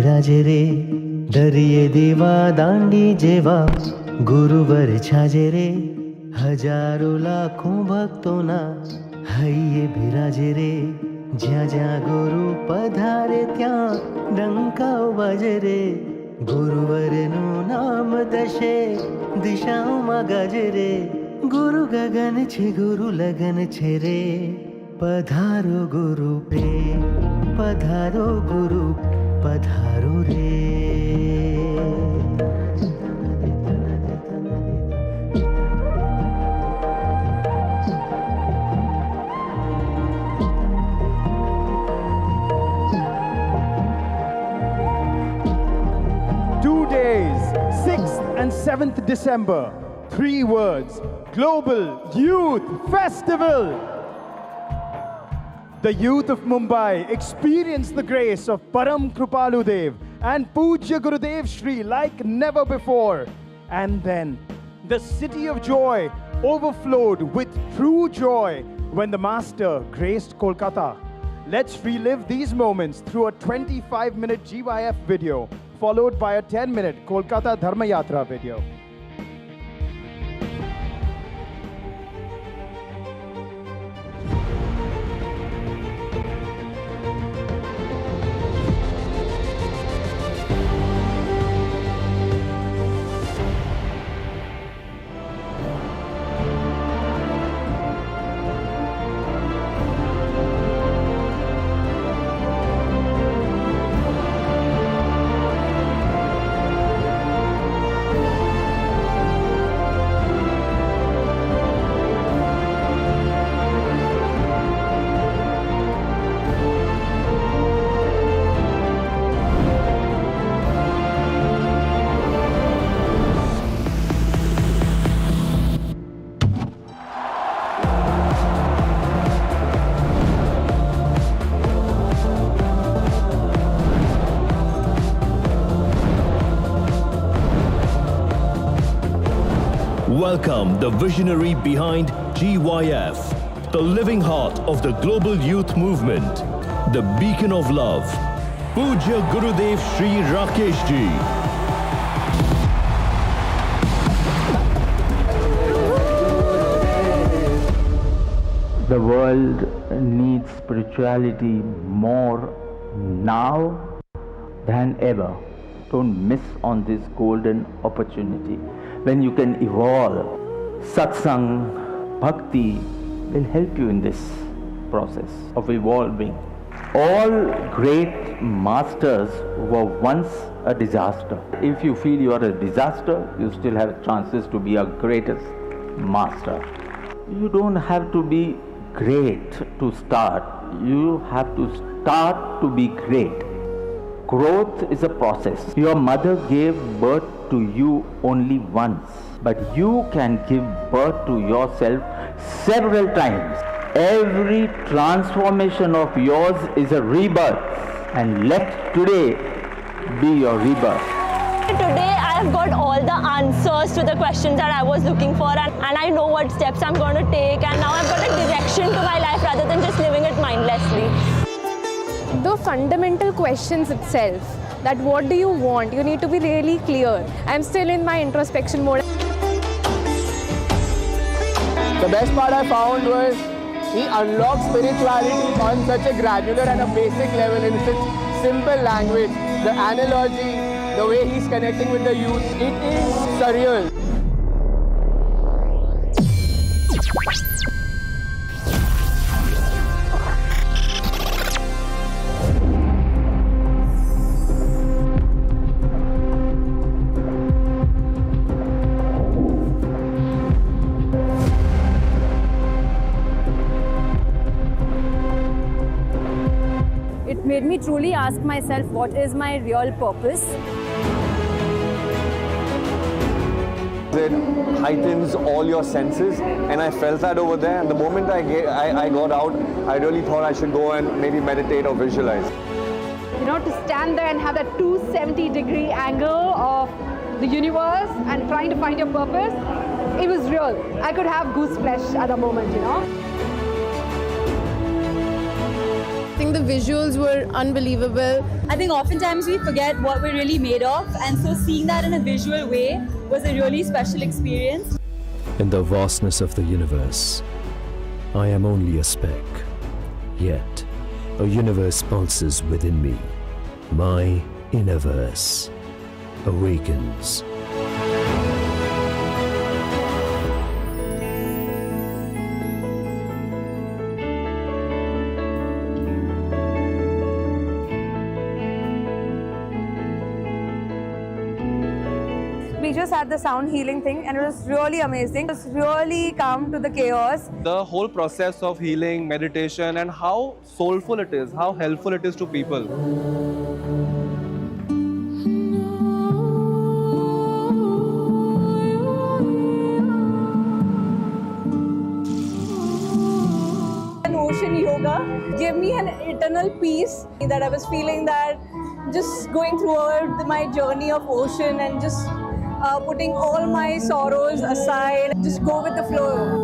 बिराजे रे दरिये देवा दांडी जेवा गुरुवर छाजे रे हजारों लाखों भक्तों हૈये बिराजे रे જ્યાં જ્યાં ગુરુ પધારે ત્યાં ડંકાઓ વાજે રે ગુરુવરનું નામ દશે દિશાઓમાં ગાજે રે ગુરુ ગગન છે ગુરુ લગન છે રે પધારો ગુરુ પ્રેમ પધારો ગુરુ પધારો રે. 2 days, 6th and 7th December, 3 words, Global Youth Festival. The youth of Mumbai experience the grace of Param Kripalu Dev and Pujya Gurudev Shri like never before. And then, the city of joy overflowed with true joy when the Master graced Kolkata. Let's relive these moments through a 25-minute GYF video, followed by a 10-minute Kolkata Dharma Yatra video. Welcome the visionary behind GYF, the living heart of the global youth movement, the beacon of love, Pujya Gurudev Shri Rakesh Ji. The world needs spirituality more now than ever. Don't miss on this golden opportunity. When you can evolve, satsang, bhakti will help you in this process of evolving. All great masters were once a disaster. If you feel you are a disaster, you still have chances to be a greatest master. You don't have to be great to start. You have to start to be great. Growth is a process. Your mother gave birth to you only once, but you can give birth to yourself several times. Every transformation of yours is a rebirth, and let today be your rebirth. Today I have got all the answers to the questions that I was looking for, and I know what steps I'm going to take, and now I've got a direction to my life rather than just living it mindlessly. The fundamental questions itself, that what do you want, you need to be really clear. I'm still in my introspection mode. The best part I found was he unlocked spirituality on such a granular and a basic level in such simple language. The analogy, the way he's connecting with the youth, it is surreal. It made me truly ask myself, what is my real purpose? It heightens all your senses, and I felt that over there. And the moment I got out, I really thought I should go and maybe meditate or visualize. You know, to stand there and have that 270-degree angle of the universe and trying to find your purpose, it was real. I could have goose flesh at the moment, you know. I think the visuals were unbelievable. I think oftentimes we forget what we're really made of, and so seeing that in a visual way was a really special experience. In the vastness of the universe, I am only a speck, yet a universe pulses within me. My innerverse awakens. We just had the sound healing thing and it was really amazing. It was really calm to the chaos. The whole process of healing, meditation, and how soulful it is, how helpful it is to people. And ocean yoga gave me an eternal peace that I was feeling that just going throughout my journey of ocean and just putting all my sorrows aside, just go with the flow.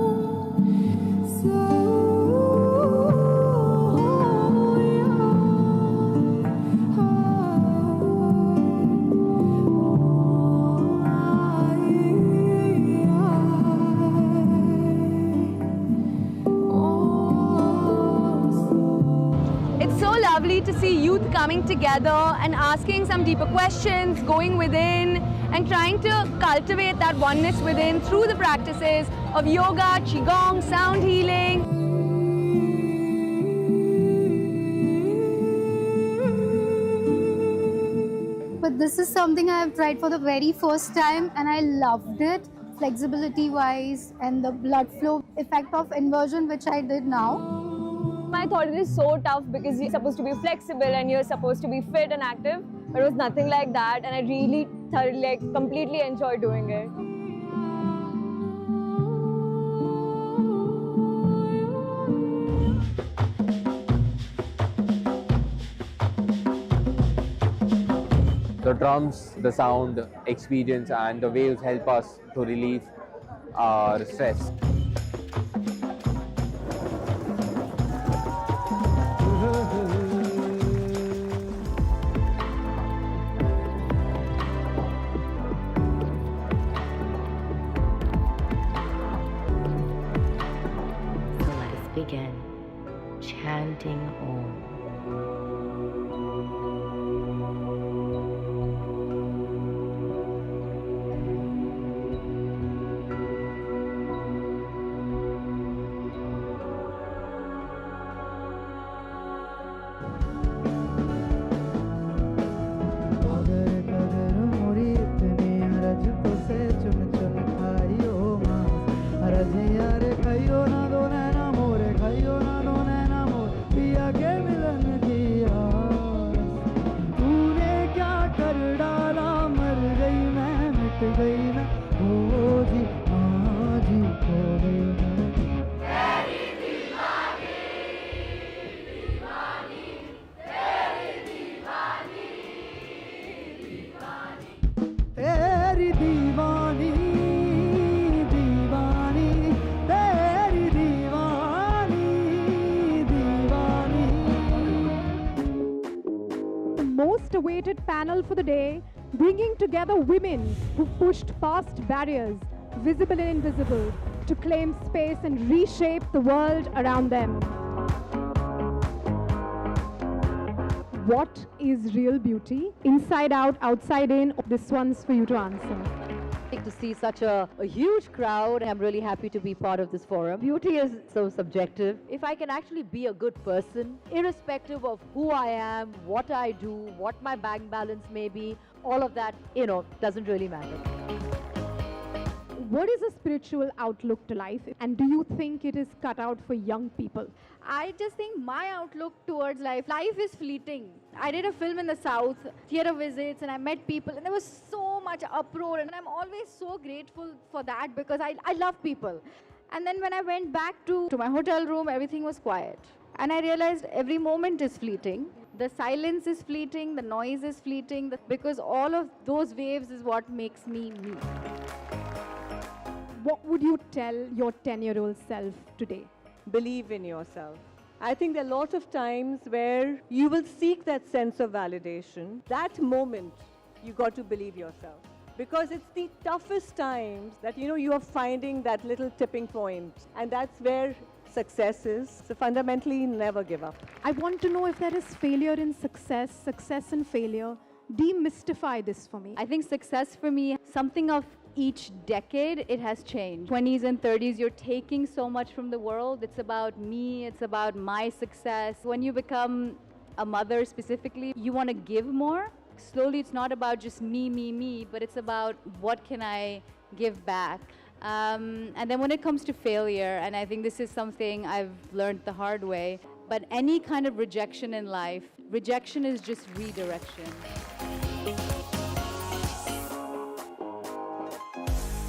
It's so lovely to see youth coming together and asking some deeper questions, going within and trying to cultivate that oneness within through the practices of yoga, qigong, sound healing. But this is something I have tried for the very first time and I loved it, flexibility wise and the blood flow effect of inversion which I did now. I thought it is so tough because you're supposed to be flexible and you're supposed to be fit and active, but it was nothing like that, and I really thoroughly, completely enjoyed doing it. The drums, the sound, experience, and the waves help us to relieve our stress. Begin chanting Om. Most awaited panel for the day, bringing together women who pushed past barriers, visible and invisible, to claim space and reshape the world around them. What is real beauty? Inside out, outside in? This one's for you to answer. To see such a huge crowd, I'm really happy to be part of this forum. Beauty is so subjective. If I can actually be a good person, irrespective of who I am, what I do, what my bank balance may be, all of that, doesn't really matter. What is a spiritual outlook to life, and do you think it is cut out for young people? I just think my outlook towards life is fleeting. I did a film in the South, theatre visits, and I met people, and there was so much uproar, and I'm always so grateful for that because I love people. And then when I went back to my hotel room, everything was quiet. And I realized every moment is fleeting. The silence is fleeting, the noise is fleeting, because all of those waves is what makes me me. What would you tell your 10-year-old self today? Believe in yourself. I think there are lots of times where you will seek that sense of validation. That moment, you got to believe yourself. Because it's the toughest times that, you are finding that little tipping point. And that's where success is. So fundamentally, never give up. I want to know if there is failure in success, success in failure. Demystify this for me. I think success for me, something of each decade, it has changed. 20s and 30s, you're taking so much from the world. It's about me, it's about my success. When you become a mother specifically, you want to give more. Slowly, it's not about just me, but it's about what can I give back. And then when it comes to failure, and I think this is something I've learned the hard way, but any kind of rejection in life, rejection is just redirection.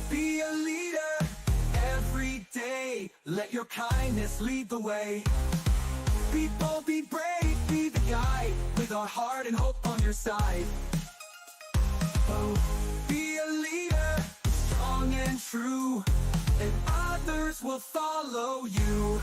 Be a leader every day. Let your kindness lead the way. Be bold, be brave, be the guide. With our heart and hope on your side. Oh, be a leader, strong and true, and others will follow you.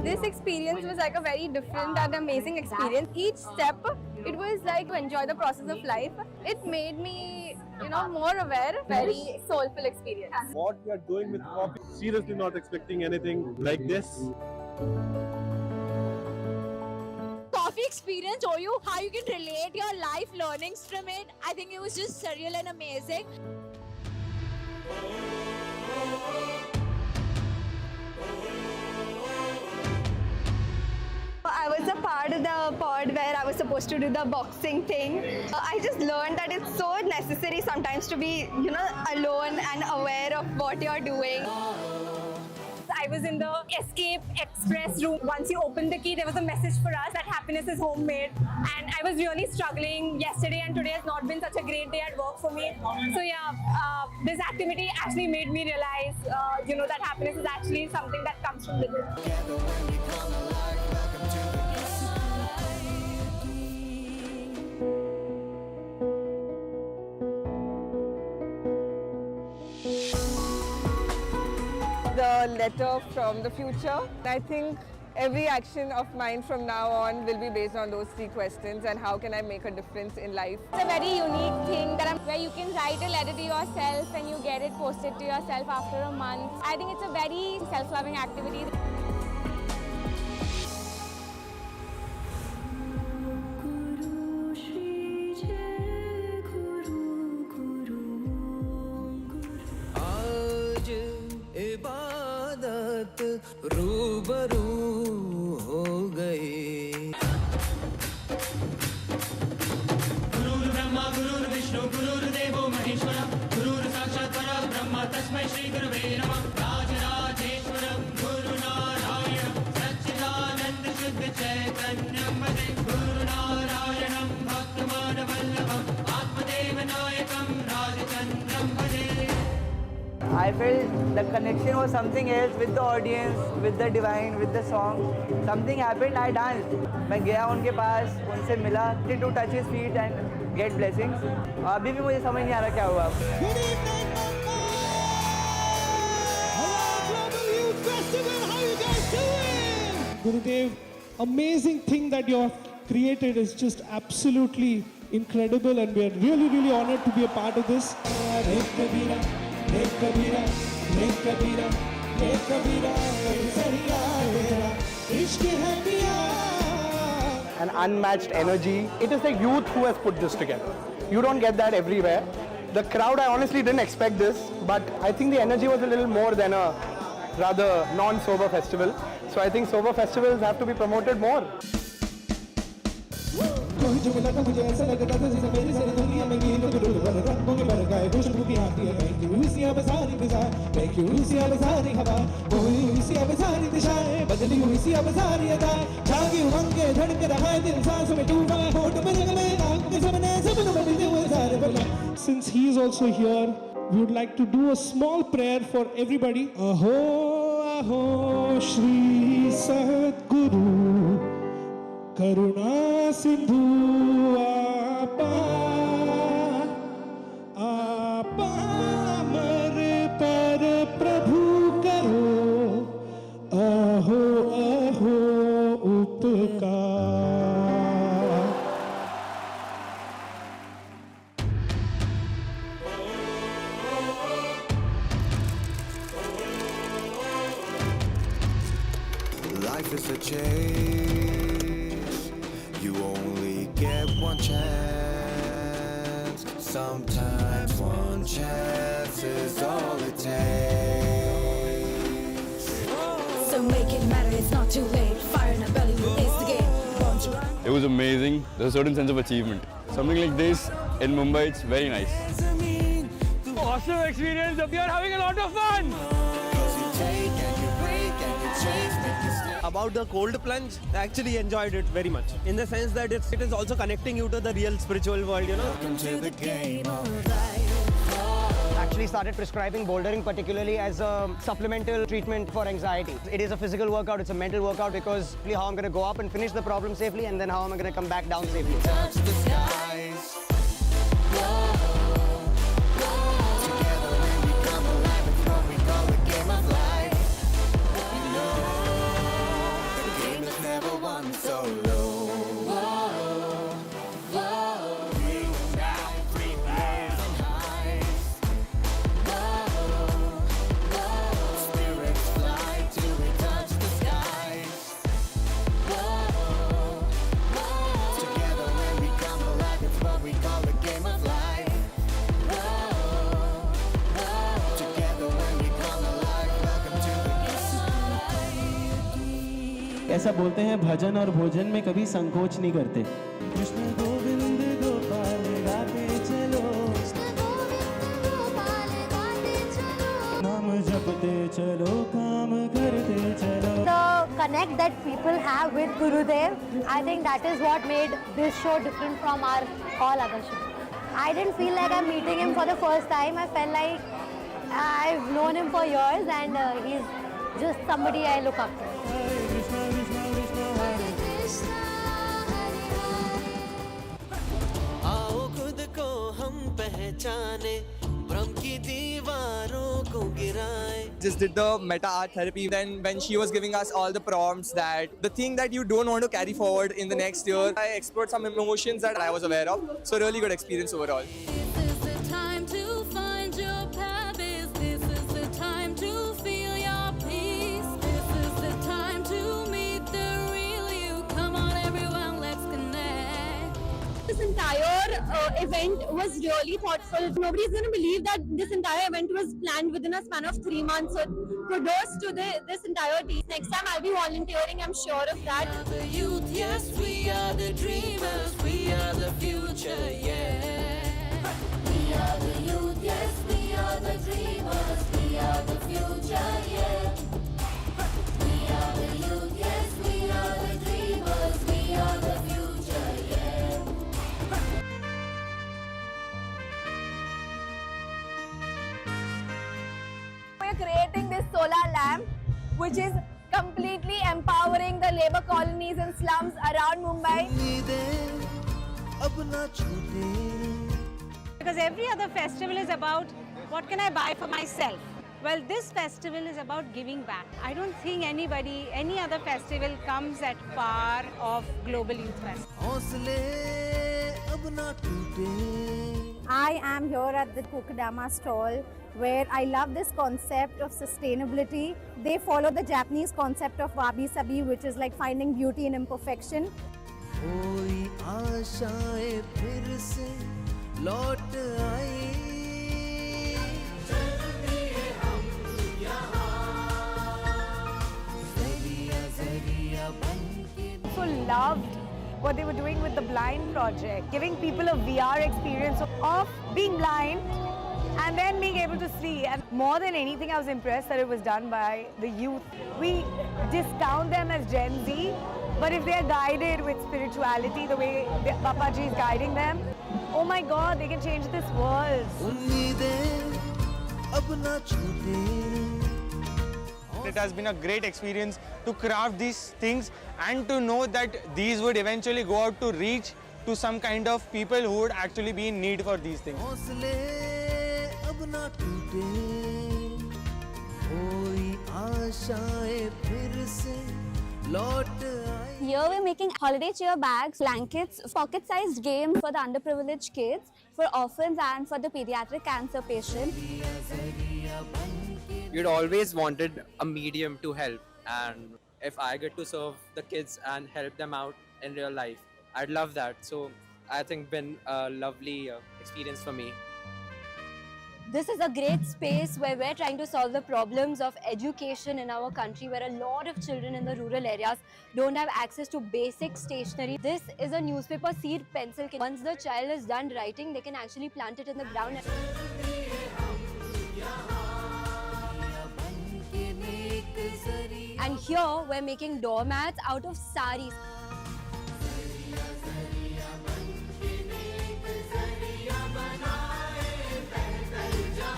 This experience was like a very different and amazing experience. Each step, it was like to enjoy the process of life. It made me, more aware. Very soulful experience. What we are doing with coffee, seriously not expecting anything like this. Coffee experience show you how you can relate your life learnings from it. I think it was just surreal and amazing. I was a part of the pod where I was supposed to do the boxing thing. I just learned that it's so necessary sometimes to be, alone and aware of what you're doing. I was in the Escape Express room. Once you opened the key, there was a message for us that happiness is homemade. And I was really struggling. Yesterday and today has not been such a great day at work for me. So yeah, this activity actually made me realize, that happiness is actually something that comes from within. The letter from the future. I think every action of mine from now on will be based on those 3 questions and how can I make a difference in life. It's a very unique thing where you can write a letter to yourself and you get it posted to yourself after a month. I think it's a very self-loving activity. रूबरू हो गए। गुरुर् ब्रह्मा गुरुर्विष्णु गुरुर्देवो महेश्वर गुरुर् साक्षात् परब्रह्म तस्मै श्री गुरवे नमः। राजराजेश्वरं गुरुनारायणं सच्चिदानन्द शुद्ध चैतन्यं वन्दे गुरुनारायणं भक्तमानवल्लभम् आत्मदेवनायकं राजचन्द्रं भजे। I felt the connection was something else with the audience, with the divine, with the song. Something happened, I danced. मैं गया उनके पास, उनसे मिला, to touch his feet and get blessings. अभी भी मुझे समझ नहीं आ रहा क्या हुआ। Gurudev, amazing thing that you have created is just absolutely incredible, and we are really, really honored to be a part of this. An unmatched energy. It is the youth who has put this together. You don't get that everywhere. The crowd, I honestly didn't expect this, but I think the energy was a little more than a rather non-sober festival. So I think sober festivals have to be promoted more. जो मिला था मुझे ऐसा लगता था जैसे मेरी सारी दुनिया में गीत गुरूर वर रंगों के भर गए खुशबू की आती है कहीं की अब सारी फिजा, बहकी हुई सी अब सारी हवा, बोई हुई सी अब सारी दिशाएं, बदली हुई सी अब सारी अदाएं, जागी उमंग के धड़क रहा है दिल सांसों में डूबा, होठ पे जग में आंख में सपने सपनों में मिलते हुए सारे पल. Since he is also here, we would like to do a small prayer for everybody. Aho, aho, Shri Sadguru, Karuna Sindhu Apa, Apa Amar Par Prabhu Karo, Aho, aho, Upkar. Life is a chase. You only get one chance. Sometimes one chance is all it takes. So make it matter, it's not too late. Fire in a belly, ace the game. Won't you run? It was amazing. There's a certain sense of achievement. Something like this in Mumbai, it's very nice. Awesome experience. We are having a lot of fun. About the cold plunge, I actually enjoyed it very much. In the sense that it is also connecting you to the real spiritual world, you know. Welcome to the game of Actually started prescribing bouldering particularly as a supplemental treatment for anxiety. It is a physical workout, it's a mental workout because how I'm going to go up and finish the problem safely and then how am I going to come back down safely. touch the skies. Together when we come alive, it's what we call the game of life. You know, the game is never won solo. ऐसा बोलते हैं भजन और भोजन में कभी संकोच नहीं करते. कृष्ण गोविंद गोपाल गाते चलो, नाम जपते चलो, काम करते चलो. The connect that people have with Gurudev, I think that is what made this show different from our all other shows. I didn't feel like I'm meeting him for the first time. I felt like I've known him for years and he's just somebody I look up to. आओ खुद को हम पहचाने, भ्रम की दीवारों को गिराएं. Just did the meta art therapy. Then when she was giving us all the prompts that the thing that you don't want to carry forward in the next year, I explored some emotions that I was aware of. So really good experience overall. This is the time to find your purpose. This is the time to feel your peace. This is the time to meet the real you. Come on everyone, let's connect. This entire event was really thoughtful. Nobody's going to believe that this entire event was planned within a span of 3 months. So kudos to this entire team. Next time I'll be volunteering, I'm sure of that. We are the youth, yes, we are the dreamers. We are the future, yeah. We are the youth, yes, we are the dreamers. We are the future, yeah. We are the youth, yes, we are the dreamers. We are the future, yeah. We're creating this solar lamp which is completely empowering the labor colonies and slums around Mumbai. Because every other festival is about what can I buy for myself. Well, this festival is about giving back. I don't think any other festival comes at par of Global Youth Festival. I am here at the Kokedama stall where I love this concept of sustainability. They follow the Japanese concept of wabi-sabi, which is like finding beauty in imperfection. कोई आशाएं फिर से लौट आई. People loved what they were doing with the Blind Project, giving people a VR experience of being blind and and then being able to see. And more than anything, I was impressed that it was done by the youth. We discount them as Gen Z, but if they're guided with spirituality, the way Papaji is guiding them, oh my God, they can change this world. It has been a great experience to craft these things and to know that these would eventually go out to reach to some kind of people who would actually be in need for these things. Here we're making holiday cheer bags, blankets, pocket-sized games for the underprivileged kids, for orphans and for the pediatric cancer patients. You'd always wanted a medium to help, and if I get to serve the kids and help them out in real life, I'd love that. So I think been a lovely experience for me. This is a great space where we're trying to solve the problems of education in our country, where a lot of children in the rural areas don't have access to basic stationery. This is a newspaper seed pencil kit. Once the child is done writing, they can actually plant it in the ground. And here we're making doormats out of saris.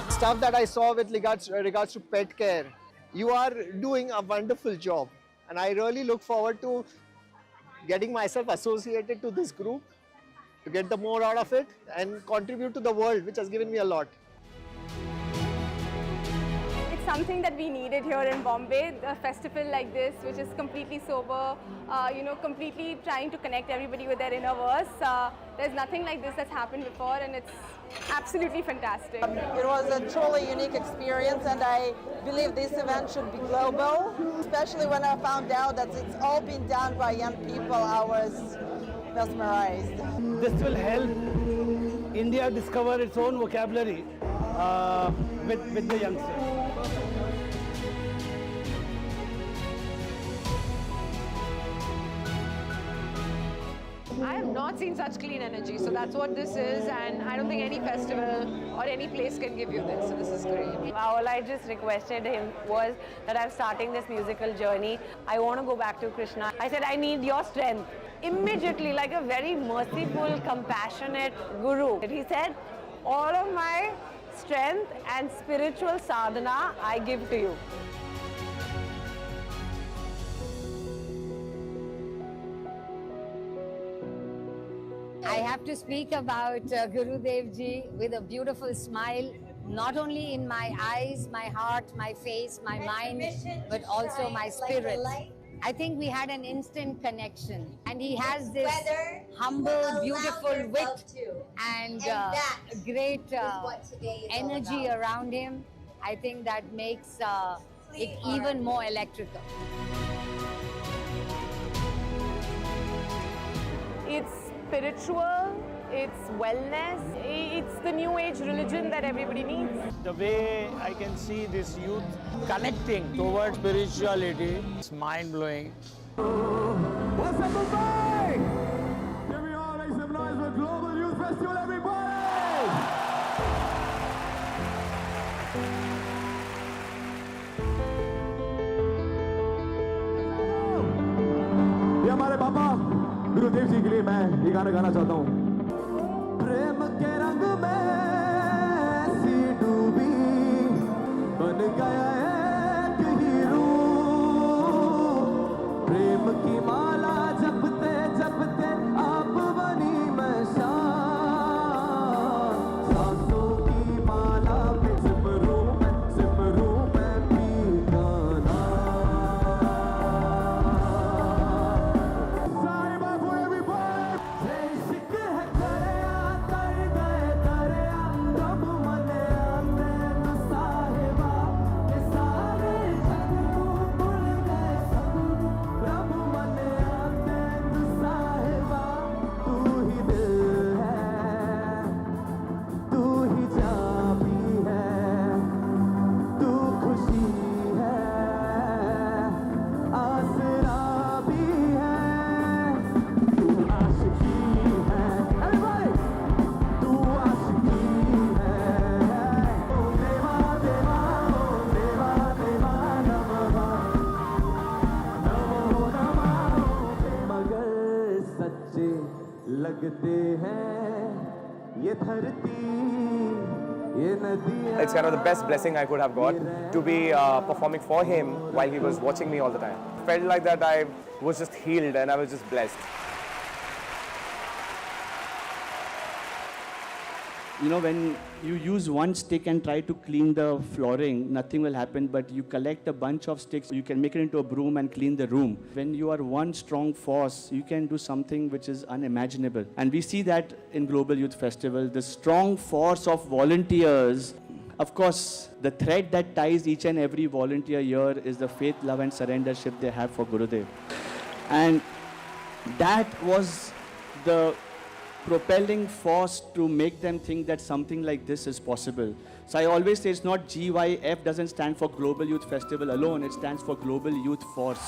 Stuff that I saw with regards to pet care, you are doing a wonderful job, and I really look forward to getting myself associated to this group to get the more out of it and contribute to the world, which has given me a lot. It's something that we needed here in Bombay, a festival like this, which is completely sober, completely trying to connect everybody with their inner verse. There's nothing like this that's happened before, and it's absolutely fantastic. It was a truly unique experience, and I believe this event should be global, especially when I found out that it's all been done by young people. I was mesmerized. This will help India discover its own vocabulary with the youngsters. I have not seen such clean energy, so that's what this is, and I don't think any festival or any place can give you this, so this is great. All I just requested him was that I'm starting this musical journey. I want to go back to Krishna. I said, I need your strength. Immediately, like a very merciful, compassionate guru, he said, all of my strength and spiritual sadhana I give to you. I have to speak about Gurudev Ji with a beautiful smile, not only in my eyes, my heart, my face, my mind, but also my spirit. I think we had an instant connection, and he has this humble, beautiful wit and great energy around him. I think that makes it even more electrical. It's spiritual, it's wellness, it's the new age religion that everybody needs. The way I can see this youth connecting towards spirituality, it's mind-blowing. What's up, Mumbai? Can we all make some noise for Global Youth Festival, everybody? ये हमारे पापा गुरुदेव जी के लिए मैं ये गाना गाना चाहता हूँ। प्रेम के रंग में सी डूबी बन गया एक हीरो। प्रेम की माला जपते जपते आप बनी मैं शान। सांसों की माला पे सिमरूं मैं पीता नाम। It's kind of the best blessing I could have got to be performing for him while he was watching me all the time. Felt like that I was just healed and I was just blessed. You know, when you use one stick and try to clean the flooring, nothing will happen, but you collect a bunch of sticks, you can make it into a broom and clean the room. When you are one strong force, you can do something which is unimaginable. And we see that in Global Youth Festival, the strong force of volunteers. Of course, the thread that ties each and every volunteer here is the faith, love and surrendership they have for Gurudev. And that was the propelling force to make them think that something like this is possible. So I always say it's not GYF doesn't stand for Global Youth Festival alone, it stands for Global Youth Force.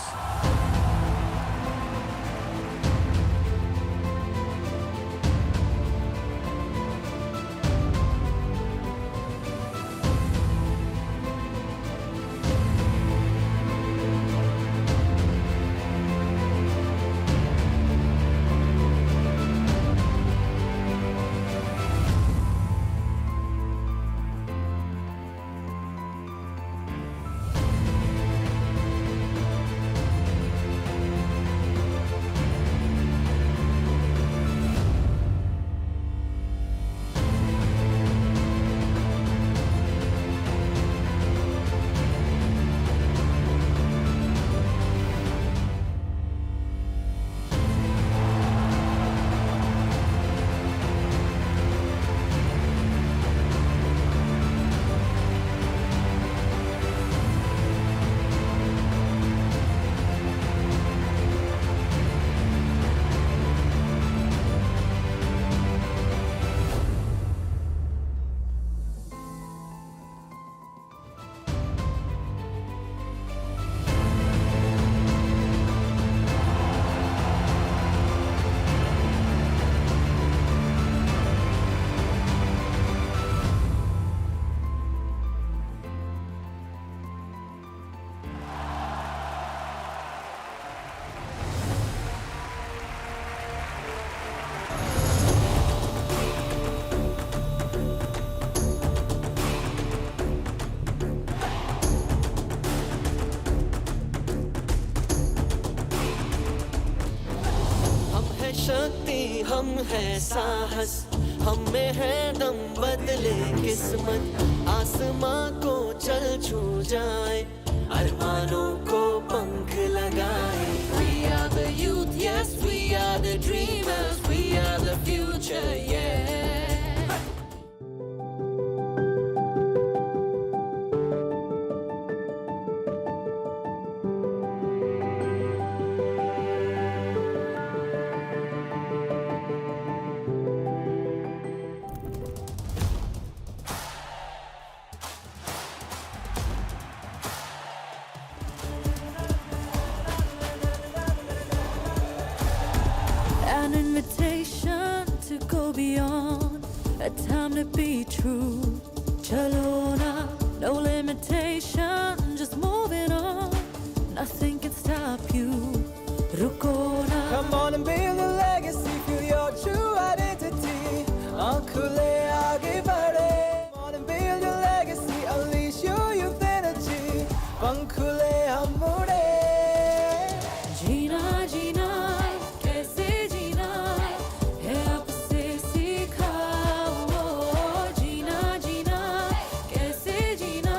शक्ति हम है साहस हम में है दम बदले किस्मत आसमां को चल छू जाए अरमानों को पंख लगाए We are the youth, yes we are the dreamers we are the future, yeah An invitation to go beyond, a time to be true. Chalo na, no limitation, just moving on. Nothing can stop you. Ruko na. Come on and build a legacy, feel your true identity. Aankhule aage badhe. Come on and build your legacy, unleash your youth energy. Pankhule hum ude. जीना जीना कैसे जीना है आपसे सीखा वो जीना जीना कैसे जीना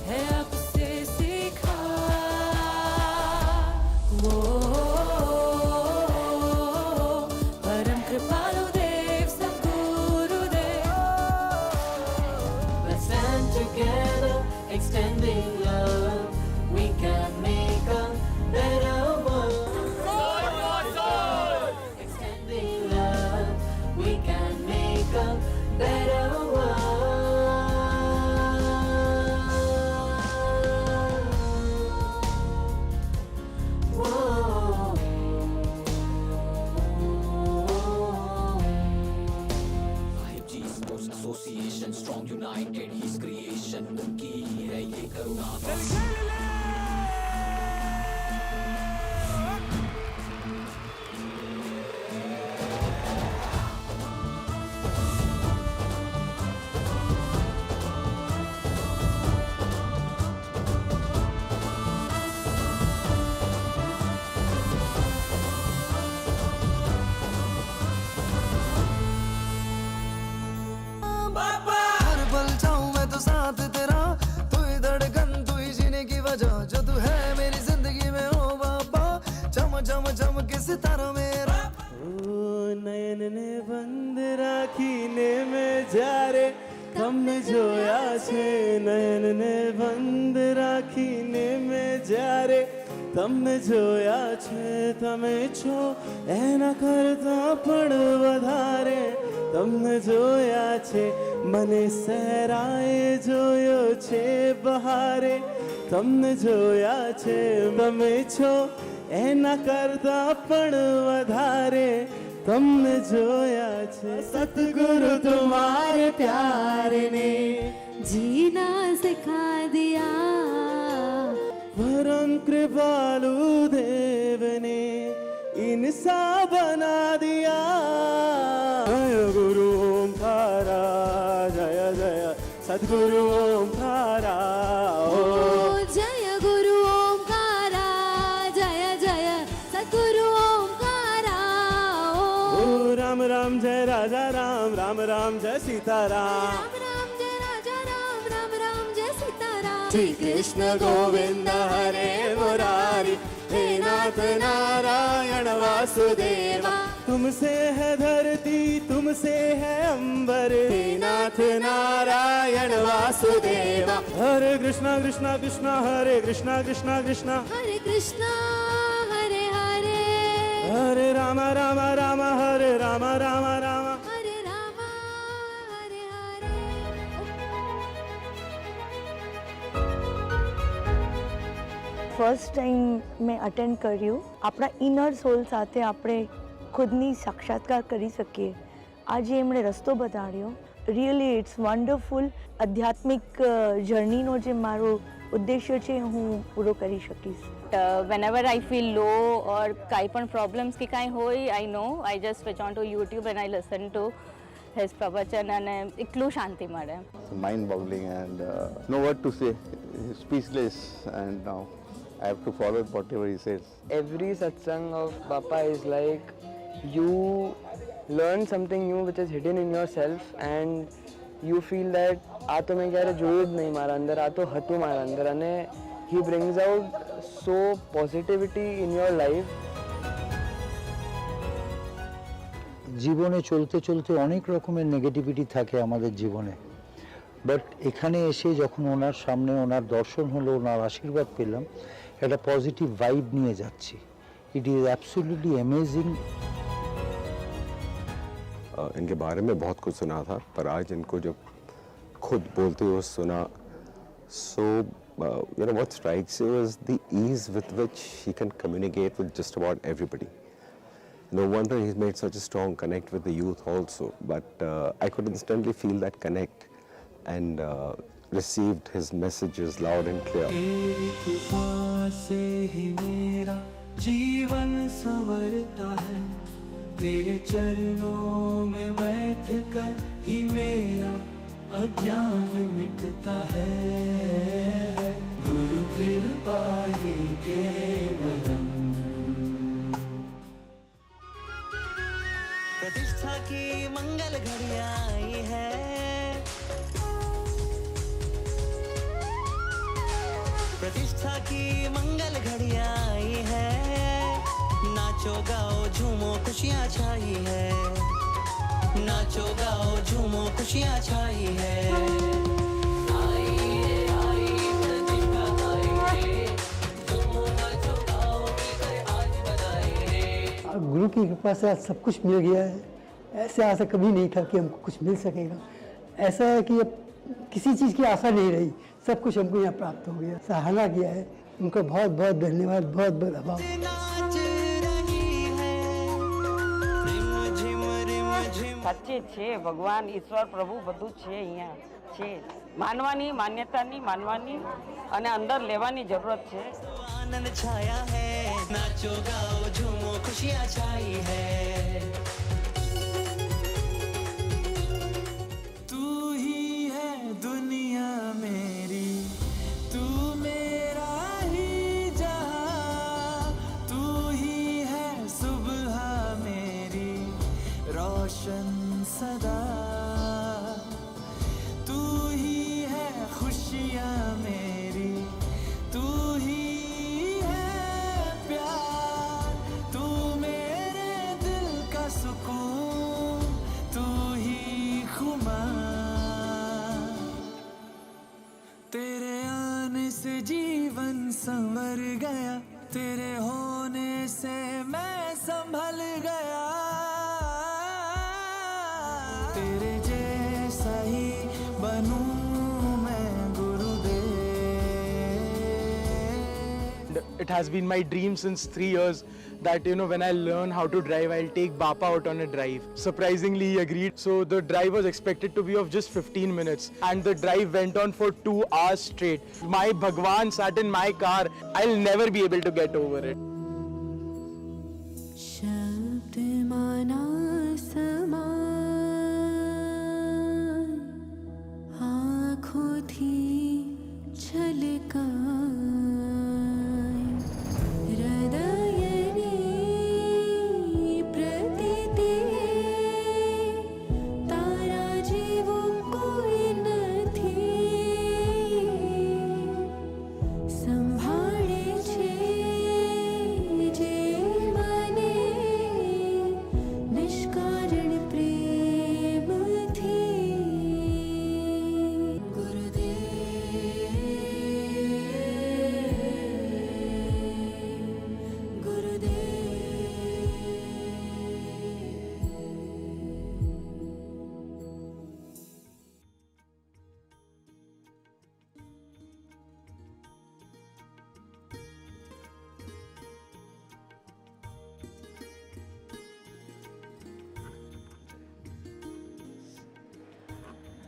है आपसे सीखा वो परम कृपालु देव सद्गुरु देव Let's stand together extending love we can make a better world. Extending love, we can make a better world. 5G Sports Association, strong united, his creation. उनकी ही है ये करुणा. તમને જોયા છે નયનને બંધ રાખીને મેં જ્યારે તમને જોયા છે તમે છો એના કરતા પણ વધારે તમને જોયા છે મને સહેરાએ જોયો છે બહારે તમને જોયા છે તમે છો એના કરતા પણ વધારે તમને જોયા છે સતગुरु तुम्हारे प्यार ने जीना सिखा दिया परम कृपालु देव ने इंसान बना दिया जय गुरु ओंकारा जय जय सद्गुरु ओंकारा ओ जय गुरु ओंकारा जय जय सद्गुरु ओंकारा ओ राम राम जय राजा राम राम राम जय सीताराम राम जय राजा राम राम राम जय सीताराम श्री कृष्ण गोविंद हरे मुरारी हे नाथ नारायण वासुदेवा तुमसे है धरती तुमसे है अंबर हे नाथ नारायण वासुदेवा हरे कृष्णा कृष्णा कृष्णा हरे कृष्णा कृष्णा कृष्णा हरे कृष्णा हरे हरे हरे राम राम राम हरे राम राम राम हरे राम हरे ફર્સ્ટ ટાઈમ મેં અટેન્ડ કર્યું આપણા ઇનર સોલ સાથે આપણે ખુદની સાક્ષાત્કાર કરી શકીએ આજે એમણે રસ્તો બતાડ્યો રિયલી ઇટ્સ વન્ડરફુલ આધ્યાત્મિક જર્નીનો જે મારો ઉદ્દેશ્ય છે હું પૂરો કરી શકીશ whenever I feel low or કાંઈ પણ પ્રોબ્લેમ્સ કે કાંઈ હોય I know I just switch on to YouTube and I listen to his પ્રવચન અને એટલું શાંતિ મળે mind boggling and no word to say speechless and now I have to follow whatever he says. Every satsang of Bappa is like you learn something new which is hidden in yourself and you feel that આ તો મેં ક્યારે જોયું જ નહીં મારા અંદર આ તો હતું મારા અંદર અને he brings out so positivity in your life. জীবনে চলতে চলতে অনেক রকমের নেগেটিভিটি থাকে আমাদের জীবনে বাট এখানে এসে যখন ওনার সামনে ওনার দর্শন হলো ওনার আশীর্বাদ পেলাম একটা পজিটিভ ভাইব নিয়ে যাচ্ছি ইট ইজ অ্যাবসলিউটলি অ্যামেজিং इनके बारे में बहुत कुछ सुना था पर आज इनको जब खुद बोलते हुए सुना so you know what strikes you is the ease with which he can communicate with just about everybody. No wonder he's made such a strong connect with the youth also but I could instantly feel that connect and received his messages loud and clear. एक तूफान से ही मेरा जीवन संवरता है तेरे चरणों में बैठ कर ही मेरा अज्ञान मिटता है गुरु कृपा ही केवलम प्रतिष्ठा की मंगल घड़ियां आई है प्रतिष्ठा की मंगल घड़ियां आई है नाचो गाओ झूमो खुशियां छाई है नाचो गाओ झूमो खुशियां छाई है गुरु की कृपा से आज सब कुछ मिल गया है ऐसे आशा कभी नहीं था कि हमको कुछ मिल सकेगा ऐसा है कि अब किसी चीज़ की आशा नहीं रही सब कुछ हमको यहाँ प्राप्त हो गया सराहना किया है उनका बहुत बहुत धन्यवाद बहुत बहुत आभार સાચે છે ભગવાન ઈશ્વર પ્રભુ બધું છે અહીંયા છે માનવાની માન્યતાની માનવાની અને અંદર લેવાની જરૂરત છે आनंद छाया है नाचो गाओ झूमो खुशियां छाई है तू ही है दुनिया मेरी तू मेरा ही जहां तू ही है सुबह मेरी रोशन सदा तू ही है खुशियां मेरी तू ही है प्यार तू मेरे दिल का सुकून तेरे आने से जीवन संवर गया, तेरे होने से मैं संभल गया, तेरे जैसा ही बनूं मैं गुरुदेव. It has been my dream since 3 years that, you know, when I learn how to drive, I'll take Bapa out on a drive. Surprisingly, he agreed. So the drive was expected to be of just 15 minutes. And the drive went on for 2 hours straight. My Bhagwan sat in my car. I'll never be able to get over it. शब्द माना समान आँखों थी झलकाएं, हृदयनी प्रतीति तारा जीवों कोई નથી, સંભાળે છે જે મને નિષ્કારણ પ્રેમથી.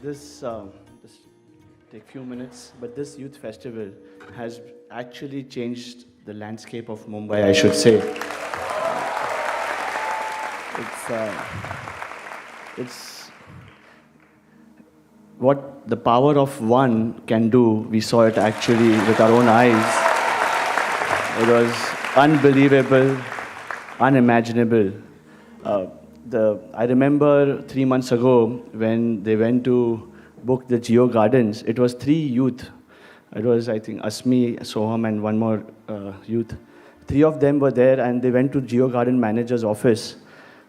This take few minutes, but this youth festival has actually changed the landscape of Mumbai, I should say. It's what the power of one can do. We saw it actually with our own eyes. It was unbelievable, unimaginable. I remember 3 months ago when they went to book the Geo Gardens, it was 3 youth. It was, I think, Asmi, Soham and one more youth. 3 of them were there and they went to Geo Garden manager's office.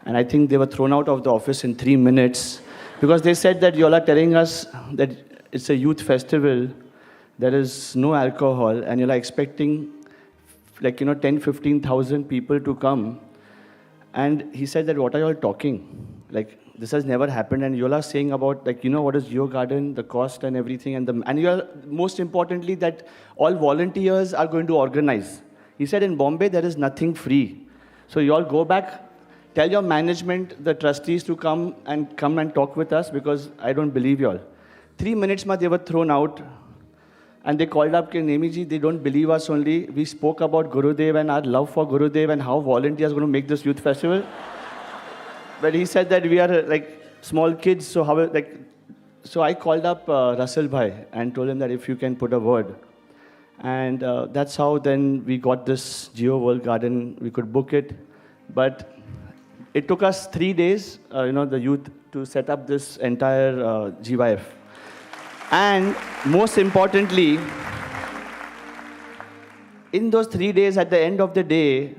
And I think they were thrown out of the office in 3 minutes because they said that you all are telling us that it's a youth festival, there is no alcohol, and you're expecting 10,000-15,000 people to come. And he said that, what are you all talking? This has never happened, and you all are saying about, what is Geo Garden, the cost and everything, and you all, most importantly, that all volunteers are going to organize. He said in Bombay, there is nothing free. So you all go back, tell your management, the trustees to come and talk with us because I don't believe you all. 3 minutes they were thrown out. And they called up, Nemi ji, they don't believe us only. We spoke about Gurudev and our love for Gurudev and how volunteers are going to make this youth festival. But he said that we are small kids, so so I called up Russell Bhai and told him that if you can put a word. And that's how then we got this Geo World Garden. We could book it. But it took us 3 days, the youth, to set up this entire GYF. And most importantly, in those 3 days, at the end of the day,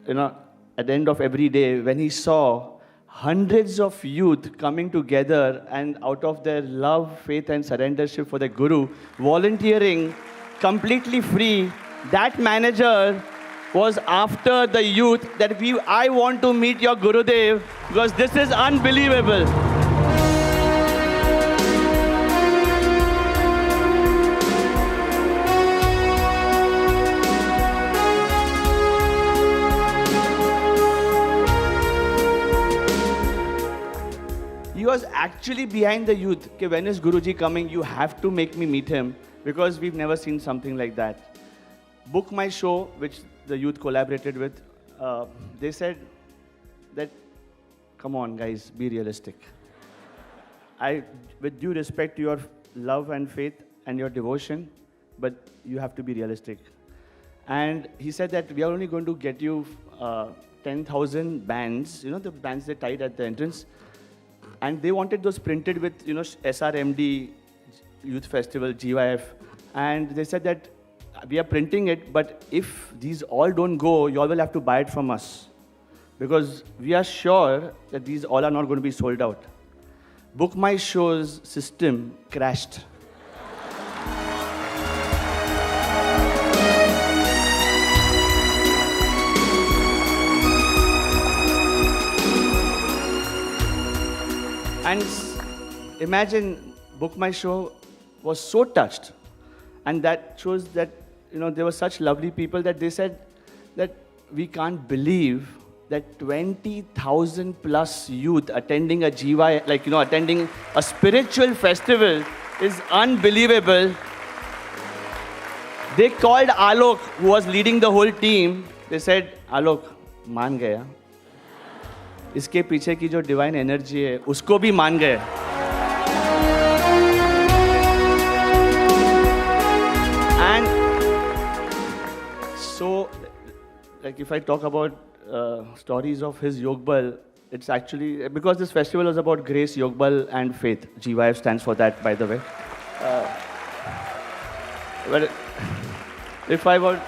at the end of every day, when he saw hundreds of youth coming together and out of their love, faith and surrendership for the Guru, volunteering completely free, that manager was after the youth that I want to meet your Gurudev because this is unbelievable. He was actually behind the youth. Okay, when is Guruji coming? You have to make me meet him because we've never seen something like that. Book My Show, which the youth collaborated with, they said that, come on guys, be realistic. With due respect to your love and faith and your devotion, but you have to be realistic. And he said that we are only going to get you 10,000 bands, the bands they tied at the entrance. And they wanted those printed with, SRMD, Youth Festival, GYF. And they said that we are printing it, but if these all don't go, you all will have to buy it from us. Because we are sure that these all are not going to be sold out. Book My Show's system crashed. And imagine, Book My Show was so touched. And that shows that, there were such lovely people that they said that we can't believe that 20,000 plus youth attending a GY, attending a spiritual festival is unbelievable. They called Alok, who was leading the whole team. They said, Alok, मान गया. इसके पीछे की जो divine energy है, उसको भी मान गए. And so, if I talk about stories of his Yogbal, it's actually, because this festival was about grace, Yogbal and faith. GYF stands for that, by the way. But if I were...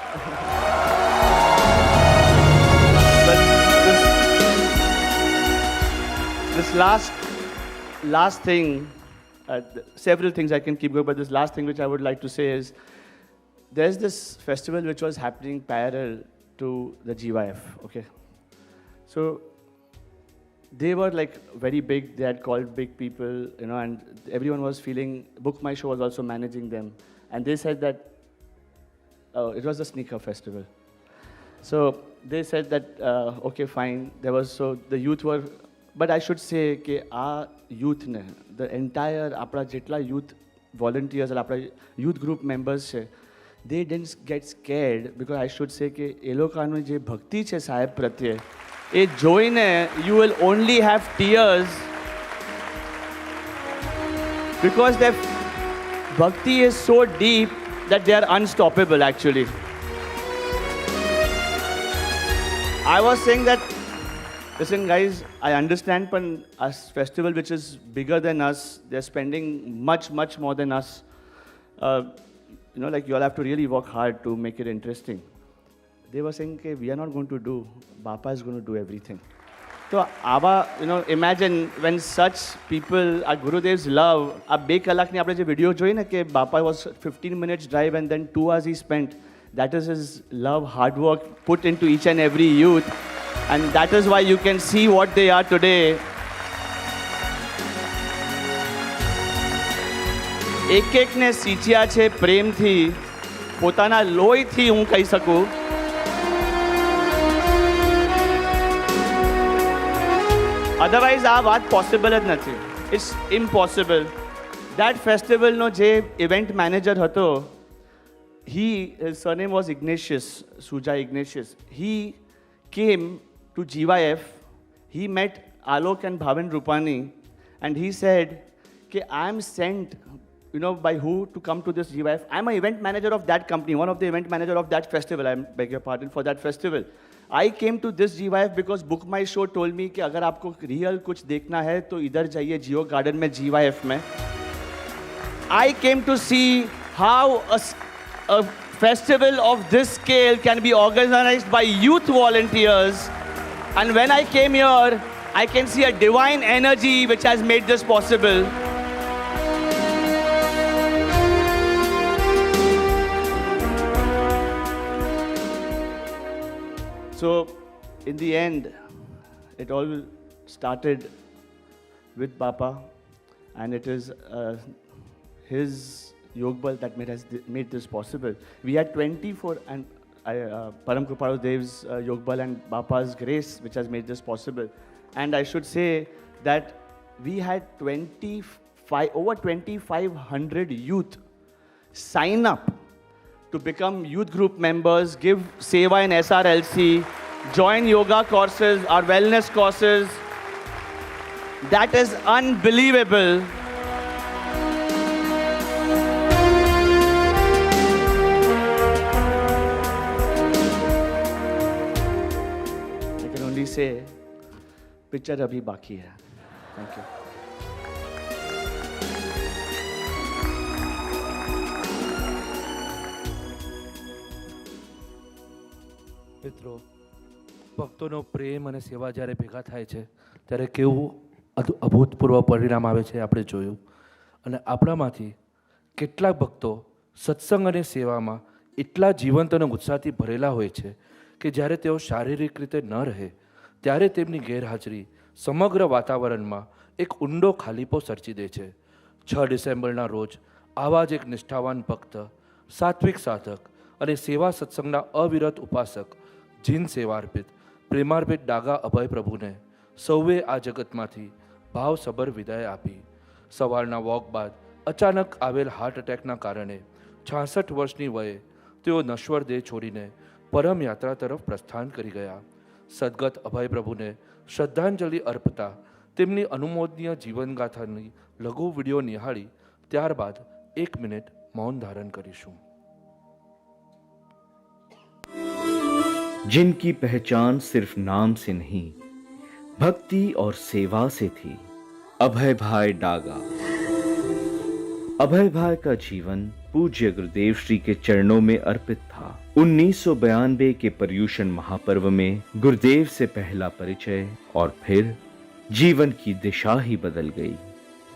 This last thing, several things I can keep going, but this last thing which I would like to say is, there's this festival which was happening parallel to the GYF, okay? So they were very big, they had called big people, and everyone was feeling, Book My Show was also managing them. And they said that, it was a sneaker festival. So they said that, okay, fine, the youth were, but I should say that our youth, the entire youth volunteers, youth group members, they didn't get scared, because I should say that એ લોકોનો જે ભક્તિ છે સાહેબ પ્રત્યે, એ જોઈને you will only have tears, because their bhakti is so deep that they are unstoppable actually. I was saying that, listen guys, I understand, but a festival which is bigger than us, they're spending much, much more than us. You all have to really work hard to make it interesting. They were saying, okay, we are not going to do, Bapa is going to do everything. So, imagine when such people, our Gurudev's love, a 2 કલાકની આપણે જે video જોઈ ને કે Bapa was 15 minutes drive and then 2 hours he spent. That is his love, hard work put into each and every youth. And that is why you can see what they are today. એક-એકને સિંચ્યા છે પ્રેમથી, પોતાના લોહીથી હું કહી શકું. Otherwise આ વાત possible જ નથી. It's impossible. દેટ ફેસ્ટિવલનો જે ઇવેન્ટ મેનેજર હતો, his surname was Ignatius, Suja Ignatius. He came to GYF, he met Alok and Bhavan Rupani, and he said, I am sent, by who to come to this GYF. I am an event manager of that company, one of the event manager of that festival. I beg your pardon for that festival. I came to this GYF because Book My Show told me कि अगर आपको real कुछ देखना है तो इधर जाइए जियो garden में GYF में. I came to see how a festival of this scale can be organized by youth volunteers. And when I came here, I can see a divine energy which has made this possible. So, in the end, it all started with Bapa, and it is his Yogbal that made this possible. We had 24, and Param Kripalu Dev's Yogbal and Bapa's grace, which has made this possible. And I should say that we had over 2,500 youth sign up to become youth group members, give Seva in SRLC, join yoga courses, our wellness courses. That is unbelievable. I can only say, picture abhi baki hai. Thank you. મિત્રો, ભક્તોનો પ્રેમ અને સેવા જ્યારે ભેગા થાય છે ત્યારે કેવું અભૂતપૂર્વ પરિણામ આવે છે આપણે જોયું. અને આપણામાંથી કેટલાક ભક્તો સત્સંગ અને સેવામાં એટલા જીવંત અને ઉત્સાહથી ભરેલા હોય છે કે જ્યારે તેઓ શારીરિક રીતે ન રહે ત્યારે તેમની ગેરહાજરી સમગ્ર વાતાવરણમાં એક ઊંડો ખાલીપો સર્જી દે છે. 6 ડિસેમ્બરના રોજ આવા જ એક નિષ્ઠાવાન ભક્ત, સાત્વિક સાધક અને સેવા સત્સંગના અવિરત ઉપાસક, જીન સેવાર્પિત, પ્રેમાર્પિત ડાગા અભય પ્રભુને સૌએ આ જગતમાંથી ભાવસભર વિદાય આપી. સવારના વોક બાદ અચાનક આવેલ હાર્ટ એટેકના કારણે 66 વર્ષની વયે તેઓ નશ્વર દેહ છોડીને પરમ યાત્રા તરફ પ્રસ્થાન કરી ગયા. સદગત અભય પ્રભુને શ્રદ્ધાંજલિ અર્પતા તેમની અનુમોદનીય જીવનગાથાની લઘુ વિડીયો નિહાળી ત્યારબાદ 1 મિનિટ મૌન ધારણ કરીશું. जिनकी पहचान सिर्फ नाम से नहीं भक्ति और सेवा से थी, अभय भाई डागा. अभय भाई का जीवन पूज्य गुरुदेव श्री के चरणों में अर्पित था. 1992 के पर्यूषण महापर्व में गुरुदेव से पहला परिचय और फिर जीवन की दिशा ही बदल गई.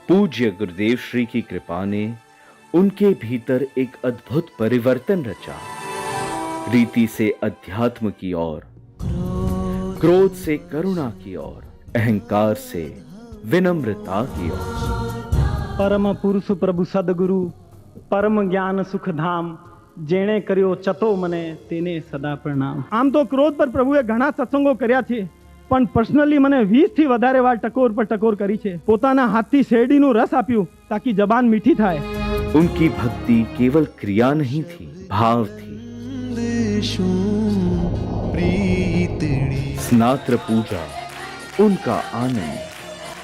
पूज्य गुरुदेव श्री की कृपा ने उनके भीतर एक अद्भुत परिवर्तन रचा. रीति से अध्यात्म की ओर, क्रोध से करुणा की ओर, अहंकार से विनम्रता की ओर. परम पुरुष प्रभु सदगुरु परम ज्ञान सुख धाम, जेणे कर्यो चतो मने तेने सदा प्रणाम. आम तो क्रोध पर प्रभुए घણા સત્સંગો કર્યા છે, પણ પર્સનલી મને 20 થી વધારે વાર ટકોર પર ટકોર કરી છે. પોતાના હાથથી શેરડીનું રસ આપ્યું તાકી જબાન મીઠી થાય. उनकी भक्ति केवल क्रिया नहीं थी, भाव थी. स्नात्र पूजा, उनका आनंद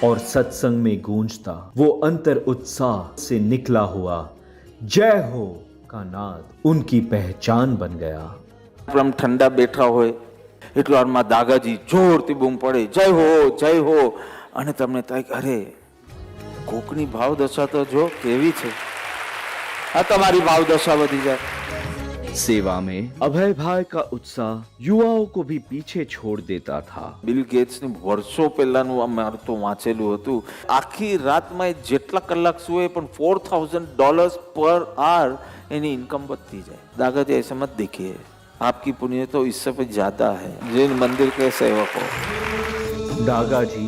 और सत्संग में गूंजता वो अंतर उत्साह से निकला हुआ जय हो का नाद उनकी पहचान बन गया. આમ ઠંડા બેઠા હોય એટલો વારમાં દાગાજી જોરથી બૂમ પડે જય હો, અને તમને થાય કે અરે કોકની ભાવ દશા તો જો કેવી છે, આ તમારી ભાવ દશા વધી જાય. सेवा में अभय भाई का उत्साह युवाओं को भी पीछे छोड़ देता था. બિલ ગેટ્સની વર્ષો પહેલાનું અમારે તો વાંચેલું હતું, આખી રાતમાં એ જેટલા કલાક સુએ પણ $4,000 પર आवर એની ઇન્કમ વધતી જાય. दादाजी ऐसा मत देखिए, आपकी पुण्य तो इससे भी ज्यादा है. जिन मंदिर के सेवक हो. डागा जी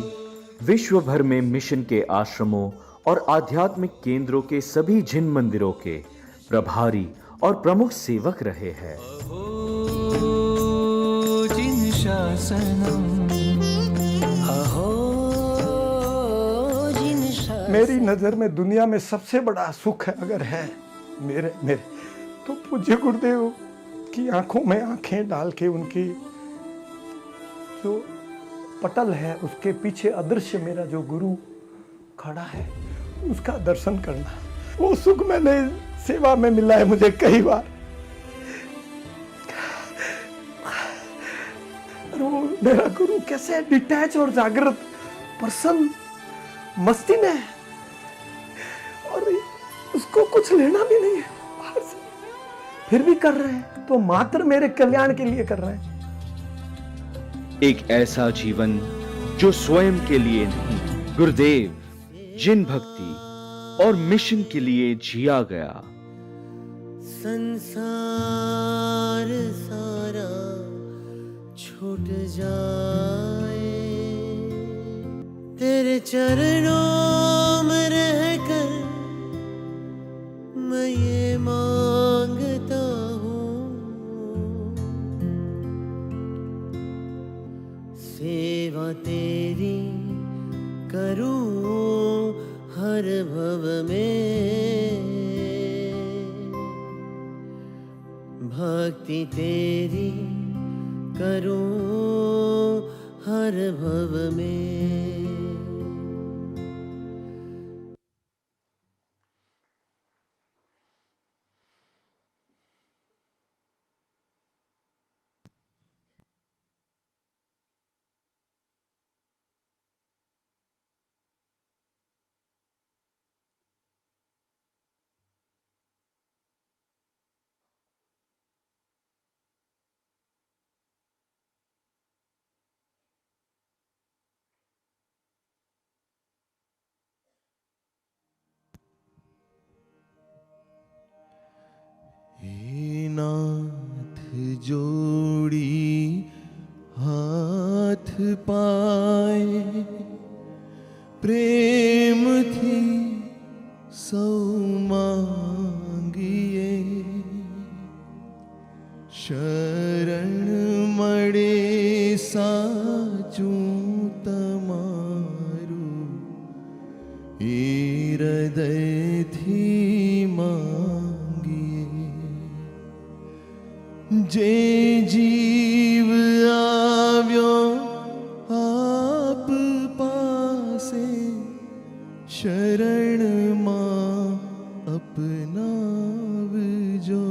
विश्व भर में मिशन के आश्रमों और आध्यात्मिक केंद्रों के सभी जिन मंदिरों के प्रभारी और प्रमुख सेवक रहे हैं. मेरी नजर में दुनिया में सबसे बड़ा सुख अगर है मेरे तो पूज्य गुरुदेव की आंखों में आंखें डाल के उनकी जो पटल है उसके पीछे अदृश्य मेरा जो गुरु खड़ा है उसका दर्शन करना. वो सुख मैंने सेवा में मिला है मुझे कई बार. और वो मेरा गुरु कैसे डिटैच और जागृत, प्रसन्न, मस्ती में है और उसको कुछ लेना भी नहीं है बाहर से, फिर भी कर रहे हैं तो मात्र मेरे कल्याण के लिए कर रहे हैं. एक ऐसा जीवन जो स्वयं के लिए नहीं, गुरुदेव जिन भक्ति और मिशन के लिए जिया गया. संसार सारा छूट जाए, तेरे चरणों में रहकर मैं ये मांगता हूँ. सेवा तेरी करूँ हर भव में, भक्ति तेरी करूं हर भव में. नाथ जोड़ी हाथ पाए, प्रेम શરણ મળે સાચું તમારું એ હૃદયથી માંગીએ. જે જીવ આવ્યો આપ પાસે શરણમાં અપનાવજો.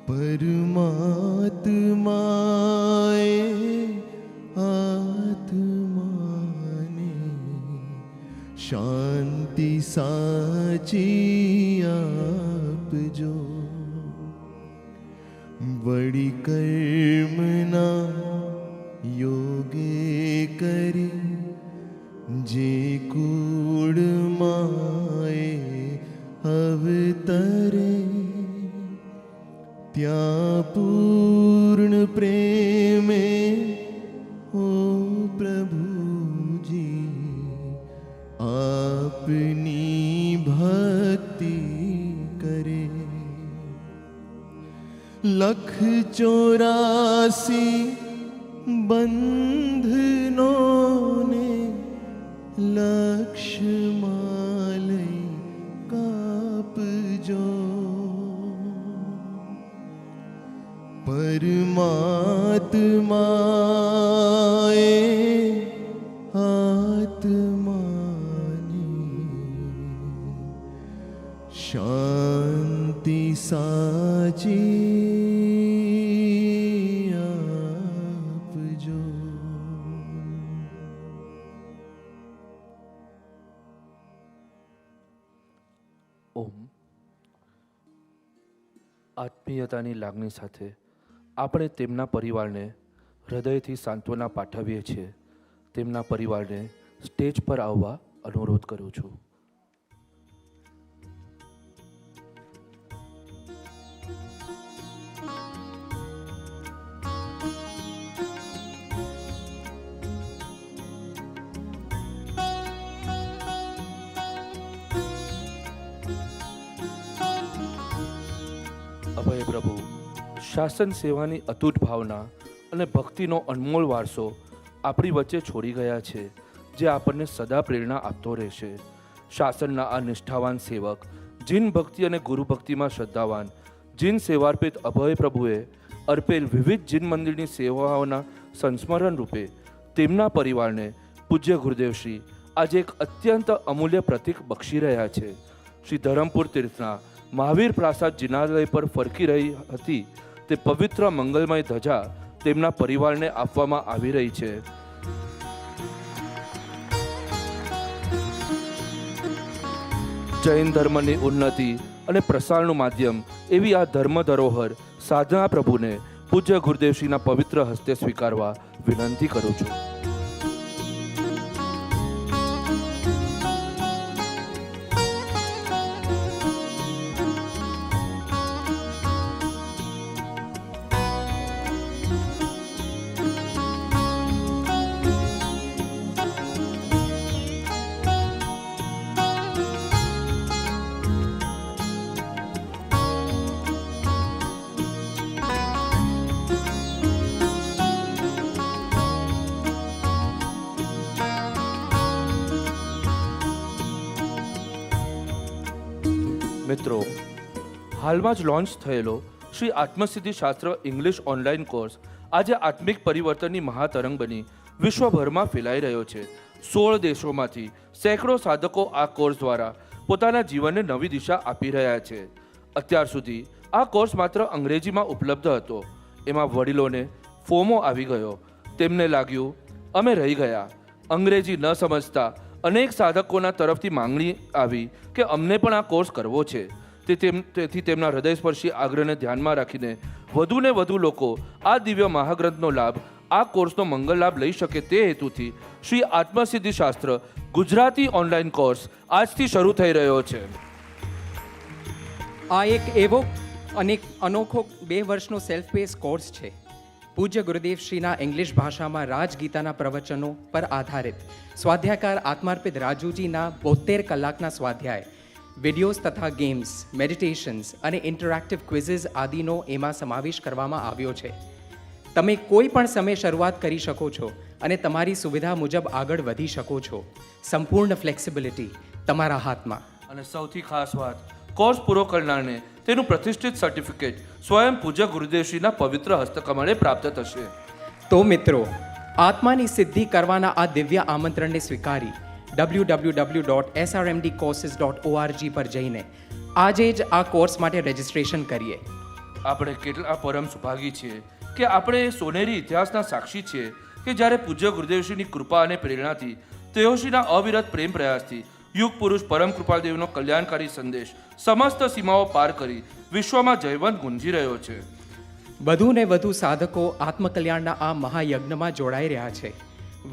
પરમાત્માએ આત્માને શાંતિ સાચી આપજો. વળી કર્મના યોગે કરી જે કુળમાએ અવતરે ત્યાં પૂર્ણ પ્રેમે ઓ પ્રભુજી આપની ભક્તિ કરે. 184 બંધનોને લક્ષ્યમાં લઈ કાપજો. પરમાત્માએ આત્માની શાંતિ સાચી આપજો. ઓમ. આત્મીયતાની લાગણી સાથે આપણે તેમના પરિવારને હૃદયથી સાંત્વના પાઠવીએ છીએ. તેમના પરિવારને સ્ટેજ પર આવવા અનુરોધ કરું છું. અભય પ્રભુ શાસન સેવાની અતૂટ ભાવના અને ભક્તિનો અનમોલ વારસો આપણી વચ્ચે છોડી ગયા છે, જે આપણને સદા પ્રેરણા આપતો રહેશે. શાસનના આ નિષ્ઠાવાન સેવક, જીન ભક્તિ અને ગુરુ ભક્તિમાં શ્રદ્ધાવાન, જીન સેવાર્પિત અભય પ્રભુએ અર્પેલ વિવિધ જીન મંદિરની સેવાઓના સંસ્મરણ રૂપે તેમના પરિવારને પૂજ્ય ગુરુદેવશ્રી આજે એક અત્યંત અમૂલ્ય પ્રતીક બક્ષી રહ્યા છે. શ્રી ધરમપુર તીર્થના મહાવીર પ્રાસાદ જિનાલય પર ફરકી રહી હતી તે પવિત્ર મંગલમય ધજા તેમના પરિવારને આપવામાં આવી રહી છે. જૈન ધર્મની ઉન્નતિ અને પ્રસારનું માધ્યમ એવી આ ધર્મ ધરોહર સાધના પ્રભુને પૂજ્ય ગુરુદેવશ્રીના પવિત્ર હસ્તે સ્વીકારવા વિનંતી કરું છું. મિત્રો, હાલમાં જ લોન્ચ થયેલો શ્રી આત્મસિદ્ધિ શાસ્ત્ર ઇંગ્લિશ ઓનલાઈન કોર્સ આજે આત્મિક પરિવર્તનની મહાતરંગ બની વિશ્વભરમાં ફેલાઈ રહ્યો છે. 16 દેશોમાંથી સેંકડો સાધકો આ કોર્સ દ્વારા પોતાના જીવનને નવી દિશા આપી રહ્યા છે. અત્યાર સુધી આ કોર્સ માત્ર અંગ્રેજીમાં ઉપલબ્ધ હતો. એમાં વડીલોને ફોમો આવી ગયો. તેમને લાગ્યું અમે રહી ગયા. અંગ્રેજી ન સમજતા અનેક સાધકોના તરફથી માંગણી આવી કે અમને પણ આ કોર્સ કરવો છે. તેથી તેમના હૃદયસ્પર્શી આગ્રહને ધ્યાનમાં રાખીને વધુને વધુ લોકો આ દિવ્ય મહાગ્રંથનો લાભ, આ કોર્સનો મંગલ લાભ લઈ શકે તે હેતુથી શ્રી આત્મસિદ્ધિ શાસ્ત્ર ગુજરાતી ઓનલાઈન કોર્સ આજથી શરૂ થઈ રહ્યો છે. આ એક એવો અનોખો 2 વર્ષનો સેલ્ફ પેસ કોર્સ છે. પૂજ્ય ગુરુદેવ શ્રીના ઇંગ્લિશ ભાષામાં રાજગીતાના પ્રવચનો પર આધારિત સ્વાધ્યાયકાર આત્માર્પિત રાજુજીના 72 કલાકના સ્વાધ્યાય વિડીયોઝ તથા ગેમ્સ, મેડિટેશન્સ અને ઇન્ટરેક્ટિવ ક્વિઝિસ આદિનો એમાં સમાવેશ કરવામાં આવ્યો છે. તમે કોઈ પણ સમયે શરૂઆત કરી શકો છો અને તમારી સુવિધા મુજબ આગળ વધી શકો છો. સંપૂર્ણ ફ્લેક્સિબિલિટી તમારા હાથમાં. અને સૌથી ખાસ વાત, કોર્સ પૂરો કરનારને તેનું પ્રતિષ્ઠિત સર્ટિફિકેટ સ્વયં પૂજ્ય ગુરુદેવશ્રીના પવિત્ર હસ્તકમળે પ્રાપ્ત થશે. તો મિત્રો, આત્માની સિદ્ધિ કરવાના આ દિવ્ય આમંત્રણને સ્વીકારી www.srmdcourses.org પર જઈને આજે જ આ કોર્સ માટે રજિસ્ટ્રેશન કરીએ. આપણે કેટલા પરમ સુભાગી છીએ કે આપણે એ સોનેરી ઇતિહાસના સાક્ષી છીએ કે જ્યારે પૂજ્ય ગુરુદેવશ્રીની કૃપા અને પ્રેરણાથી તેઓશ્રીના અવિરત પ્રેમ પ્રયાસથી યુગ પુરુષ પરમ કૃપાદેવનો કલ્યાણકારી સંદેશ સમસ્ત સીમાઓ પાર કરી વિશ્વમાં જયવંત ગુંજી રહ્યો છે. વધુ ને વધુ સાધકો આત્મકલ્યાણના આ મહાયજ્ઞમાં જોડાઈ રહ્યા છે.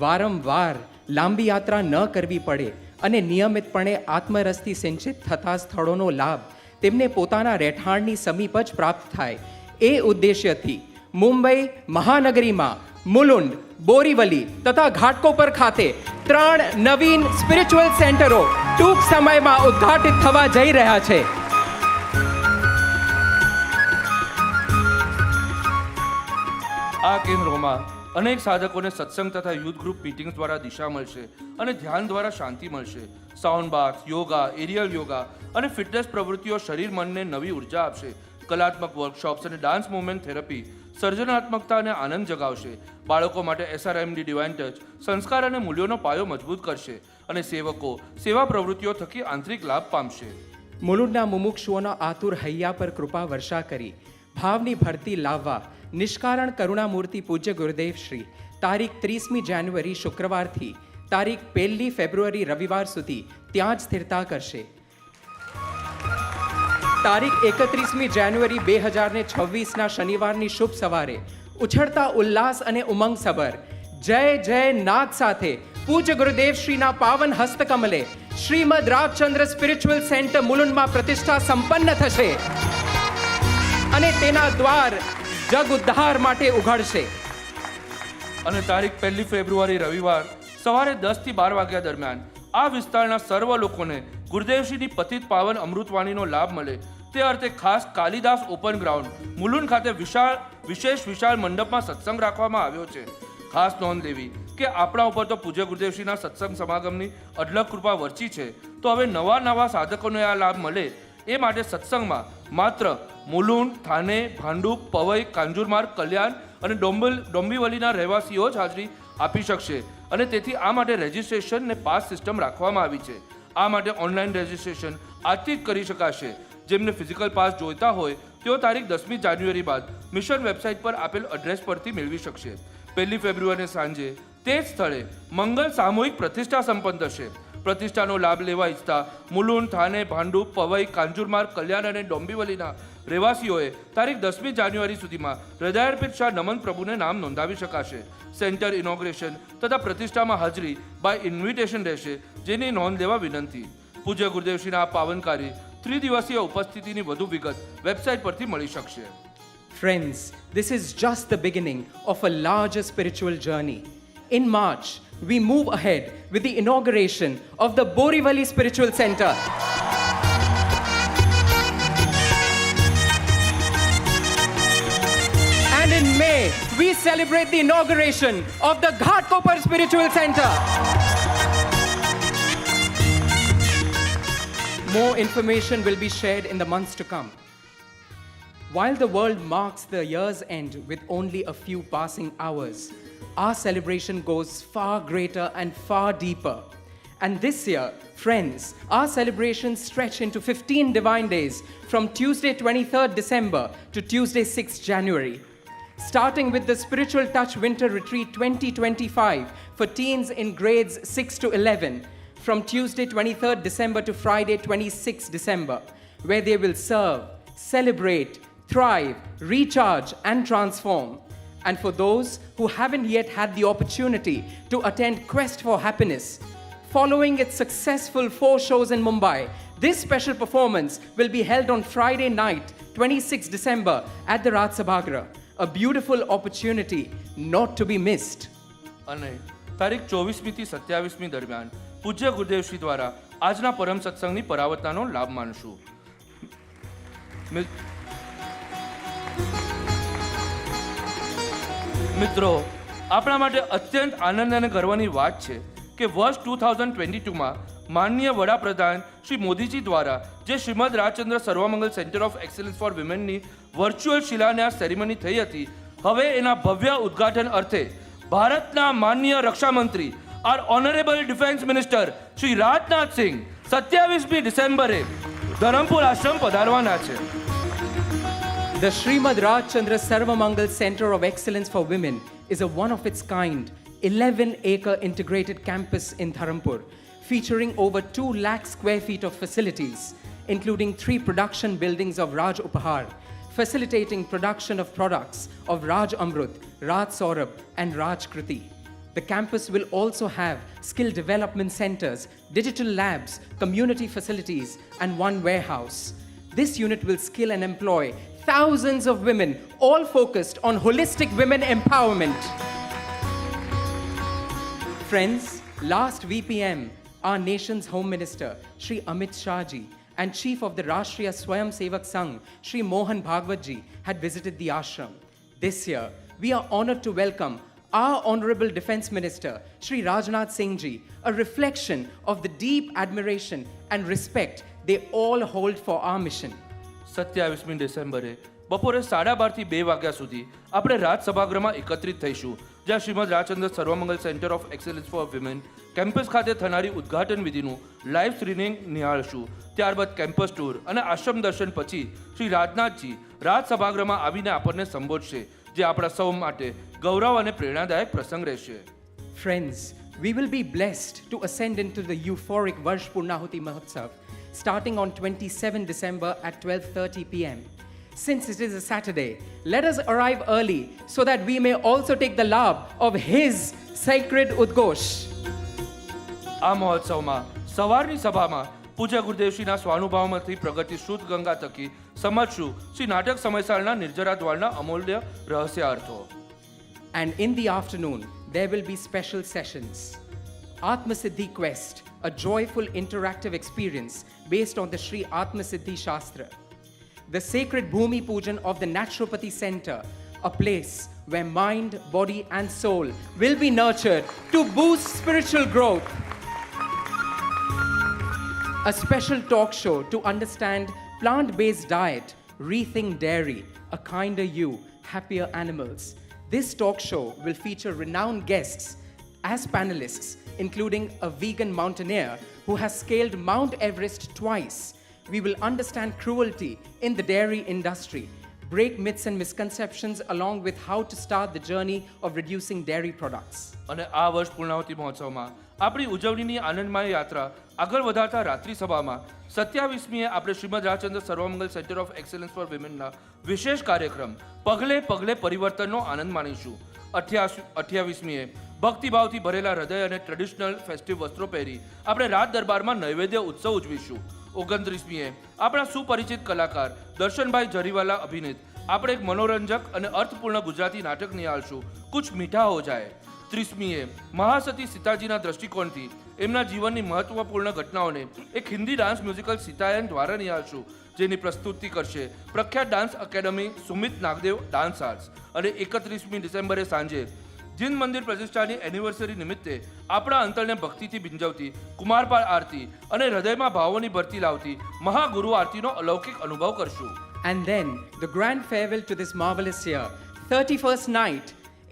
વારંવાર લાંબી યાત્રા ન કરવી પડે અને નિયમિતપણે આત્મરસથી સિંચિત થતા સ્થળોનો લાભ તેમને પોતાના રહેઠાણની સમીપ જ પ્રાપ્ત થાય, એ ઉદ્દેશ્યથી મુંબઈ મહાનગરીમાં મુલુંડ, બોરીવલી તથા ઘાટકોપર ખાતે 3 નવીન સ્પિરિચ્યુઅલ સેન્ટરો ટૂંક સમયમાં ઉદ્ઘાટિત થવા જઈ રહ્યા છે. આ કેન્દ્રોમાં અનેક સાધકોને સત્સંગ તથા યુથ ગ્રુપ મીટિંગ્સ દ્વારા દિશા મળશે અને ધ્યાન દ્વારા શાંતિ મળશે. સાઉન્ડ બાથ, યોગા, એરિયલ યોગા અને ફિટનેસ પ્રવૃત્તિઓ શરીર મનને નવી ઉર્જા આપશે. કલાત્મક વર્કશોપ્સ અને ડાન્સ મૂવમેન્ટ થેરપી સર્જનાત્મકતા અને આનંદ જગાવશે. બાળકો માટે SRMD ડિવાઇન ટચ સંસ્કાર અને મૂલ્યોનો પાયો મજબૂત કરશે અને સેવકો સેવા પ્રવૃત્તિઓ થકી આંતરિક લાભ પામશે. મુલુંડના મુમુક્ષુઓના આતુર હૈયા પર કૃપા વર્ષા કરી ભાવની ભરતી લાવવા નિષ્કારણ કરુણામૂર્તિ પૂજ્ય ગુરુદેવ શ્રી તારીખ 30મી જાન્યુઆરી શુક્રવારથી તારીખ 1લી ફેબ્રુઆરી રવિવાર સુધી ત્યાં જ સ્થિરતા કરશે. તારીખ 31મી જાન્યુઆરી 2026ના શનિવારની શુભ સવારે ઉછળતા ઉલ્લાસ અને ઉમંગ સબર જય જય નાદ સાથે પૂજ્ય ગુરુદેવ શ્રીના પાવન હસ્તકમલે શ્રીમદ રાજચંદ્ર સ્પિરિચ્યુઅલ સેન્ટર મુલુંડમાં પ્રતિષ્ઠા સંપન્ન થશે અને તેના દ્વાર જગ ઉદ્ધાર માટે ઉઘડશે. અને તારીખ 1લી ફેબ્રુઆરી રવિવાર સવારે 10 થી 12 વાગ્યા દરમિયાન આ વિસ્તારના સર્વ લોકોને ગુરુદેવશ્રીની પતિત પાવન અમૃતવાણીનો લાભ મળે તે અર્થે ખાસ કાલિદાસ ઓપન ગ્રાઉન્ડ મુલુંડ ખાતે વિશાળ મંડપમાં સત્સંગ રાખવામાં આવ્યો છે. ખાસ નોંધ લેવી કે આપણા ઉપર તો પૂજ્ય ગુરુદેવશ્રીના સત્સંગ સમાગમની અઢળક કૃપા વરચી છે, તો હવે નવા સાધકોને આ લાભ મળે એ માટે સત્સંગમાં માત્ર મુલુંડ, થાને, ભાંડુપ, પવઈ, કાંજુરમાર્ગ, કલ્યાણ અને ડોંબીવલીના રહેવાસીઓ જ હાજરી આપી શકશે અને તેથી આ માટે રજિસ્ટ્રેશન ને પાસ સિસ્ટમ રાખવામાં આવી છે. આ માટે ઓનલાઈન રજિસ્ટ્રેશન આજથી જ કરી શકાશે. જેમને ફિઝિકલ પાસ જોઈતા હોય તેઓ તારીખ 10મી જાન્યુઆરી બાદ મિશન વેબસાઇટ પર આપેલ એડ્રેસ પરથી મેળવી શકશે. 1લી ફેબ્રુઆરીને સાંજે તે જ સ્થળે મંગલ સામૂહિક પ્રતિષ્ઠા સંપન્ન થશે. પ્રતિષ્ઠાનો લાભ લેવા ઈચ્છતા મુલુંડ, થાને, ભાંડુપ, પવઈ, કાંજુરમાર્ગ, કલ્યાણ અને ડોંબીવલીના રહેવાસીઓએ તારીખ 10મી જાન્યુઆરી સુધીમાં હૃદયાર્પિત શાહ નમન પ્રભુને નામ નોંધાવી શકાશે. સેન્ટર ઇનોગ્રેશન તથા પ્રતિષ્ઠામાં હાજરી બાય ઇન્વિટેશન રહેશે, જેની નોંધ લેવા વિનંતી. પૂજ્ય ગુરુદેવશ્રીના આ પાવનકારી 3 દિવસીય ઉપસ્થિતિની વધુ વિગત વેબસાઇટ પરથી મળી શકશે. Friends, this is just the beginning of a larger spiritual journey. In March, we move ahead with the inauguration of the Borivali Spiritual Center. And in May, we celebrate the inauguration of the Ghatkopar Spiritual Center. More information will be shared in the months to come. While the world marks the year's end with only a few passing hours, our celebration goes far greater and far deeper. And this year, friends, our celebrations stretch into 15 divine days from Tuesday 23rd December to Tuesday 6th January. Starting with the Spiritual Touch Winter Retreat 2025 for teens in grades 6 to 11 from Tuesday 23rd December to Friday 26th December, where they will serve, celebrate, thrive, recharge and transform. And for those who haven't yet had the opportunity to attend Quest for Happiness, following its successful 4 shows in Mumbai, this special performance will be held on Friday night, 26 December at the Raj Sabhagra. A beautiful opportunity not to be missed. અને તારીખ 24મી થી 27મી દરમિયાન પૂજ્ય ગુરુદેવશ્રી દ્વારા આજના પરમ સત્સંગની પરાવર્તનાનો લાભ માણશું. મિત્રો, આપણા માટે અત્યંત આનંદ અને ગર્વની વાત છે કે વર્ષ 2022માં માનનીય વડાપ્રધાન શ્રી મોદીજી દ્વારા જે Shrimad Rajchandra Sarvamangal centre of excellence for વિમેનની વર્ચ્યુઅલ શિલાન્યાસ સેરેમની થઈ હતી, હવે એના ભવ્ય ઉદ્ઘાટન અર્થે ભારતના માનનીય રક્ષામંત્રી our honourable defence minister Shri Rajnath Singh 27મી ડિસેમ્બરે ધરમપુર આશ્રમ પધારવાના છે. The Srimad Rajchandra Sarvamangal Center of Excellence for Women is a one-of-its-kind 11-acre integrated campus in Dharampur, featuring over 2 lakh square feet of facilities, including 3 production buildings of Raj Upahar, facilitating production of products of Raj Amrut, Raj Saurabh and Raj Kriti. The campus will also have skill development centers, digital labs, community facilities and one warehouse. This unit will skill and employ thousands of women, all focused on holistic women empowerment. Friends, last VPM, our nation's Home Minister, Shri Amit Shah Ji, and Chief of the Rashtriya Swayam Sevak Sangh, Shri Mohan Bhagwat Ji, had visited the ashram. This year, we are honored to welcome our Honorable Defense Minister, Shri Rajnath Singh Ji, a reflection of the deep admiration and respect they all hold for our mission. 27મી ડિસેમ્બરે બપોરે 12:30 થી 2 વાગ્યા સુધી આપણે રાજસભાગૃહમાં એકત્રિત થઈશું, જ્યાં Shrimad Rajchandra Sarvamangal centre of excellence for women campus ખાતે થનારી ઉદ્ઘાટન વિધિનું લાઈવ સ્ટ્રીમિંગ નિહાળશું. ત્યારબાદ કેમ્પસ ટૂર અને આશ્રમ દર્શન પછી શ્રી રાજનાથજી રાજસભાગૃહમાં આવીને આપણને સંબોધશે, જે આપણા સૌ માટે ગૌરવ અને પ્રેરણાદાયક પ્રસંગ રહેશે. Friends, we will be blessed to ascend into the euphoric Varsh Purnahuti Mahotsav starting on 27 December at 12:30 p.m. Since it is a Saturday, let us arrive early so that we may also take the labh of his sacred Udghosh. આ મહોત્સવમાં સવારની સભામાં પૂજ્ય ગુરુદેવશ્રીના સ્વાનુભાવમાંથી પ્રગતિ શુદ્ધ ગંગા થકી સમજશું શ્રી નાટક સમયસાળના નિર્જરા દ્વારના અમૂલ્ય રહસ્યાર્થો. And in the afternoon, there will be special sessions. Atma Siddhi Quest, a joyful interactive experience based on the Sri Atma Siddhi Shastra. The sacred Bhumi Pujan of the Naturopathy Center, a place where mind, body and soul will be nurtured to boost spiritual growth. A special talk show to understand plant-based diet, Rethink Dairy, a kinder you, happier animals. This talk show will feature renowned guests as panelists, including a vegan mountaineer who has scaled Mount Everest twice. We will understand cruelty in the dairy industry, break myths and misconceptions along with how to start the journey of reducing dairy products. અને આ વર્ષ પૂર્ણાવતી મહોત્સવમાં આપણી ઉજવણીની આનંદમય યાત્રા આગળ વધારતા રાત્રિ સભામાં 27મીએ આપણે Shrimad Rajchandra Sarvamangal centre of excellence four વિમેનના વિશેષ કાર્યક્રમ પગલે પગલે પરિવર્તનનો આનંદ માણીશું. 28મીએ ભક્તિભાવથી ભરેલા હૃદય અને ટ્રેડિશનલ ફેસ્ટિવ વસ્ત્રો પહેરી આપણે રાત દરબારમાં નૈવેદ્ય ઉત્સવ ઉજવીશું. 29મીએ આપણા સુપરિચિત કલાકાર દર્શનભાઈ જરીવાલા અભિનીત આપણે એક મનોરંજક અને અર્થપૂર્ણ ગુજરાતી નાટક નિહાળશું, કુછ મીઠા હો જાય. 30મીએ મહાસતી સીતાજીના દ્રષ્ટિકોણથી એમના જીવનની મહત્વપૂર્ણ ઘટનાઓને એક હિન્દી ડાન્સ મ્યુઝિકલ સીતાયન દ્વારા નિહાળશું, જેની પ્રસ્તુતિ કરશે પ્રખ્યાત ડાન્સ એકેડમી સુમિત નાગદેવ ડાન્સ આર્ટ્સ. અને 31મી ડિસેમ્બરે સાંજે જીન મંદિર પ્રતિષ્ઠાની એનિવર્સરી નિમિત્તે આપણા અંતરને ભક્તિથી ભીંજવતી કુમારપાળ આરતી અને હૃદયમાં ભાવોની ભરતી લાવતી મહાગુરુ આરતીનો અલૌકિક અનુભવ કરશું. And then the grand farewell to this marvelous year, 31st night.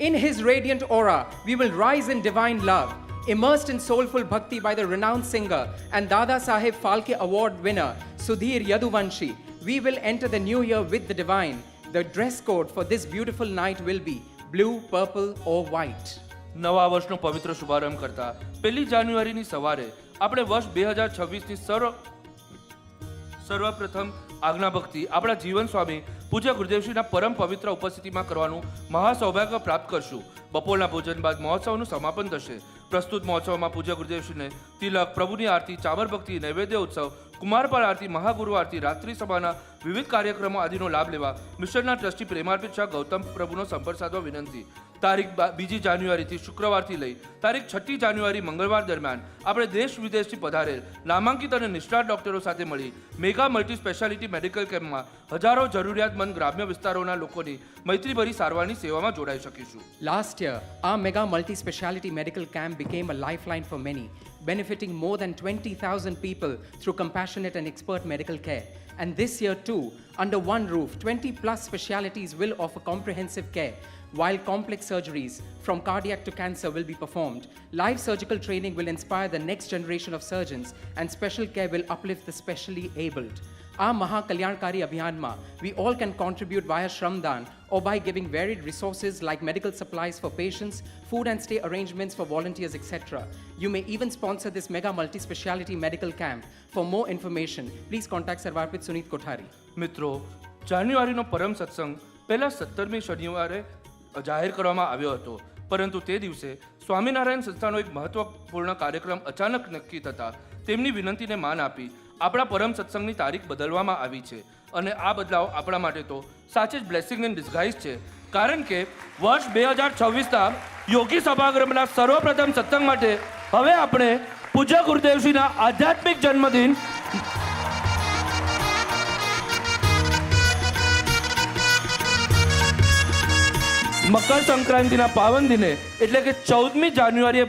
In his radiant aura, we will rise in divine love, immersed in soulful bhakti by the renowned singer and Dada Saheb Phalke Award winner Sudhir Yaduvanshi. We will enter the new year with the divine. The dress code for this beautiful night will be blue, purple or white. નવા વર્ષનો પવિત્ર શુભારંભ કરતા 1 જાન્યુઆરીની સવારે આપણે વર્ષ 2026ની સર્વપ્રથમ આજ્ઞા ભક્તિ આપણા જીવન સ્વામી પૂજ્ય ગુરુદેવશ્રીના પરમ પવિત્ર ઉપસ્થિતિમાં કરવાનું મહાસૌભાગ્ય પ્રાપ્ત કરશું. બપોરના ભોજન બાદ મહોત્સવનું સમાપન થશે. પ્રસ્તુત મહોત્સવમાં પૂજ્ય ગુરુદેવશ્રીને તિલક, પ્રભુની આરતી, ચામર ભક્તિ, નૈવેદ્ય ઉત્સવ, કુમારપાળ આરતી, મહાગુરુ આરતી, રાત્રિ સભાના વિવિધ કાર્યક્રમો આદિનો લાભ લેવા મિશનના ટ્રસ્ટી પ્રેમાર્પિત શાહ ગૌતમ પ્રભુનો સંપર્ક સાધવા વિનંતી. તારીખ 2 જાન્યુઆરીથી શુક્રવારથી લઈ તારીખ 6 જાન્યુઆરી મંગળવાર દરમિયાન આપણે દેશ વિદેશથી પધારેલ નામાંકિત અને નિષ્ણાત ડોક્ટરો સાથે મળી મેગા મલ્ટી સ્પેશિયાલિટી મેડિકલ કેમ્પમાં હજારો જરૂરિયાતમંદ ગ્રામ્ય વિસ્તારોના લોકોની મૈત્રીભરી સારવારની સેવામાં જોડાઈ શકીશું. Last year, our mega multi-speciality medical camp became a lifeline for many, benefiting more than 20,000 people through compassionate and expert medical care. And this year too, under one roof, 20 plus specialities will offer comprehensive care, while complex surgeries from cardiac to cancer will be performed. Live surgical training will inspire the next generation of surgeons, and special care will uplift the specially abled. Our Maha Kalyankari Abhiyanma, we all can contribute via Shramdan or by giving varied resources like medical supplies for patients, food and stay arrangements for volunteers, etc. You may even sponsor this mega multi-speciality medical camp. For more information, please contact Sarvarpit Sunit Kothari. મિત્રો, જાન્યુઆરીનો પરમ સત્સંગ પહેલા 17મી શનિવારે જાહેર કરવામાં આવ્યો હતો, પરંતુ તે દિવસે સ્વામિનારાયણ સંસ્થાનો એક મહત્વપૂર્ણ કાર્યક્રમ અચાનક નક્કી થતા તેમની વિનંતીને માન આપી આપણા પરમ સત્સંગની તારીખ બદલવામાં આવી છે. અને આ બદલાવ આપણા માટે તો સાચે જ બ્લેસિંગ ઇન ડિસ્ગાઇઝ છે, કારણ કે વર્ષ 2026ના યોગી સભાગૃહના સર્વપ્રથમ સત્સંગ માટે હવે આપણે પૂજ્ય ગુરુદેવશ્રીના આધ્યાત્મિક જન્મદિન મકર સંક્રાંતિના પાવન દિને એટલે કે 14મી જાન્યુઆરીએ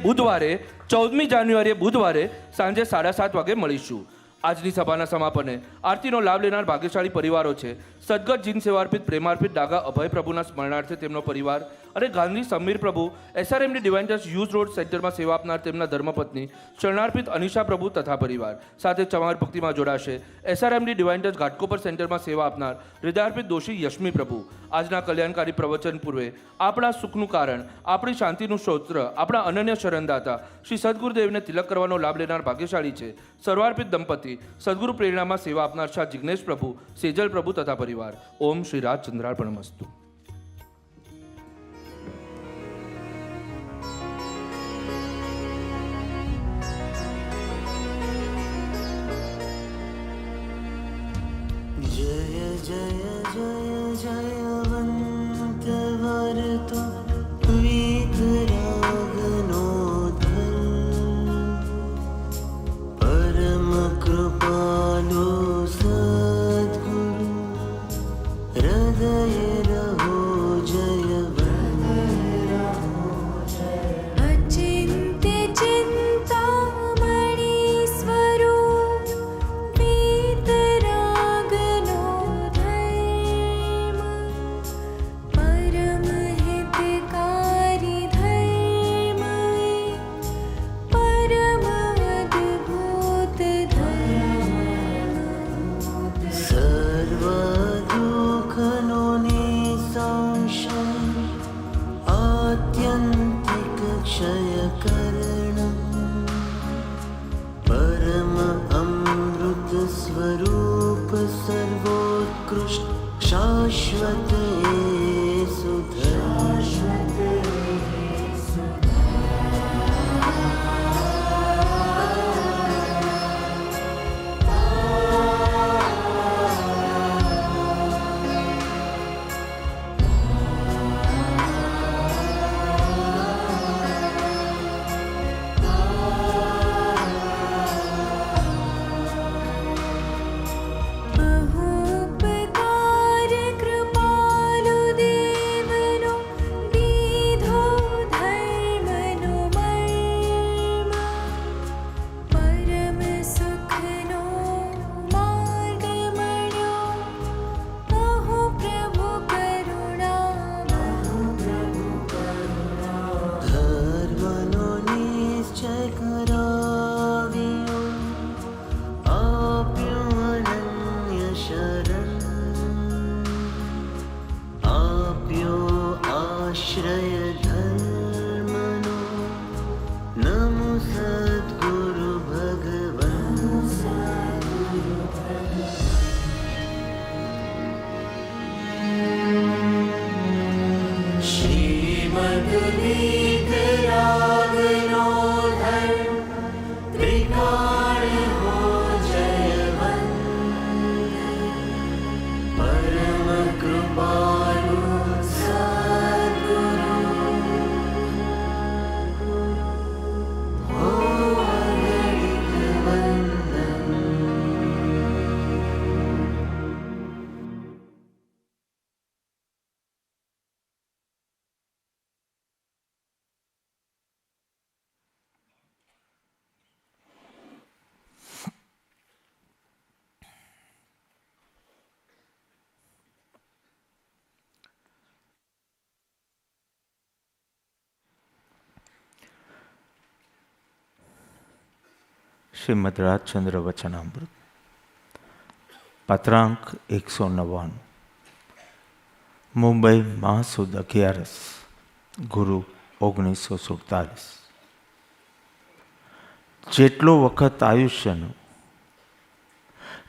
બુધવારે સાંજે 7:30 વાગે મળીશું. આજની સભાના સમાપને આરતીનો લાભ લેનાર ભાગ્યશાળી પરિવારો છે સદગત જીન સેવાર્પિત પ્રેમાર્પિત ડાગા અભય પ્રભુના સ્મરણાર્થે તેમનો પરિવાર અને ગાંધી સમીર પ્રભુ SRMD divine trust use road સેન્ટરમાં સેવા આપનાર તેમના ધર્મપત્ની શરણાર્પિત અનિશા પ્રભુ તથા પરિવાર સાથે ચમાર ભક્તિમાં જોડાશે SRMD ડિવાઇન ટ્રસ્ટ ઘાટકોપર સેન્ટરમાં સેવા આપનાર હૃદયાર્પિત દોષી યશમી પ્રભુ. આજના કલ્યાણકારી પ્રવચન પૂર્વે આપણા સુખનું કારણ, આપણી શાંતિનું સ્ત્રોત્ર, આપણા અનન્ય શરણદાતા શ્રી સદગુરુદેવને તિલક કરવાનો લાભ લેનાર ભાગ્યશાળી છે સર્વાર્પિત દંપતી સદગુરુ પ્રેરણામાં સેવા આપનાર શાહ જિગ્નેશ પ્રભુ, સેજલ પ્રભુ તથા પરિવાર. ઓમ શ્રી રાજચંદ્રાર્પણમસ્તુ. जय जय जय जयवन्त वरतो वीतरागनो धन परम कृपालो सद्गुरु हृदय रहो अचिन्त्य चिन्तामणि स्वरूप वीतरागनो धर्म परम हितकारी धर्म परम अद्भुत धर्म सर्व दुःखनो निसंशय आत्यन्तिक क्षयकरणं परम अमृत स्वरूप सर्वोत्कृष्ट शाश्वत बहुपकार कृपालु देवनो શ્રીમદ રાજચંદ્ર વચનામૃત પત્રાંક 199 મુંબઈ મહાસુદ 11 ગુરુ 1947. જેટલો વખત આયુષ્યનો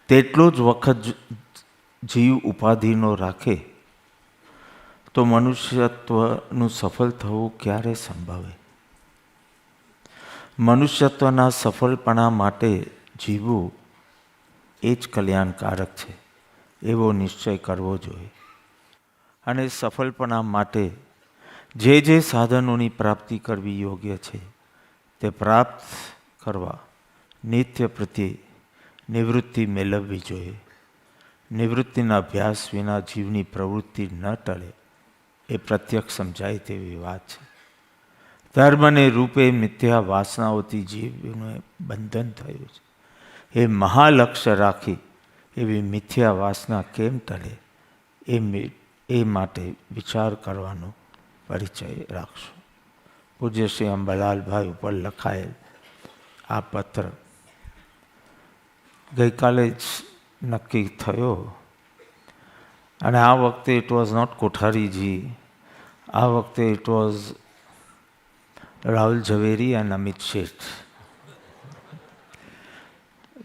તેટલો જ વખત જીવ ઉપાધિનો રાખે તો મનુષ્યત્વનું સફળ થવું ક્યારે સંભવે? મનુષ્યત્વના સફળપણા માટે જીવવું એ જ કલ્યાણકારક છે એવો નિશ્ચય કરવો જોઈએ. અને સફળપણા માટે જે જે સાધનોની પ્રાપ્તિ કરવી યોગ્ય છે તે પ્રાપ્ત કરવા નિત્ય પ્રત્યે નિવૃત્તિ મેળવવી જોઈએ. નિવૃત્તિના અભ્યાસ વિના જીવની પ્રવૃત્તિ ન ટળે એ પ્રત્યક્ષ સમજાય તેવી વાત છે. ધર્મને રૂપે મિથ્યા વાસનાઓથી જીવને બંધન થયું છે. એ મહાલક્ષ્ય રાખી એવી મિથ્યા વાસના કેમ ટળે એ માટે વિચાર કરવાનો પરિચય રાખશો. પૂજ્ય શ્રી અંબાલાલભાઈ ઉપર લખાયેલ આ પત્ર ગઈકાલે જ નક્કી થયો અને આ વખતે ઇટ વોઝ નોટ કોઠારીજી, આ વખતે it was Rahul Zaveri and Amit Sheth.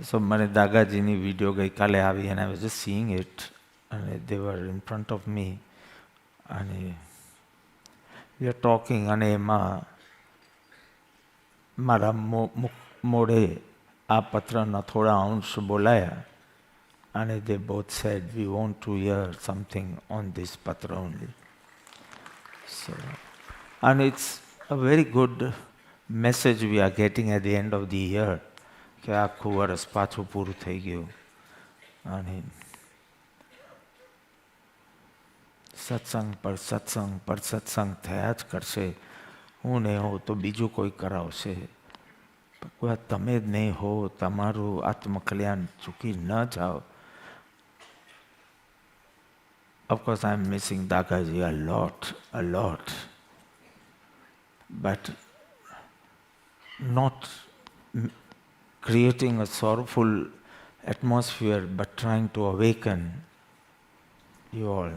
So મને દાદાજીની વિડીયો ગઈકાલે આવી અને I was just seeing it અને they were in front of me અને વી આર ટોકિંગ અને એમાં મારા મોડે આ પત્રના થોડા અંશ બોલાયા અને they both said we want to hear something on this patra only. So, and it's a very good message we are getting at the end of the year કે આખું વર્ષ પાછું પૂરું થઈ ગયું અને સત્સંગ પર સત્સંગ થયા જ કરશે. હું નહીં હોઉં તો બીજું કોઈ કરાવશે. તમે જ નહીં હો, તમારું આત્મકલ્યાણ ચૂકી ન જાઓ. Of course, I'm missing Dagaji a lot. But not creating a sorrowful atmosphere, but trying to awaken you all.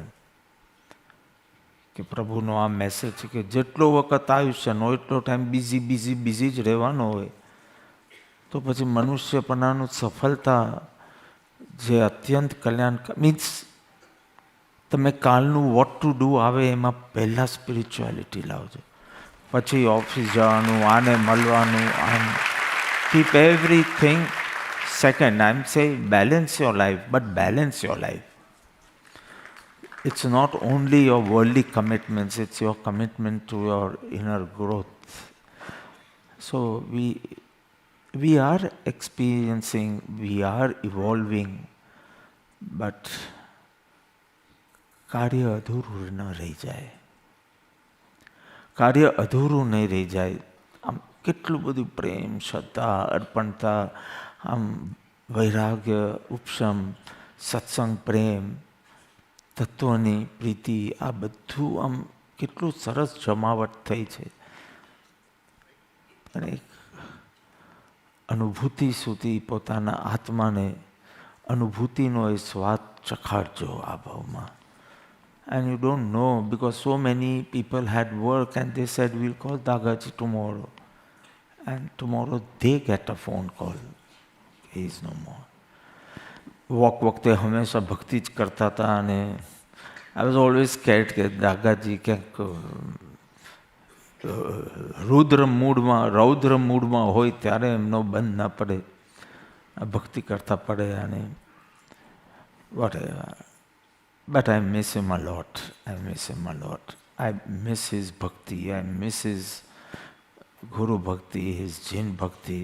કે પ્રભુનો આ મેસેજ છે કે જેટલો વખત આયુષ્યનો એટલો ટાઈમ બિઝી જ રહેવાનો હોય તો પછી મનુષ્યપણાનું સફળતા જે અત્યંત કલ્યાણ મીન્સ તમે કાલનું વોટ ટુ ડુ આવે એમાં પહેલાં સ્પિરિચ્યુઆલિટી લાવજો, પછી ઓફિસ જવાનું, આને મળવાનું, આમ કીપ એવરીથિંગ સેકન્ડ. આઈ એમ સે balance your life, but balance your life. It's not only your worldly commitments, it's your commitment to your inner growth. So we are experiencing, we are evolving, but કાર્ય અધૂરું ન રહી જાય. કાર્ય અધૂરું નહીં રહી જાય. આમ કેટલું બધું પ્રેમ, શ્રદ્ધા, અર્પણતા, આમ વૈરાગ્ય, ઉપશમ, સત્સંગ, પ્રેમ, તત્વની પ્રીતિ, આ બધું આમ કેટલું સરસ જમાવટ થઈ છે. અને એક અનુભૂતિ સુધી પોતાના આત્માને અનુભૂતિનો એ સ્વાદ ચખાડજો આ ભાવમાં. And you don't know because so many people had work and they said we'll call Dagaji tomorrow. And tomorrow they get a phone call. He is no more. Walk વખતે હંમેશા ભક્તિ જ કરતા હતા અને આઈ વોઝ ઓલવેઝ સ્કેર્ડ કે દાદાજી ક્યાંક રૌદ્ર મૂડમાં હોય ત્યારે એમનો બંધ ના પડે, ભક્તિ કરતા પડે અને whatever. But I miss him a lot. I miss his bhakti, I miss his guru bhakti, his jin bhakti.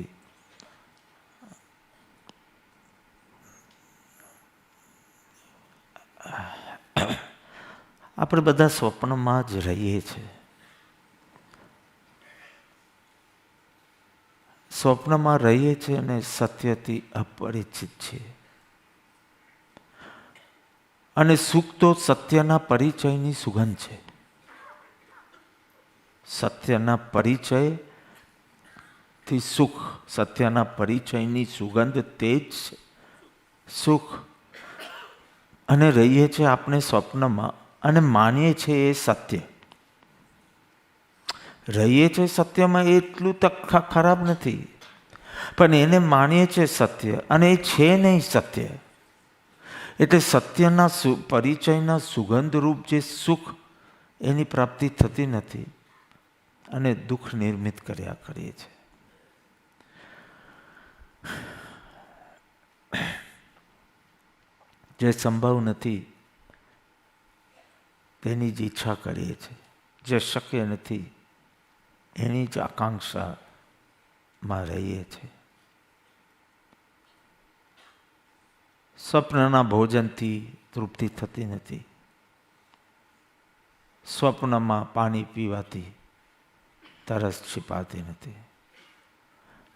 આપણે બધા સ્વપ્નમાં જ રહીએ છીએ. સ્વપ્નમાં રહીએ છીએ અને સત્યથી અપરિચિત છીએ. અને સુખ તો સત્યના પરિચયની સુગંધ છે. સત્યના પરિચય થી સુખ, સત્યના પરિચયની સુગંધ તે જ છે સુખ. અને રહીએ છીએ આપણે સ્વપ્નમાં અને માનીએ છીએ એ સત્ય. રહીએ છીએ સત્યમાં એટલું તક ખરાબ નથી, પણ એને માનીએ છીએ સત્ય અને એ છે નહીં સત્ય. એટલે સત્યના પરિચયના સુગંધરૂપ જે સુખ એની પ્રાપ્તિ થતી નથી અને દુઃખ નિર્મિત કર્યા કરીએ છીએ. જે સંભવ નથી તેની જ ઈચ્છા કરીએ છીએ, જે શક્ય નથી એની જ આકાંક્ષામાં રહીએ છીએ. સ્વપ્નના ભોજનથી તૃપ્તિ થતી નથી. સ્વપ્નમાં પાણી પીવાથી તરસ છીપાતી નથી.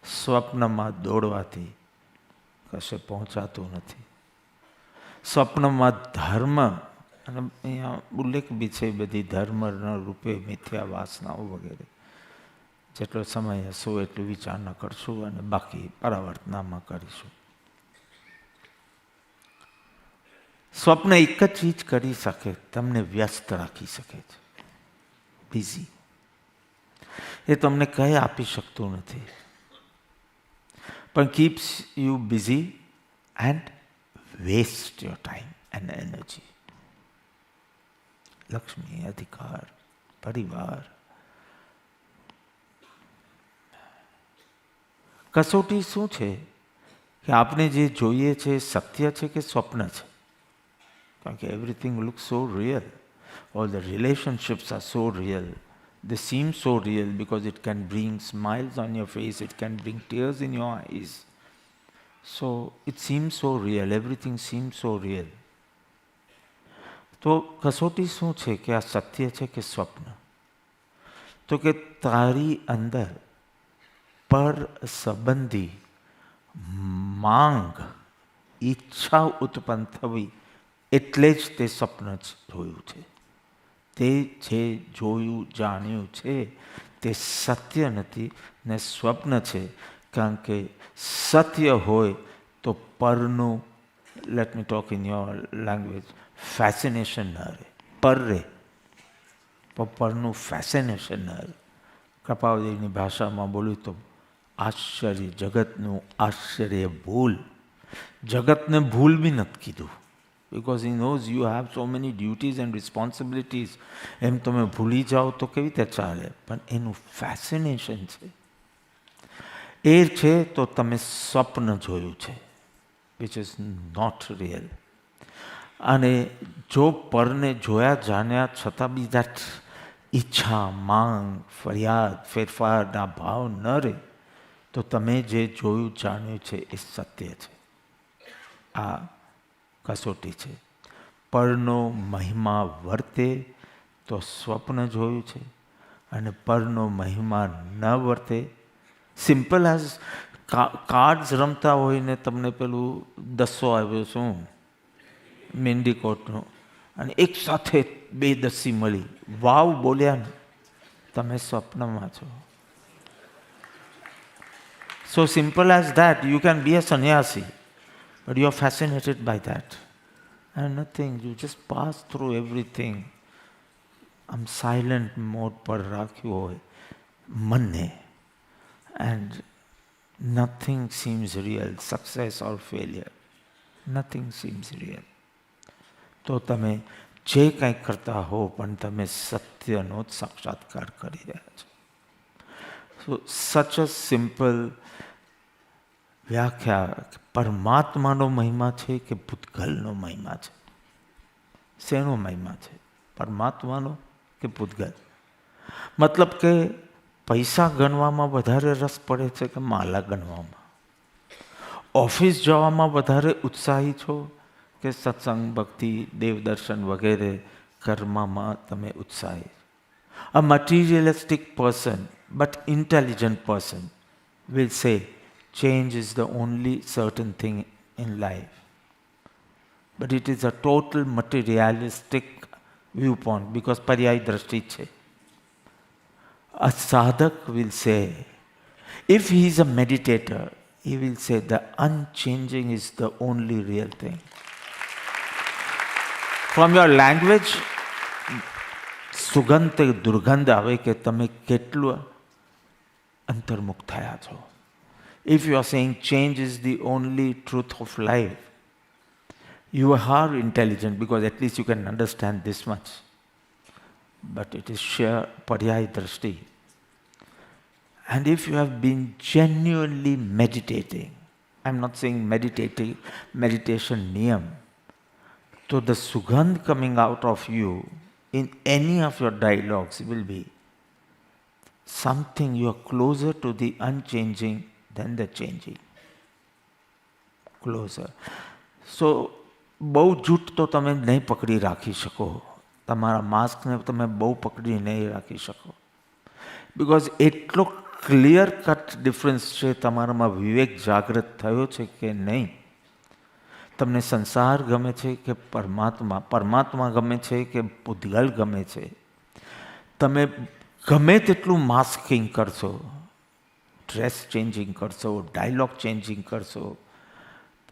સ્વપ્નમાં દોડવાથી કશે પહોંચાતું નથી. સ્વપ્નમાં ધર્મ, અને અહીંયા ઉલ્લેખ બી છે બધી ધર્મના રૂપે મિથ્યા વાસનાઓ વગેરે. જેટલો સમય હશો એટલું વિચારણા કરશું અને બાકી પરાવર્તનામાં કરીશું. સ્વપ્ન એક જ ચીજ કરી શકે, તમને વ્યસ્ત રાખી શકે છે, બિઝી. એ તમને કંઈ આપી શકતું નથી, પણ keeps you busy and waste your time and energy. Lakshmi, અધિકાર, પરિવાર. કસોટી શું છે કે આપણે જે જોઈએ છે સત્ય છે કે સ્વપ્ન છે? કારણ કે everything looks so real. All the relationships are so real. They seem so real because it can bring smiles on your face, it can bring tears in your eyes. So it seems so real, everything seems so real. તો કસોટી શું છે કે આ સત્ય છે કે સ્વપ્ન? તો કે તારી અંદર પર સંબંધી માંગ, ઈચ્છા ઉત્પન્ન થવી, એટલે જ તે સ્વપ્ન જોયું છે. તે જે જોયું જાણ્યું છે તે સત્ય નથી ને સ્વપ્ન છે. કારણ કે સત્ય હોય તો પરનું, let me talk in your language, fascination ન રહે. પર રહે પરનું ફેસિનેશન ન રહે. કૃપાવતીની ભાષામાં બોલું તો આશ્ચર્ય, જગતનું આશ્ચર્ય ભૂલ. જગતને ભૂલ બી નથી કીધું, because he knows you have so many duties and responsibilities. એમ તમે ભૂલી જાઓ તો કેવી રીતે ચાલે? પણ એનું ફેસિનેશન છે, એ છે તો તમે સ્વપ્ન જોયું છે, which is not real. અને જો પરને જોયા જાણ્યા છતાં બી that ઈચ્છા, માંગ, ફરિયાદ, ફેરફારના ભાવ ન રહે તો તમે જે જોયું જાણ્યું છે એ સત્ય છે. આ કસોટી છે. પરનો મહિમા વર્તે તો સ્વપ્ન જોયું છે, અને પરનો મહિમા ન વર્તે. સિમ્પલ એઝ કાર્ડ્સ રમતા હોય ને તમને પેલું દસો આવ્યો શું મેન્ડીકોટનો, અને એક સાથે 2 દસી મળી, વાવ બોલ્યા ને, તમે સ્વપ્નમાં છો. So simple as that. You can be a sannyasi, but you are fascinated by that. And nothing, you just pass through everything. આમ સાયલન્ટ મોડ પર રાખ્યું હોય મનને, and nothing seems real, success or failure, nothing seems real. તો તમે જે કંઈ કરતા હો પણ તમે સત્યનો જ સાક્ષાત્કાર કરી રહ્યા છો. So such a simple વ્યાખ્યા. પરમાત્માનો મહિમા છે કે ભૂતગલનો મહિમા છે? શેનો મહિમા છે? પરમાત્માનો કે ભૂતગલ? મતલબ કે પૈસા ગણવામાં વધારે રસ પડે છે કે માલા ગણવામાં? ઓફિસ જવામાં વધારે ઉત્સાહી છો કે સત્સંગ, ભક્તિ, દેવદર્શન વગેરે કર્મમાં તમે ઉત્સાહી? A materialistic person but intelligent person will say change is the only certain thing in life. But it is a total materialistic viewpoint because paryay drashti છે. A sadhak will say If he is a meditator, he will say the unchanging is the only real thing. From your language, સુગંધ દુર્ગંધ આવે કે તમે કેટલું અંતર્મુખ થયા છો. If you are saying change is the only truth of life, you are intelligent because at least you can understand this much. But it is sheer paryay drashti. And if you have been genuinely meditating, I'm not saying meditation niyam, so the sugandh coming out of you in any of your dialogues will be something you are closer to the unchanging than the changing. Closer. So, બહુ જૂઠ તો તમે નહીં પકડી રાખી શકો. તમારા માસ્કને તમે બહુ પકડી નહીં રાખી શકો. બિકોઝ એટલો ક્લિયર કટ ડિફરન્સ છે, તમારામાં વિવેક જાગૃત થયો છે કે નહીં. તમને સંસાર ગમે છે કે પરમાત્મા, પરમાત્મા ગમે છે કે પૂતગલ ગમે છે. તમે ગમે તેટલું માસ્કિંગ કરશો, ડ્રેસ ચેન્જિંગ કરશો, ડાયલોગ ચેન્જિંગ કરશો,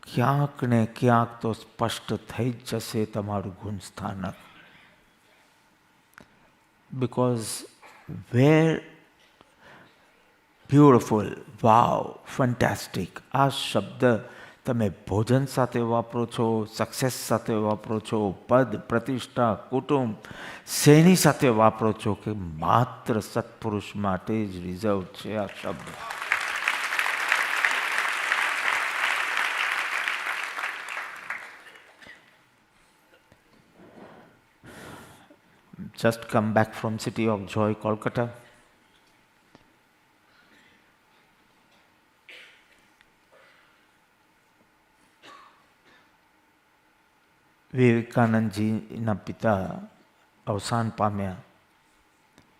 ક્યાંક ને ક્યાંક તો સ્પષ્ટ થઈ જ જશે તમારું ગુણ સ્થાનક. Because very beautiful, wow, fantastic આ શબ્દ તમે ભોજન સાથે વાપરો છો, સક્સેસ સાથે વાપરો છો, પદ, પ્રતિષ્ઠા, કુટુંબ, શેની સાથે વાપરો છો કે માત્ર સત્પુરુષ માટે જ રિઝર્વ છે આ શબ્દ. Just come back from City of Joy, Kolkata. વિવેકાનંદજીના પિતા અવસાન પામ્યા.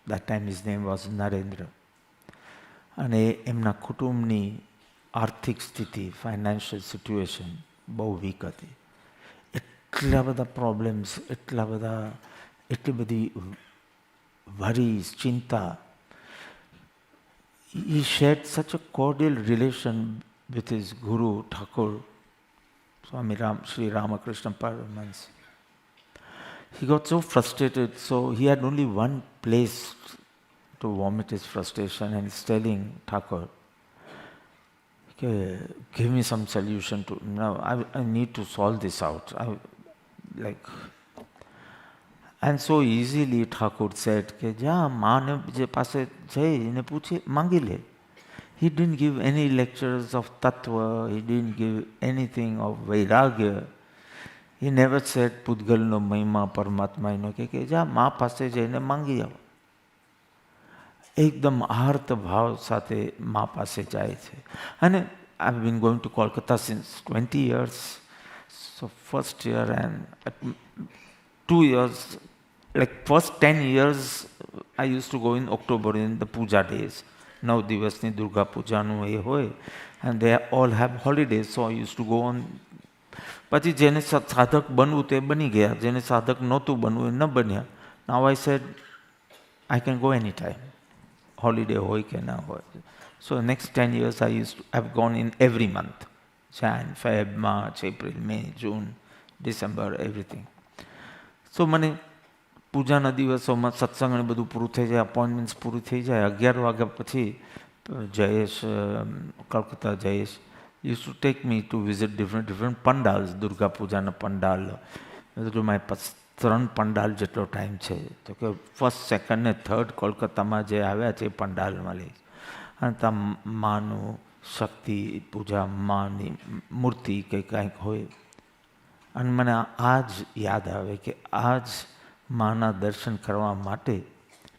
That time his name was Narendra. અને એમના કુટુંબની આર્થિક સ્થિતિ, ફાઇનાન્શિયલ સિચ્યુએશન બહુ વીક હતી. એટલા બધા પ્રોબ્લેમ્સ, એટલી બધી વરીઝ, ચિંતા. He shared such a cordial relation with his guru, Thakur, Swami Sri Ramakrishna Paramahansa. He got so frustrated, so he had only one place to vomit his frustration, and he's telling Thakur, okay, give me some solution to, now I need to solve this out. And so easily Thakur said, કે જા માને જે પાસે જઈને પૂછી માંગી લે. He didn't give any lectures of tattva, he didn't give anything of vairagya. He never said પૂતગલનો મહિમા પરમાત્માનો કે જા મા પાસે જઈને માંગી આવો. એકદમ આર્ત ભાવ સાથે મા પાસે જાય છે. અને I've been going to Kolkata since 20 years. So first year and 2 years, like first 10 years, I used to go in October in the puja days. 9 દિવસની દુર્ગા પૂજાનું એ હોય, and they all have holidays, so I used to go on. પછી જેને સાધક બનવું તે બની ગયા, જેને સાધક નહોતું બનવું એ ન બન્યા. Now I said, I can go anytime. Holiday હોય કે ના હોય. So next 10 years I've gone in every month. Jan, Feb, March, April, May, June, December, everything. So મને પૂજાના દિવસોમાં સત્સંગ ને બધું પૂરું થઈ જાય, અપોઇન્ટમેન્ટ્સ પૂરું થઈ જાય. 11 વાગ્યા પછી Jayesh, Calcutta Jayesh used to take me to visit different pandals, Durga પૂજાના પંડાલ. મારી પાસે 3 પંડાલ જેટલો ટાઈમ છે. તો કે ફર્સ્ટ, સેકન્ડ ને થર્ડ કોલકાતામાં જે આવ્યા છે એ પંડાલમાં લઈ. અને ત્યાં માનું શક્તિ પૂજા, માની મૂર્તિ કે કાંઈક હોય. અને મને આ જ યાદ આવે કે આ જ માના દર્શન કરવા માટે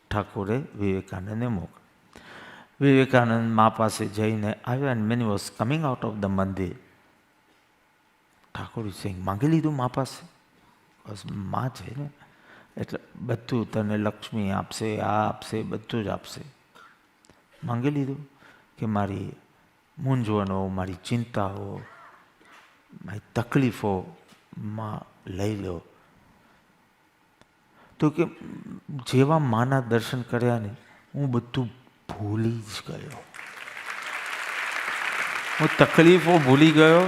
ઠાકોરે વિવેકાનંદને મોકલ્યા. વિવેકાનંદ મા પાસે જઈને આવ્યા, and when he was coming out of the મંદિર, ઠાકોર સિંહ માંગી લીધું મા પાસે. બસ મા છે ને એટલે બધું તને લક્ષ્મી આપશે, આ આપશે, બધું જ આપશે. માંગી લીધું કે મારી મૂંઝવણો, મારી ચિંતાઓ, મારી તકલીફો માં લઈ લો. તો કે જેવા માના દર્શન કર્યા ને હું બધું ભૂલી જ ગયો. હું તકલીફો ભૂલી ગયો,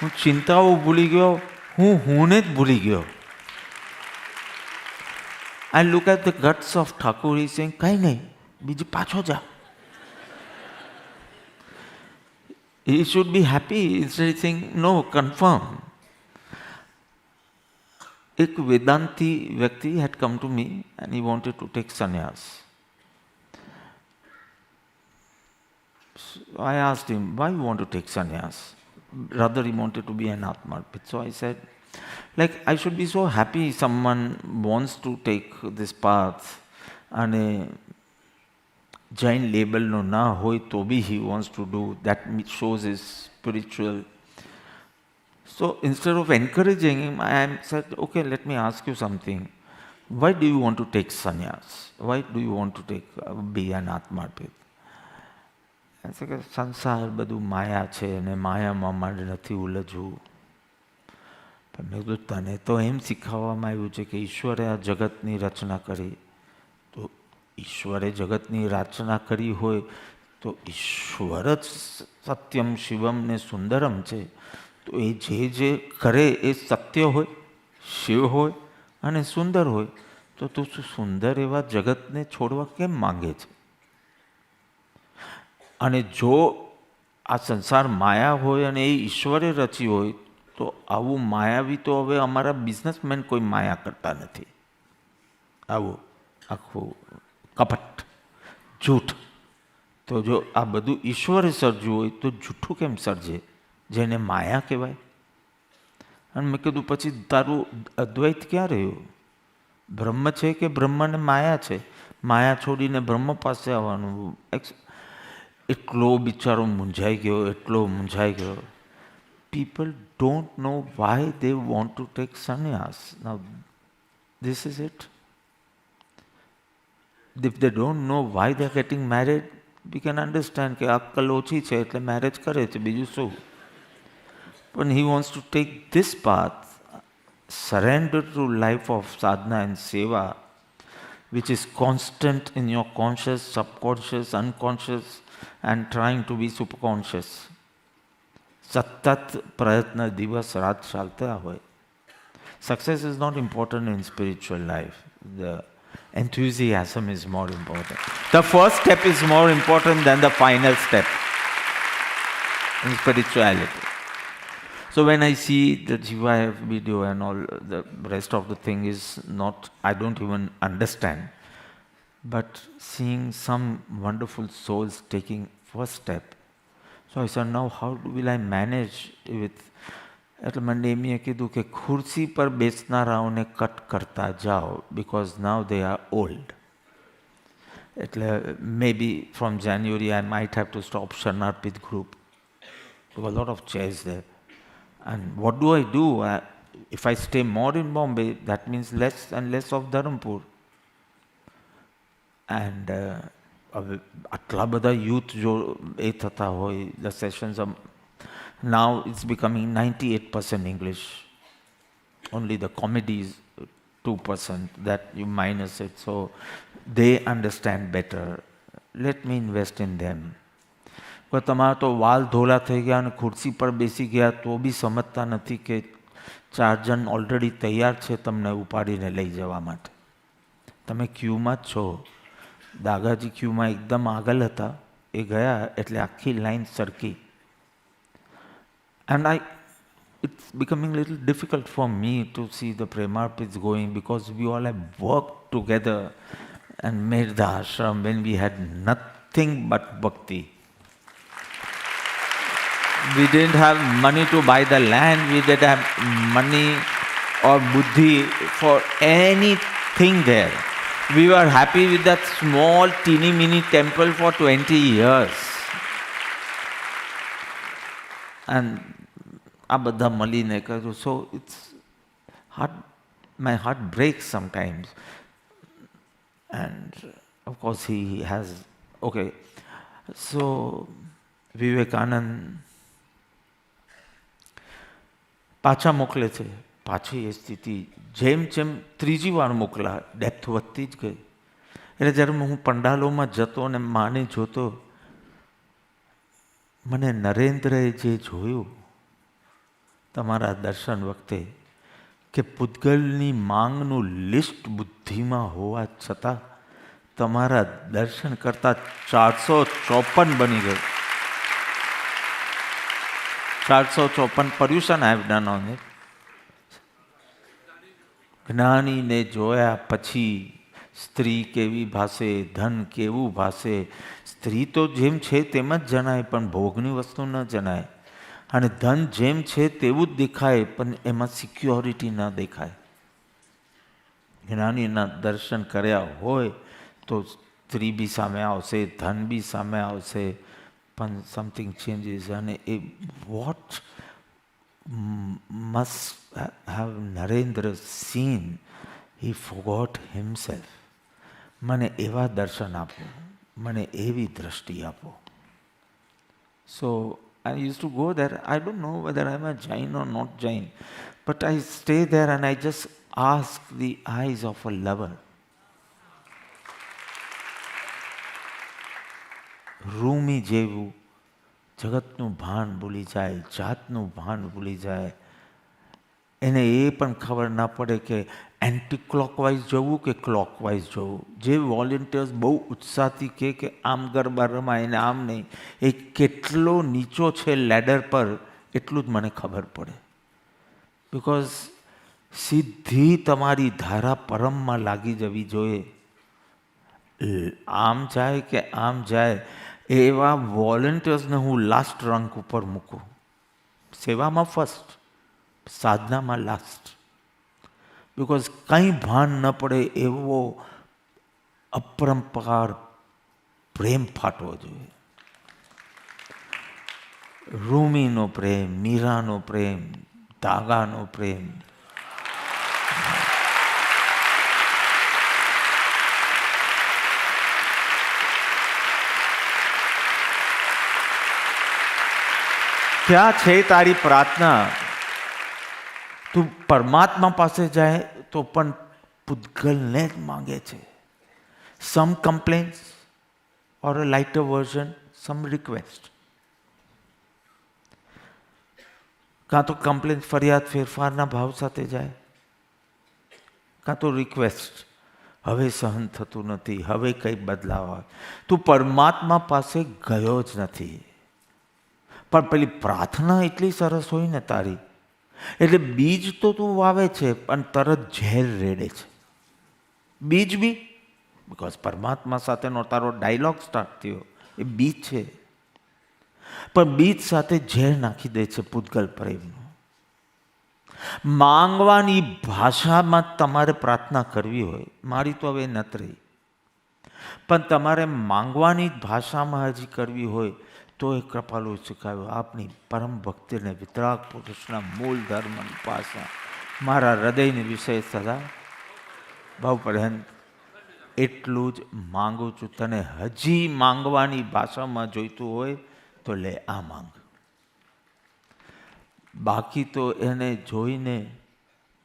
હું ચિંતાઓ ભૂલી ગયો, હું જ ભૂલી ગયો. I look at the guts of Thakur, he's saying, કાંઈ નહીં, બીજી પાછો જા. He should be happy, instead of saying, no, confirm. एक वेदांती व्यक्ति had come to me and he wanted to take sannyas. So I asked him, why you want to take sannyas? Rather, he wanted to be an Atmarpit. So I said, like, I should be so happy someone wants to take this path and a Jain label no na hoy to bhi he wants to do, that shows his spiritual. So instead of encouraging him, I said, okay, let me ask you something. Why do you want to take sannyas? Why do you want to be an Atmarpit? I said, સંસાર બધું માયા છે અને માયામાં મારે નથી ઉલझવું. પણ મેં કીધું તને તો એમ શીખવવામાં આવ્યું છે કે ઈશ્વરે આ જગતની રચના કરી. તો ઈશ્વરે જગતની રચના કરી હોય તો ઈશ્વર જ સત્યમ શિવમ ને સુંદરમ છે. તો એ જે કરે એ સત્ય હોય, શિવ હોય અને સુંદર હોય. તો તું સુંદર એવા જગતને છોડવા કેમ માંગે છે? અને જો આ સંસાર માયા હોય અને એ ઈશ્વરે રચી હોય તો આવું માયાવી તો હવે અમારા બિઝનેસમેન કોઈ માયા કરતા નથી. આવું આખું કપટ, જૂઠ. તો જો આ બધું ઈશ્વરે સર્જ્યું હોય તો જૂઠું કેમ સર્જે, જેને માયા કહેવાય? અને મેં કીધું પછી તારું અદ્વૈત ક્યાં રહ્યું? બ્રહ્મ છે કે બ્રહ્મને માયા છે? માયા છોડીને બ્રહ્મ પાસે આવવાનું. એટલો બિચારો મૂંઝાઈ ગયો, એટલો મૂંઝાઈ ગયો. People don't know why they want to take sannyas. Now, this is it. If they don't know why they are getting married, we can understand કે અક્કલ ઓછી છે એટલે મેરેજ કરે છે, બીજું શું? But he wants to take this path, surrender to life of sadhana and seva, which is constant in your conscious, subconscious, unconscious, and trying to be superconscious. સતત પ્રયત્ન દિવસ રાત ચાલતા હોય. Success is not important in spiritual life. The enthusiasm is more important. The first step is more important than the final step in spirituality. So when I see the GYF video and all, the rest of the thing is not, I don't even understand. But seeing some wonderful souls taking first step, so I said, now how will I manage with? એટલે મને એમ કીધું કે ખુરશી પર બેસનારાઓને cut કરતા જાઓ, because now they are old. એટલે maybe from January I might have to stop Sharnarpit group, because a lot of chairs there. And what do I do? If I stay more in Bombay, that means less and less of Dharampur. And આટલા બધા youth જો એ થતા હોય, the sessions are, now it's becoming 98% English. Only the comedy is 2% that you minus it, so they understand better. Let me invest in them. પણ તમારા તો વાલ ધોલા થઈ ગયા અને ખુરશી પર બેસી ગયા તો બી સમજતા નથી કે 4 જણ ઓલરેડી તૈયાર છે તમને ઉપાડીને લઈ જવા માટે. તમે ક્યુમાં જ છો. દાગાજી ક્યુમાં એકદમ આગળ હતા, એ ગયા એટલે આખી લાઈન સરકી. And it's becoming a little difficult for me to see the Premarpits going, because we all have worked together and made the ashram when we had nothing but bhakti. We didn't have money to buy the land, we didn't have money or buddhi for anything there. We were happy with that small teeny mini temple for 20 years. And આ બધા મળીને કર્યું. So it's hard, my heart breaks sometimes. And of course he has, okay, so Vivekanand પાછા મોકલે છે. પાછી એ સ્થિતિ જેમ જેમ ત્રીજી વાર મોકલા, ડેપ્થ વધતી જ ગઈ. એટલે જ્યારે હું પંડાલોમાં જતો અને માને જોતો, મને નરેન્દ્રએ જે જોયું તમારા દર્શન વખતે કે પૂતગલની માંગનું લિસ્ટ બુદ્ધિમાં હોવા છતાં તમારા દર્શન કરતાં 454 બની ગયું. 454 Paryushan I have done on it. જ્ઞાનીને જોયા પછી સ્ત્રી કેવી ભાસે, ધન કેવું ભાસે. સ્ત્રી તો જેમ છે તેમ જ જણાય, પણ ભોગની વસ્તુ ન જણાય. અને ધન જેમ છે તેવું જ દેખાય, પણ એમાં સિક્યોરિટી ન દેખાય. જ્ઞાનીના દર્શન કર્યા હોય તો સ્ત્રી બી સામે આવશે, ધન બી સામે આવશે, પણ સમથિંગ ચેન્જીસ. અને એ vote must have Narendra seen? He forgot himself. મને એવા દર્શન આપો, મને એવી દ્રષ્ટિ આપો. So I used to go there. I don't know whether I'm a Jain or not Jain, but I stay there and I just ask the eyes of a lover. Rhumi જેવું જગતનું ભાન ભૂલી જાય, જાતનું ભાન ભૂલી જાય. એને એ પણ ખબર ના પડે કે એન્ટી ક્લોકવાઇઝ જવું કે ક્લોકવાઇઝ જવું. જે વોલેન્ટિયર્સ બહુ ઉત્સાહથી કહે કે આમ ગરબા રમાય ને આમ નહીં, એ કેટલો નીચો છે લેડર પર એટલું જ મને ખબર પડે. બિકોઝ સીધી તમારી ધારા પરમમાં લાગી જવી જોઈએ. આમ જાય કે આમ જાય એવા વોલેન્ટિયર્સને હું લાસ્ટ રંક ઉપર મૂકું. સેવામાં ફર્સ્ટ, સાધનામાં લાસ્ટ. બિકોઝ કંઈ ભાન ન પડે એવો અપરંપાર પ્રેમ ફાટવો જોઈએ. રૂમીનો પ્રેમ, મીરાનો પ્રેમ, દાગાનો પ્રેમ. ક્યાં છે તારી પ્રાર્થના? તું પરમાત્મા પાસે જાય તો પણ પૂતગલને જ માંગે છે. સમ કમ્પ્લેન્સ ઓર અ લાઇટર વર્ઝન, સમ રિક્વેસ્ટ. કાં તો કમ્પ્લેન ફરિયાદ ફેરફારના ભાવ સાથે જાય, કાં તો રિક્વેસ્ટ હવે સહન થતું નથી, હવે કંઈ બદલાવ આવે. તું પરમાત્મા પાસે ગયો જ નથી. પણ પેલી પ્રાર્થના એટલી સરસ હોય ને તારી, એટલે બીજ તો તું વાવે છે પણ તરત ઝેર રેડે છે. બીજ બી બિકોઝ પરમાત્મા સાથેનો તારો ડાયલોગ સ્ટાર્ટ થયો એ બીજ છે, પણ બીજ સાથે ઝેર નાખી દે છે પૂતગલ પ્રેમનું. માંગવાની ભાષામાં તમારે પ્રાર્થના કરવી હોય, મારી તો હવે નથી રહી, પણ તમારે માંગવાની ભાષામાં હજી કરવી હોય તો એ કૃપાલુ શીખાવ્યું આપની પરમ ભક્તિને વિતરાગ પુરુષના મૂળ ધર્મની પાસા મારા હૃદયની વિષય સદા ભાવ પર્યંત એટલું જ માંગુ છું. તને હજી માંગવાની ભાષામાં જોઈતું હોય તો લે આ માંગ. બાકી તો એને જોઈને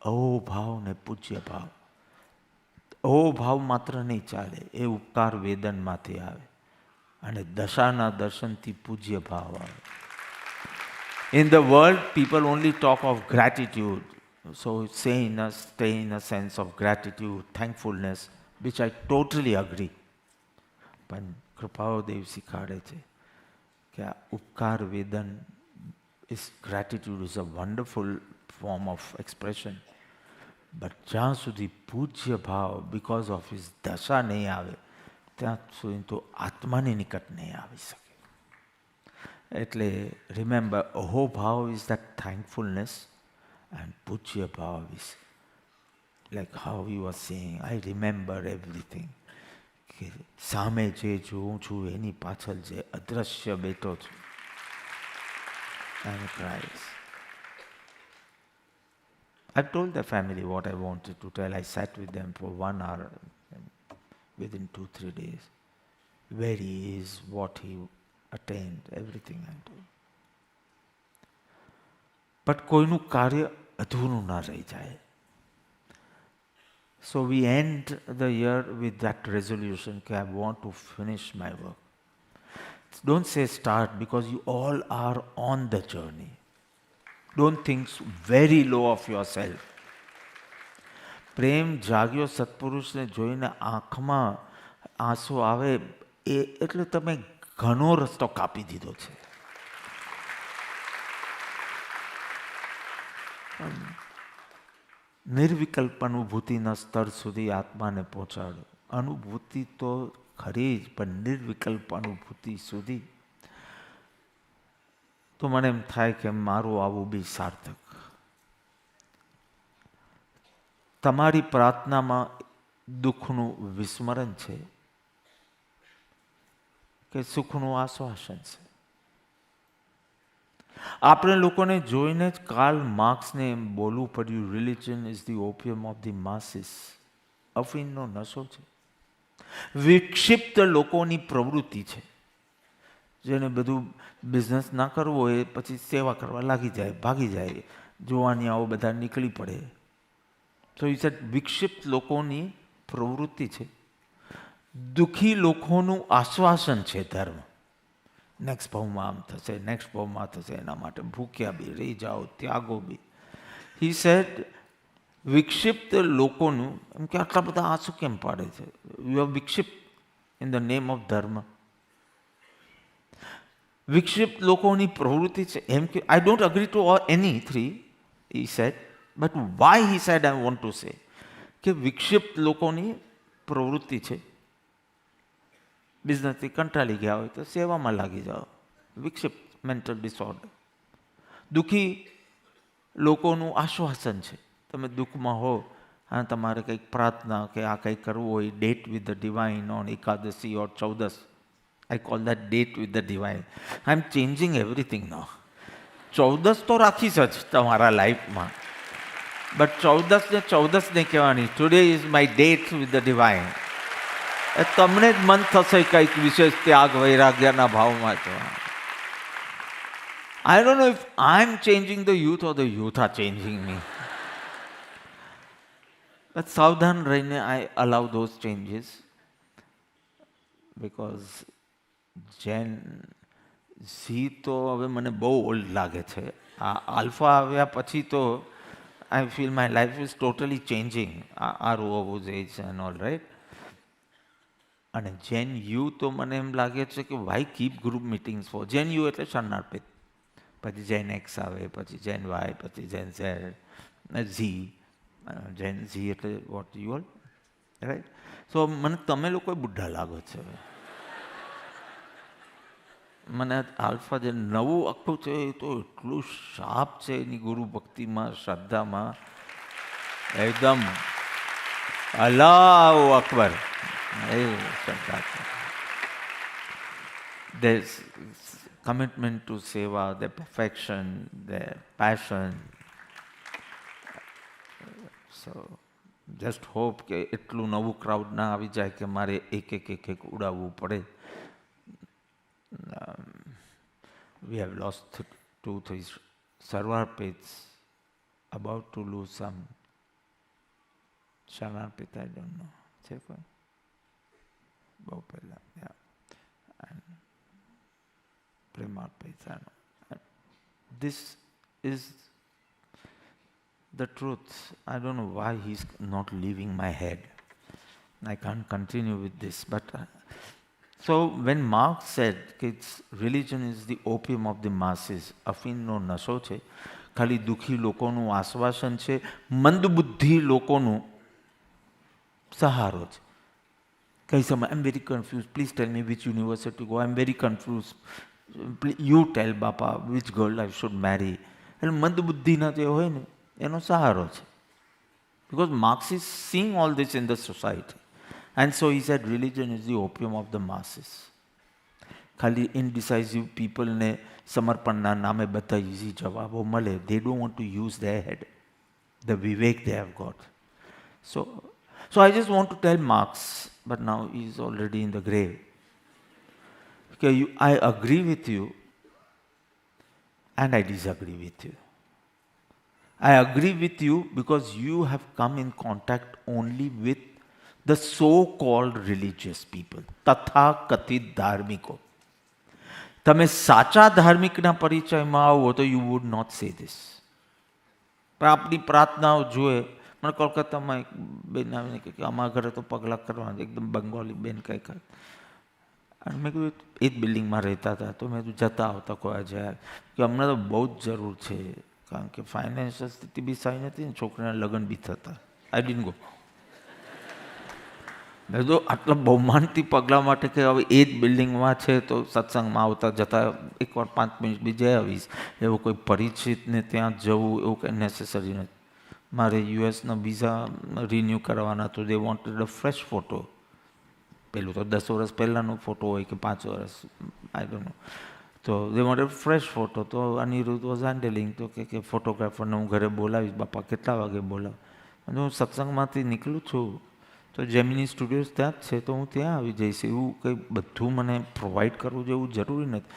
અહોભાવ ને પૂજ્ય ભાવ. અહોભાવ માત્ર નહીં ચાલે, એ ઉપકાર વેદનમાંથી આવે અને દશાના દર્શનથી પૂજ્ય ભાવ આવે. In the world, people only talk of gratitude. So stay in a sense of gratitude, thankfulness, which I totally agree. પણ કૃપાળુદેવ શીખાડે છે કે આ ઉપકાર વેદન is gratitude is a wonderful form of expression. But જ્યાં સુધી પૂજ્ય ભાવ because of his દશા નહીં આવે ત્યાં સુધી તો આત્માની નિકટ નહીં આવી શકે. એટલે remember, અહોભાવ is that thankfulness and પૂજ્ય ભાવ is like how you were saying, I remember everything. કે સામે જે જોઉં છું એની પાછળ જે અદ્રશ્ય બેઠો છું. And cries. I've told the family what I wanted to tell. I sat with them for 1 hour. Within 2-3 days, where he is, what he attained, everything I told. But કોઈનું કાર્ય અધૂરું ના રહી જાય. So we end the year with that resolution that I want to finish my work. Don't say start, because you all are on the journey. Don't think very low of yourself. પ્રેમ જાગ્યો સત્પુરુષને જોઈને આંખમાં આંસુ આવે એટલે તમે ઘણો રસ્તો કાપી દીધો છે. નિર્વિકલ્પ અનુભૂતિના સ્તર સુધી આત્માને પહોંચાડો. અનુભૂતિ તો ખરી જ, પણ નિર્વિકલ્પ અનુભૂતિ સુધી તો મને એમ થાય કે મારું આવું બી સાર્થક. તમારી પ્રાર્થનામાં દુઃખનું વિસ્મરણ છે કે સુખનું આશ્વાસન છે? આપણે લોકોને જોઈને જ કાર્લ માર્ક્સને એમ બોલવું પડ્યું, religion is the opium of the masses. અફીણનો નશો છે, વિક્ષિપ્ત લોકોની પ્રવૃત્તિ છે. જેને બધું બિઝનેસ ના કરવો હોય પછી સેવા કરવા લાગી જાય, ભાગી જાય, જોવાની આવો બધા નીકળી પડે. તો એ વિક્ષિપ્ત લોકોની પ્રવૃત્તિ છે. દુઃખી લોકોનું આશ્વાસન છે ધર્મ. નેક્સ્ટ ભાવમાં આમ થશે, નેક્સ્ટ ભાવમાં થશે, એના માટે ભૂખ્યા બી રહી જાઓ, ત્યાગો બી. હી સેડ વિક્ષિપ્ત લોકોનું, એમ કે આટલા બધા આંસુ કેમ પાડે છે? યુ આર વિક્ષિપ્ત in the name of dharma. વિક્ષિપ્ત લોકોની પ્રવૃત્તિ છે એમ કે I don't agree to any three, he said, but why he said I want to say કે વિક્ષિપ્ત લોકોની પ્રવૃત્તિ છે. બિઝનેસથી કંટાળી ગયા હોય તો સેવામાં લાગી જાઓ, વિક્ષિપ્ત મેન્ટલ ડિસઓર્ડર. દુઃખી લોકોનું આશ્વાસન છે. તમે દુઃખમાં હો અને તમારે કંઈક પ્રાર્થના કે આ કંઈક કરવું હોય, date with the divine on Ekadashi or Chaudas. I call that date with the divine. I'm changing everything now. ચૌદસ તો રાખીશ જ તમારા લાઈફમાં, બટ ચૌદસ ને કહેવાની today is my date with the divine. તમને જ મન થશે કંઈક વિશેષ ત્યાગ વૈરાગ્યના ભાવમાં તો. I don't know if I'm changing the youth or the youth are changing me. But સાવધાન રહીને I allow those changes because જેન ઝી તો હવે મને બહુ ઓલ્ડ લાગે છે. આ આલ્ફા આવ્યા પછી તો I feel my life is totally changing. આરું હોવું જોઈએ છે એન્ડ ઓલ રાઈટ. અને જેન યુ તો મને એમ લાગે છે કે why keep group meetings for. જેન યુ એટલે શરણાર્થિત, પછી જેન એક્સ આવે, પછી જેન વાય, પછી જેન ઝેડ, ઝી. જેન ઝી એટલે વોટ યુ ઓલ રાઈટ. સો મને તમે લોકો બુઢા લાગો છે. મને આલ્ફા જે નવું આખું છે એ તો એટલું શાર્પ છે એની ગુરુ ભક્તિમાં, શ્રદ્ધામાં, એકદમ અલ્લાહુ અકબર એ શ્રદ્ધા છે. There's commitment to seva, their perfection, their passion. So just hope કે એટલું નવું ક્રાઉડ ના આવી જાય કે મારે એક ઉડાવવું પડે. We have lost 2-3 Sarvarpits, about to lose some. Sarvarpit, I don't know. છે કોઈ? બહુ પહેલા, yeah. And Premarpit, I know. This is the truth. I don't know why he's not leaving my head. I can't continue with this, but so when Marx said that religion is the opium of the masses, અફીણનો નશો છે, ખાલી દુઃખી લોકોનું આશ્વાસન છે, મંદબુદ્ધિ લોકોનું સહારો છે. કઈ સમય I am very confuse, please tell me which university go, I am very confuse, you tell Bapa which girl I should marry. એટલે મંદબુદ્ધિના જે હોય ને એનો સહારો છે. Because Marx is seeing all this in the society. And so he said religion is the opium of the masses. ખાલી indecisive people ને સમર્પણના નામે બધા easy જવાબો મળે. They don't want to use their head, the vivek they have got. So I just want to tell Marx, but now he is already in the grave. Okay, I agree with you and I disagree with you. I agree with you because you have come in contact only with the so-called religious people, तथाकथित धार्मिकों. તમે સાચા ધાર્મિકના પરિચયમાં આવો તો you would not say this. પણ આપણી પ્રાર્થનાઓ જોઈએ. મને કોલકાતામાં એક બેન આવીને કહે કે અમારા ઘરે તો પગલાં કરવાના, એકદમ બંગાળી બેન કંઈક. અને મેં કીધું એ જ બિલ્ડિંગમાં રહેતા હતા, તો મેં કીધું જતા આવતા કોઈ જાય કે અમને તો બહુ જ જરૂર છે, કારણ કે ફાઇનાન્શિયલ સ્થિતિ બી સારી નથી ને છોકરાના લગ્ન બી થતા. આઈ ડિડન્ટ ગો. મેં કીધું આટલા બહુમાનથી પગલાં માટે કે હવે એ જ બિલ્ડિંગમાં છે તો સત્સંગમાં આવતા જતા એકવાર 5 મિનિટ બી જઈ આવીશ, એવું કોઈ પરિચિતને ત્યાં જવું એવું કંઈ નેસેસરી નથી. મારે યુએસના વિઝા રિન્યૂ કરવાના તો દે વોન્ટેડ અ ફ્રેશ ફોટો. પેલું તો 10 વર્ષ પહેલાંનો ફોટો હોય કે 5 વર્ષ, આઈ ડોન્ટ નો. તો દે વોન્ટેડ ફ્રેશ ફોટો. તો અનિરુદ્ધ વોઝ હેન્ડલિંગ. તો કે ફોટોગ્રાફરને હું ઘરે બોલાવીશ. બાપા કેટલા વાગે બોલાવ? અને હું સત્સંગમાંથી નીકળું છું તો જેમિની સ્ટુડિયોઝ ત્યાં જ છે, તો હું ત્યાં આવી જઈશ. એવું કંઈ બધું મને પ્રોવાઈડ કરવું જેવું જરૂરી નથી.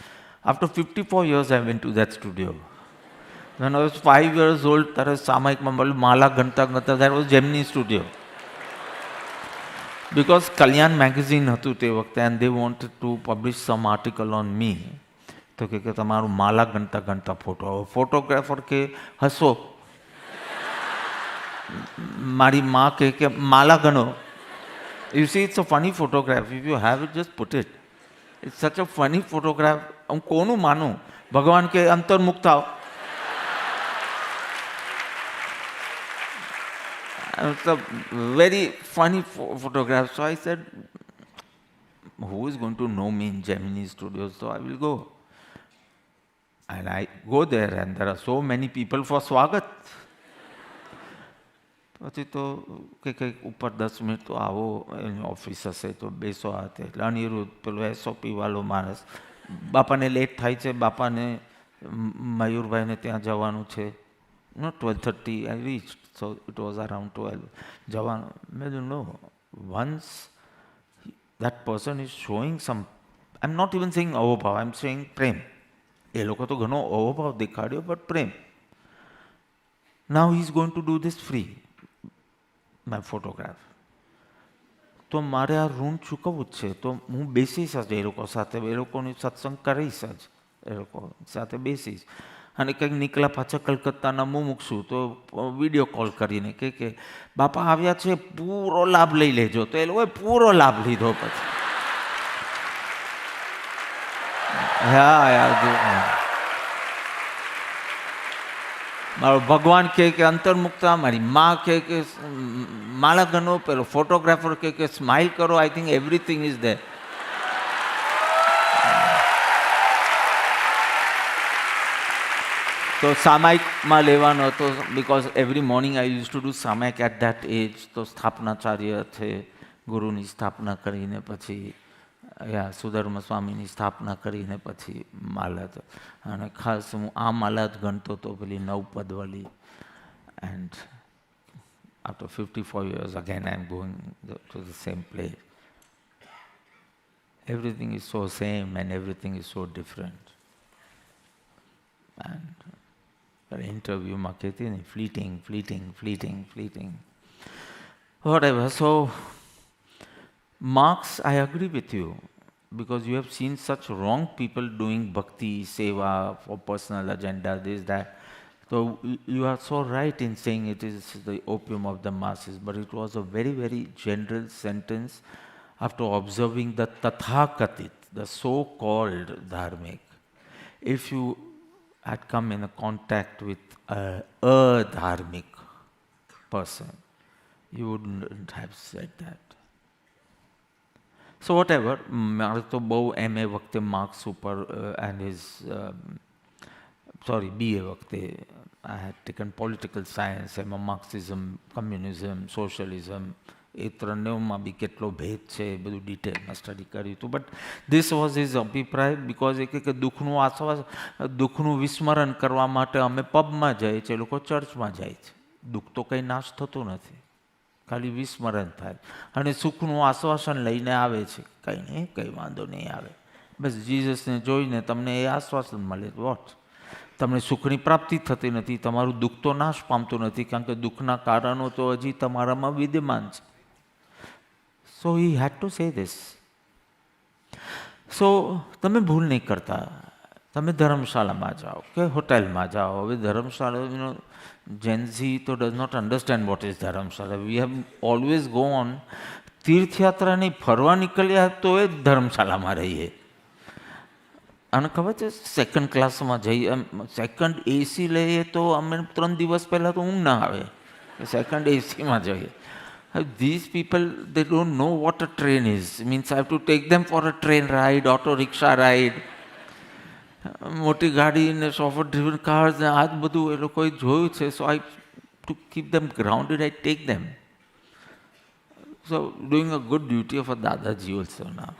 After 54 years I went to that studio. When I was 5 years old, ત્યારે સામાયિકમાં માલા ગણતા ગણતા that was Gemini Studio. Because Kalyan magazine હતું તે વખતે and they wanted to publish some article on me. તો કે તમારું માલા ગણતા ગણતા ફોટો. ફોટોગ્રાફર કે હસો. મારી માં કે માલા ગણો. You see, it's a funny photograph. If you have it, just put it. It's such a funny photograph. હું કોનું માનું? ભગવાન કે અંતર્મુખ થાવ. It's a very funny photograph. So I said, who is going to know me in Gemini Studios? So I will go. And I go there and there are so many people for સ્વાગત. પછી તો કંઈક ઉપર 10 minute તો આવો, એની office હશે તો બેસો હાથે. એટલે અનિરુદ્ધ પેલો એસઓપી વાળો માણસ, બાપાને લેટ થાય છે, બાપાને મયુરભાઈને ત્યાં જવાનું છે. 12:30 I reached, so it was around 12. જવાનું. મેં કીધું no, once that person is showing some, I'm not even saying અહોભાવ, I'm saying પ્રેમ. એ લોકો તો ઘણો અહોભાવ દેખાડ્યો, but Prem. Now he is going to do this free, my photograph. તો મારે આ ઋણ ચૂકવવું જ છે. તો હું બેસીશ જ એ લોકો સાથે, એ લોકોની સત્સંગ કરીશ જ, એ લોકો સાથે બેસીશ. અને કંઈક નીકળ્યા પાછા કલકત્તાના મૂકશું તો વિડીયો કોલ કરીને કે બાપા આવ્યા છે, પૂરો લાભ લઈ લેજો. તો એ લોકોએ પૂરો લાભ લીધો. પછી મારો ભગવાન કે અંતર્મુક્તા, મારી માં કે માળા ગણો, પેલો ફોટોગ્રાફર કે સ્માઇલ કરો. I think everything is there. તો સામાયિકમાં લેવાનો હતો, because every morning I use to do સામાયિક એટ ધેટ એજ. તો સ્થાપનાચાર્ય છે, ગુરુની સ્થાપના કરીને પછી સુધર્મ સ્વામીની સ્થાપના કરીને પછી માલા. અને ખાસ હું આ માલા જ ગણતો હતો, પેલી નવપદવાળી. And after 54 years again I am going to the same place. Everything is so same and everything is so different. And ઇન્ટરવ્યુમાં કહેતી ને ફ્લીટિંગ. Whatever. So Marx, I agree with you, because you have seen such wrong people doing bhakti, seva for personal agenda, this, that. So you are so right in saying it is the opium of the masses, but it was a very, very general sentence after observing the Tathakatit, the so-called dharmic. If you had come in a contact with a dharmic person, you wouldn't have said that. So whatever, મારે તો બહુ MA વખતે marks ઉપર and his BA વખતે I had taken political science, એમાં માર્ક્સિઝમ, કમ્યુનિઝમ, સોશિયલિઝમ, એ ત્રણેયમાં બી કેટલો ભેદ છે એ બધું ડિટેલમાં સ્ટડી કર્યું હતું. બટ ધીસ વોઝ હિઝ અભિપ્રાય, બિકોઝ એ કે દુઃખનું આશ્વાસ, દુઃખનું વિસ્મરણ કરવા માટે અમે પબમાં જઈએ છીએ, લોકો ચર્ચમાં જાય છે. દુઃખ તો કંઈ નાશ થતું નથી, ખાલી વિસ્મરણ થાય. અને સુખનું આશ્વાસન લઈને આવે છે, કંઈ નહીં, કંઈ વાંધો નહીં આવે. બસ જીસસને જોઈને તમને એ આશ્વાસન મળે. વોટ? તમને સુખની પ્રાપ્તિ થતી નથી, તમારું દુઃખ તો નાશ પામતું નથી, કારણ કે દુઃખના કારણો તો હજી તમારામાં વિદ્યમાન છે. So he had to say this. સો તમે ભૂલ નહીં કરતા, તમે ધર્મશાળામાં જાઓ કે હોટેલમાં જાઓ. હવે ધર્મશાળા, જેન્ઝી તો does not understand what is dharamshala. We have always go on. તીર્થયાત્રા નહીં, ફરવા નીકળ્યા તો એ ધર્મશાળામાં રહીએ. અને ખબર છે, સેકન્ડ ક્લાસમાં જઈએ, સેકન્ડ એસી લઈએ તો અમે 3 દિવસ પહેલાં તો ઊંઘ ના આવે, સેકન્ડ એસીમાં જઈએ. These people, they don't know what a train is. Means I have to take them for a train ride, auto rickshaw ride. મોટી ગાડી ને સોફર ડ્રીવન કાર્સ ને આ જ બધું એ લોકોએ જોયું છે. So I to keep them grounded, I take them. So doing a good duty of a Dadaji also now.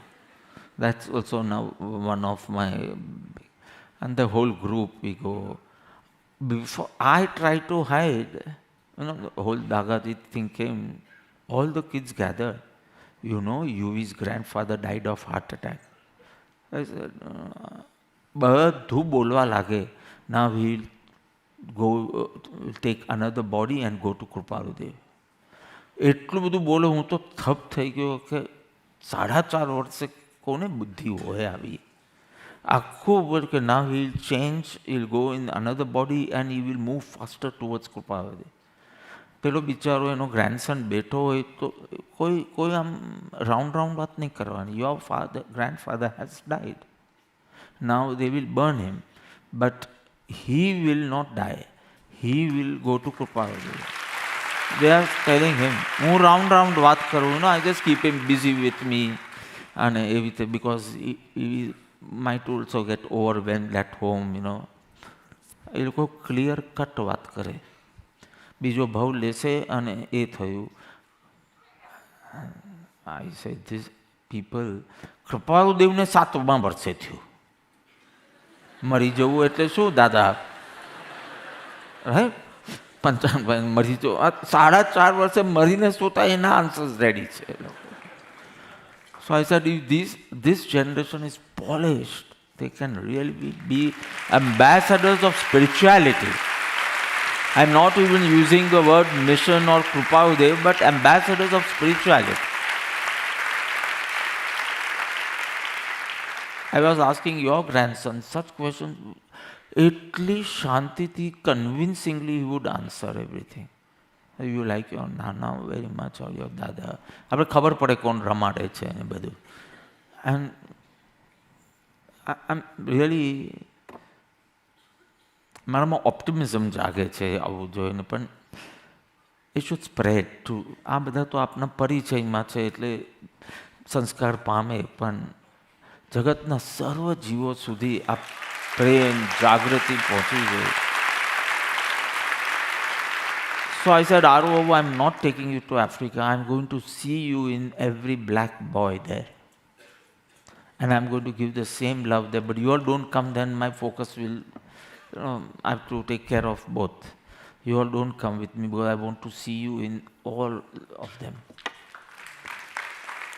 That's also now one of my, and the whole group we go. Before I try to hide, the whole Dagaji thing came. All the kids gathered. Yuvi's grandfather died of heart attack. I said, બધું બોલવા લાગે. Now we'll go take another body and go to Krupaludev. એટલું બધું બોલે, હું તો થપ થઈ ગયો કે 4.5 વર્ષે કોને બુદ્ધિ હોય આવી. આખું બોલ કે now he'll change, he'll go in another body and he will move faster towards Krupaludev. પેલો બિચારો એનો ગ્રેન્ડસન બેઠો હોય તો કોઈ આમ રાઉન્ડ વાત નહીં કરવાની. Your grandfather has died. Now they will burn him, but he will not die. He will go to Kripaludev. They are telling him. હું રાઉન્ડ વાત કરું, I just keep him busy with me અને એવી રીતે, because might also get overwhelmed at home. એ લોકો clear cut વાત કરે. બીજો ભાવ લેશે અને એ થયું. આઈ સે ધીસ પીપલ. કૃપાલુદેવને 7મા વર્ષે થયું. મરી જવું એટલે શું દાદા? રાઈટ, 55 મરી જવું. 4.5 વર્ષે મરીને સુતા એના આન્સર્સ રેડી છે. So I said, this generation is polished. They can really be ambassadors of spirituality. I'm not even using the word mission or Krupaludev, but ambassadors of spirituality. I was asking your grandson such questions. Etli shantiti, convincingly he would answer everything. You like your nana very much or your dada. આપણે ખબર પડે કોણ રમાડે છે ને બધું. And I'm really, મારામાં optimism જાગે છે આવું જોઈને. પણ એ શુડ સ્પ્રેડ ટુ, આ બધા તો આપના પરિચયમાં છે એટલે સંસ્કાર પામે, પણ જગતના સર્વ જીવો સુધી આ પ્રેમ જાગૃતિ પહોંચી જાય. સો આઈ સેડ, આરઓ, I am not taking you to Africa. I am going to see you in every black boy there. And I'm going to give the same love there. But you all don't come, then my focus will, I have to take care of both. You all don't come with me because I want to see you in all of them.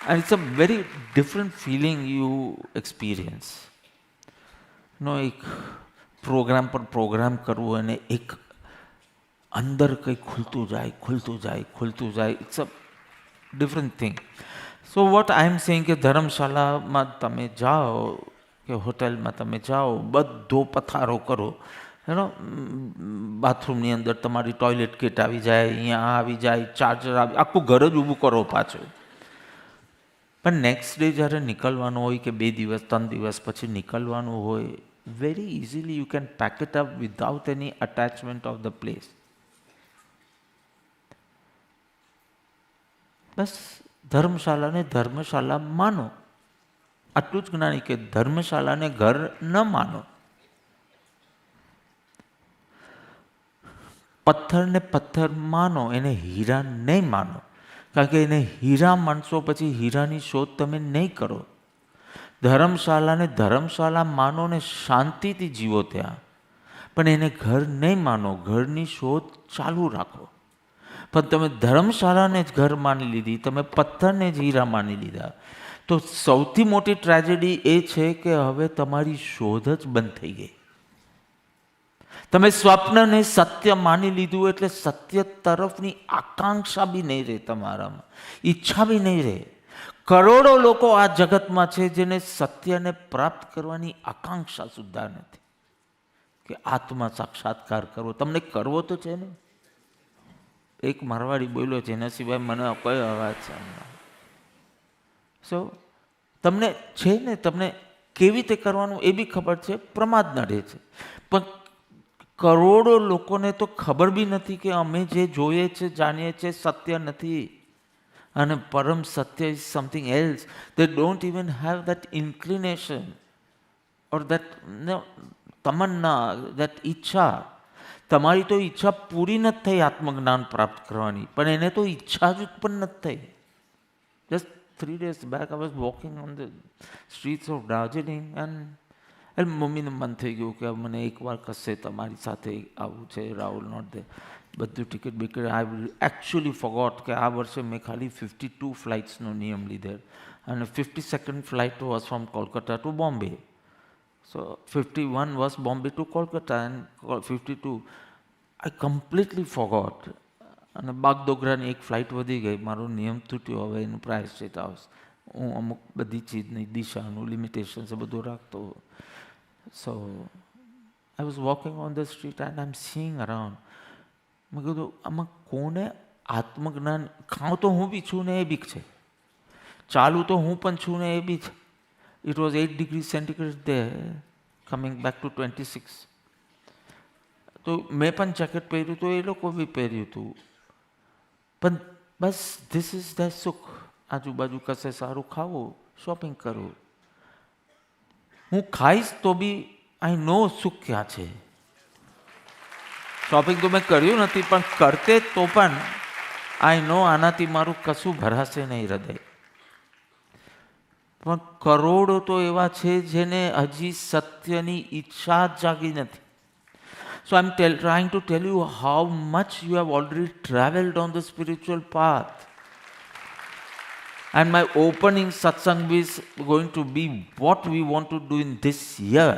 And it's a very different feeling you experience. એક programme પર programme કરવું અને એક અંદર કંઈ ખુલતું જાય. It's a different thing. So what I am saying કે ધર્મશાળામાં તમે જાઓ કે હોટેલમાં તમે જાઓ, બધો પથારો કરો. બાથરૂમની અંદર તમારી ટોયલેટ કિટ આવી જાય, અહીંયા આવી જાય, ચાર્જર આવી, આખું ઘર જ ઊભું કરો પાછું. પણ નેક્સ્ટ ડે જ્યારે નીકળવાનું હોય કે 2 દિવસ 3 દિવસ પછી નીકળવાનું હોય, very easily you can pack it up without any attachment of the place. બસ ધર્મશાળાને ધર્મશાળા માનો. આટલું જ જ્ઞાની કે ધર્મશાળાને ઘર ન માનો. પથ્થરને પથ્થર માનો, એને હીરા નહીં માનો. કારણ કે એને હીરા માનશો પછી હીરાની શોધ તમે નહીં કરો. ધર્મશાળાને ધર્મશાળા માનો ને શાંતિથી જીવો ત્યાં, પણ એને ઘર નહીં માનો. ઘરની શોધ ચાલુ રાખો. પણ તમે ધર્મશાળાને જ ઘર માની લીધી, તમે પથ્થરને જ હીરા માની લીધા, તો સૌથી મોટી ટ્રેજેડી એ છે કે હવે તમારી શોધ જ બંધ થઈ ગઈ. તમે સ્વપ્નને સત્ય માની લીધું એટલે સત્ય તરફની આકાંક્ષા બી નહીં રહે તમારામાં, ઈચ્છા બી નહીં રહે. કરોડો લોકો આ જગતમાં છે જેને સત્યને પ્રાપ્ત કરવાની આકાંક્ષા સુદ્ધા નથી કે આત્મા સાક્ષાત્કાર કરવો. તમને કરવો તો છે ને. એક મારવાડી બોલ્યો છે, એના સિવાય મને કયો અવાજ છે. સો તમને છે ને, તમને કેવી રીતે કરવાનું એ બી ખબર છે, પ્રમાદ નડે છે. પણ કરોડો લોકોને તો ખબર બી નથી કે અમે જે જોઈએ છે, જાણીએ છીએ, સત્ય નથી. અને પરમ સત્ય is something else. They don't even have that inclination or that Tamanna, that ઈચ્છા. તમારી તો ઈચ્છા પૂરી નથી થઈ આત્મજ્ઞાન પ્રાપ્ત કરવાની, પણ એને તો ઈચ્છા જ ઉત્પન્ન નથી થઈ. Just 3 days back I was walking on the streets of Darjeeling and મમ્મીને મન થઈ ગયું કે મને એકવાર કશે તમારી સાથે આવું છે, રાહુલ નોટ દે. બધું ટિકિટ બિકિટ આઈ એકચ્યુઅલી ફોગોટ કે આ વર્ષે મેં ખાલી 52 ફ્લાઇટ્સનો નિયમ લીધેલ અને 52nd flight was from Kolkata to Bombay. So 51 was Bombay to Kolkata and 52 I completely forgot. અને બાગડોગરાની એક ફ્લાઇટ વધી ગઈ, મારો નિયમ તૂટ્યો. હવે એનું પ્રાયશ્ચિત આવશે. હું અમુક બધી ચીજની દિશાનું લિમિટેશન્સ બધું રાખતો. So I was walking on the street and I'm seeing around. મેં કીધું આમાં કોને આત્મજ્ઞાન, ખાઉં તો હું બી છું ને એ બી છે, ચાલુ તો હું પણ છું ને એ બી છે. It was 8 degrees centigrade there, coming back to 26. તો મેં પણ જેકેટ પહેર્યું તો એ લોકો બી પહેર્યું હતું. પણ બસ ધીસ ઇઝ ધ સુખ. આજુબાજુ કશે સારું ખાવું, શોપિંગ કરવું. હું ખાઈશ તો બી આઈ નો સુખ ક્યાં છે. શોપિંગ તો મેં કર્યું નથી, પણ કરતે તો પણ આઈ નો આનાથી મારું કશું ભરાશે નહીં હૃદય. પણ કરોડો તો એવા છે જેને હજી સત્યની ઈચ્છા જ જાગી નથી. So I'm trying to tell you how much you have already traveled on the spiritual path. And my opening satsang is going to be what we want to do in this year.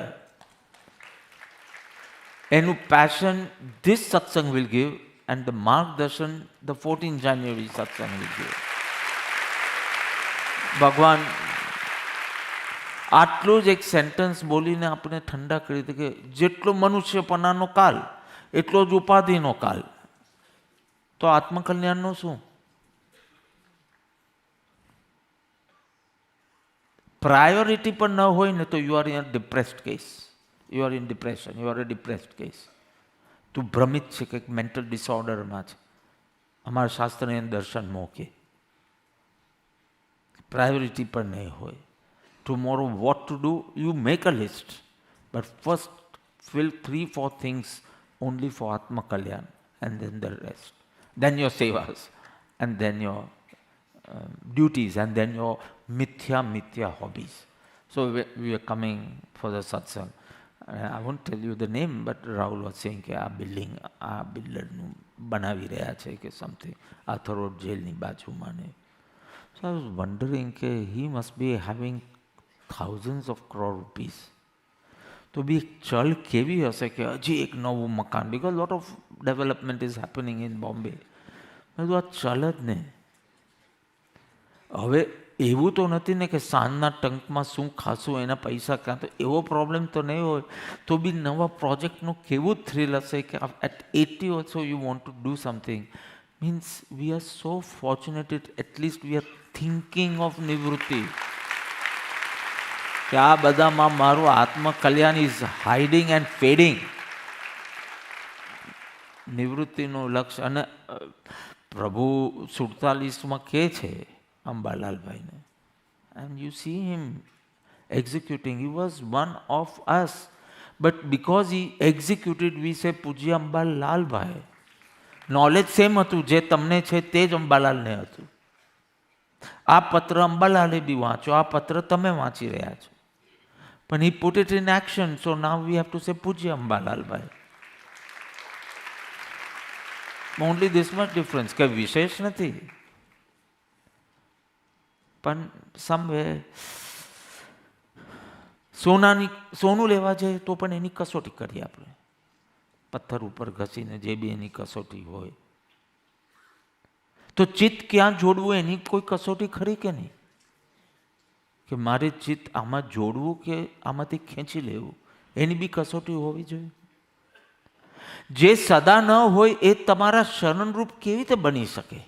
And passion this satsang will give, and the margdarshan the 14th January satsang will give. ભગવાન આટલું જ એક sentence બોલીને આપણે ઠંડા કરી દીધી કે જેટલો મનુષ્યપણાનો કાલ એટલો જ ઉપાધિનો કાલ. તો આત્મકલ્યાણનું શું? પ્રાયોરિટી પણ ન હોય ને તો you are in a depressed case. You are in depression, you are a depressed case. તું ભ્રમિત છે કે મેન્ટલ ડિસઓર્ડરમાં છે. અમારા શાસ્ત્રને દર્શન મોકે. પ્રાયોરિટી પણ નહીં હોય. Tomorrow what to do, you make a list. But first fill 3-4 things only for Atma Kalyan, and then the rest. Then your sevas, and then your duties, and then your mithya hobbies. So we are coming for the satsang. I won't tell you the name, but Rahul was saying કે આ building, આ બિલ્ડરનું બનાવી રહ્યા છે કે something, આ થરોડ જેલની બાજુમાં ને. So I was wondering કે he must be having thousands of crore rupees. તો બી ચલ કેવી હશે કે હજી એક નવું મકાન, because lot of development is happening in Bombay. મેં કીધું આ ચલ જ ને. હવે એવું તો નથી ને કે સાંજના ટંકમાં શું ખાશું, એના પૈસા ક્યાં, તો એવો પ્રોબ્લેમ તો નહીં હોય. તો બી નવા પ્રોજેક્ટનું કેવું થ્રિલ હશે કે at 80 also you want to do something. Means we are so fortunate, at least we are thinking of નિવૃત્તિ. કે આ બધામાં મારું આત્મકલ્યાણ ઇઝ હાઇડિંગ એન્ડ ફેડિંગ. નિવૃત્તિનું લક્ષ્ય. અને પ્રભુ 47માં કહે છે અંબાલાલભાઈને, and you see him executing. He was one of us, but because he executed we say પૂજ્ય અંબાલાલભાઈ. નોલેજ સેમ હતું, જે તમને છે તે જ અંબાલાલને હતું. આ પત્ર અંબાલાલે બી વાંચો, આ પત્ર તમે વાંચી રહ્યા છો. પણ he put it in action, so now we have to say પૂજ્ય અંબાલાલભાઈ. Only this much difference, કે વિશેષ નથી. પણ સમવે સોનું લેવા જાય તો પણ એની કસોટી કરીએ આપણે. પથ્થર ઉપર ઘસીને જે બી એની કસોટી હોય. તો ચિત્ત ક્યાં જોડવું એની કોઈ કસોટી ખરી કે નહીં? કે મારે ચિત્ત આમાં જોડવું કે આમાંથી ખેંચી લેવું, એની બી કસોટી હોવી જોઈએ. જે સદા ન હોય એ તમારા શરણરૂપ કેવી રીતે બની શકે?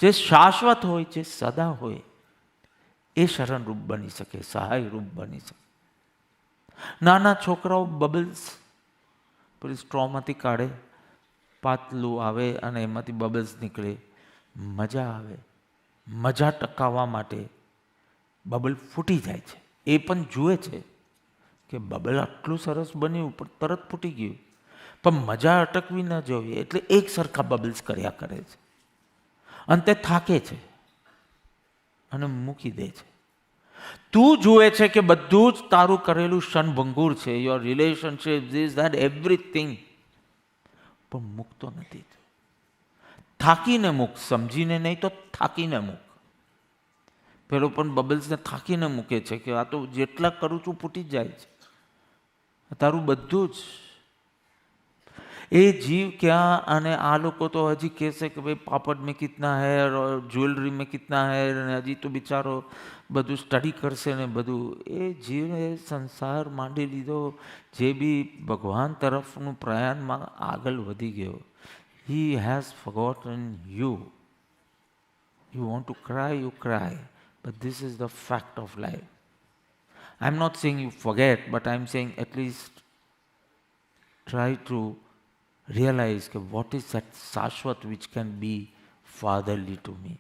જે શાશ્વત હોય, જે સદા હોય, એ શરણરૂપ બની શકે, સહાયરૂપ બની શકે. નાના છોકરાઓ બબલ્સ પેલી સ્ટ્રોમાંથી કાઢે, પાતલું આવે અને એમાંથી બબલ્સ નીકળે, મજા આવે. મજા ટકાવવા માટે બબલ ફૂટી જાય છે. એ પણ જુએ છે કે બબલ આટલું સરસ બન્યું પણ તરત ફૂટી ગયું, પણ મજા અટકવી ન જોઈએ એટલે એક સરખા બબલ્સ કર્યા કરે છે. અંતે થાકે છે અને મૂકી દે છે. તું જુએ છે કે બધું જ તારું કરેલું ક્ષણભંગુર છે, your relationship, this that everything, પણ મૂકતો નથી. થાકીને મૂક, સમજીને નહીં તો થાકીને મૂક. પેલો પણ બબલ્સને થાકીને મૂકે છે કે આ તો જેટલા કરું છું ફૂટી જ જાય છે. તારું બધું જ એ જીવ ક્યાં, અને આ લોકો તો હજી કહેશે કે ભાઈ પાપડ મેં કિતના હૈ और જ્વેલરી મેં કિતના હૈ, અને હજી તો બિચારો બધું સ્ટડી કરશે ને બધું. એ જીવે સંસાર માંડી લીધો, જે બી ભગવાન તરફનું પ્રયાણમાં આગળ વધી ગયો. He has forgotten you. You want to cry, you cry. But this is the fact of life. I'm not saying you forget, but I'm saying at least try to realize what is that Shashwat which can be fatherly to me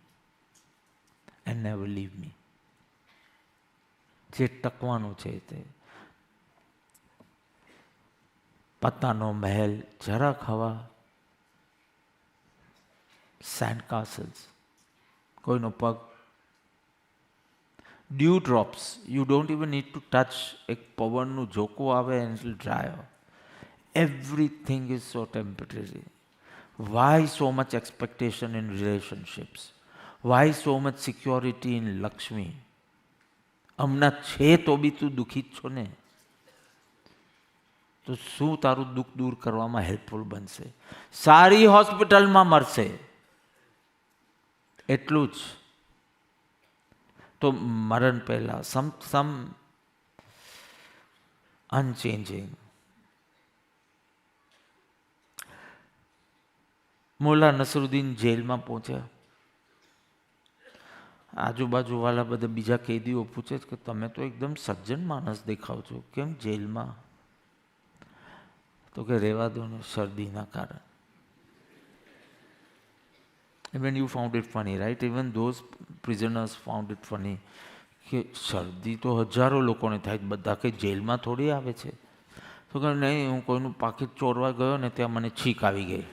and never leave me. જે ટકવાનું છે તે પત્તાનો મહેલ, જરાક હવા, send castles, કોઈનો પગ, dew drops, you don't even need to touch. એક પવનનું ઝોકું આવે and it will dry off. Everything is so temporary. Why so much expectation in relationships? Why so much security in Lakshmi? હમણાં છે તો બી તું દુઃખી જ છો ને, તો શું તારું દુઃખ દૂર કરવામાં હેલ્પફુલ બનશે? સારી હોસ્પિટલમાં મરશે એટલું જ. તો મરણ પહેલા સમ અનચેન્જિંગ. મોલા નસરુદ્દીન જેલમાં પહોંચ્યા. આજુબાજુવાળા બધા બીજા કેદીઓ પૂછે કે તમે તો એકદમ સજ્જન માણસ દેખાવ છો, કેમ જેલમાં? તો કે રહેવા દો ને, શરદીના કારણે. Even you found it funny, right? Even those prisoners found it funny. કે શરદી તો હજારો લોકોને થાય, બધા કંઈ જેલમાં થોડી આવે છે. તો કે નહીં, હું કોઈનું પાકીટ ચોરવા ગયો ને ત્યાં મને છીક આવી ગઈ.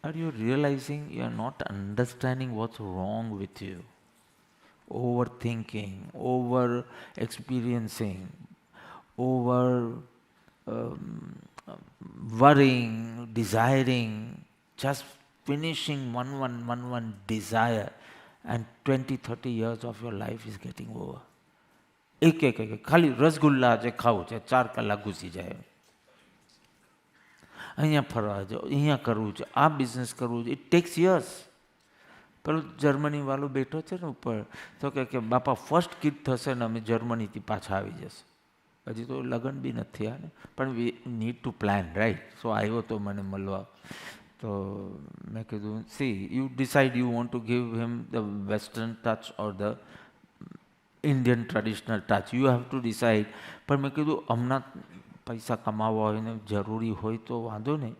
Are you realizing you are not understanding what's wrong with you? Overthinking, over experiencing, over worrying, desiring, just finishing one desire, and 20-30 years of your life is getting over. એક ખાલી રસગુલ્લા છે ખાવું છે, 4 કલાક ઘૂસી જાય. અહીંયા ફરવા જાઓ, અહીંયા કરવું છે, આ બિઝનેસ કરવું છે, ઇટ ટેક્સ યર્સ. પેલો જર્મનીવાળો બેઠો છે ને ઉપર, તો કે બાપા ફર્સ્ટ કિડ થશે ને અમે જર્મનીથી પાછા આવી જશે. હજી તો લગ્ન બી નથી થયા ને, પણ we need to plan, right? So આવ્યો તો મને મળવા. તો મેં કીધું, see you decide you want to give him the western touch or the Indian traditional touch. You have to decide. પણ મેં કીધું હમણાં પૈસા કમાવા હોય ને જરૂરી હોય તો વાંધો નહીં.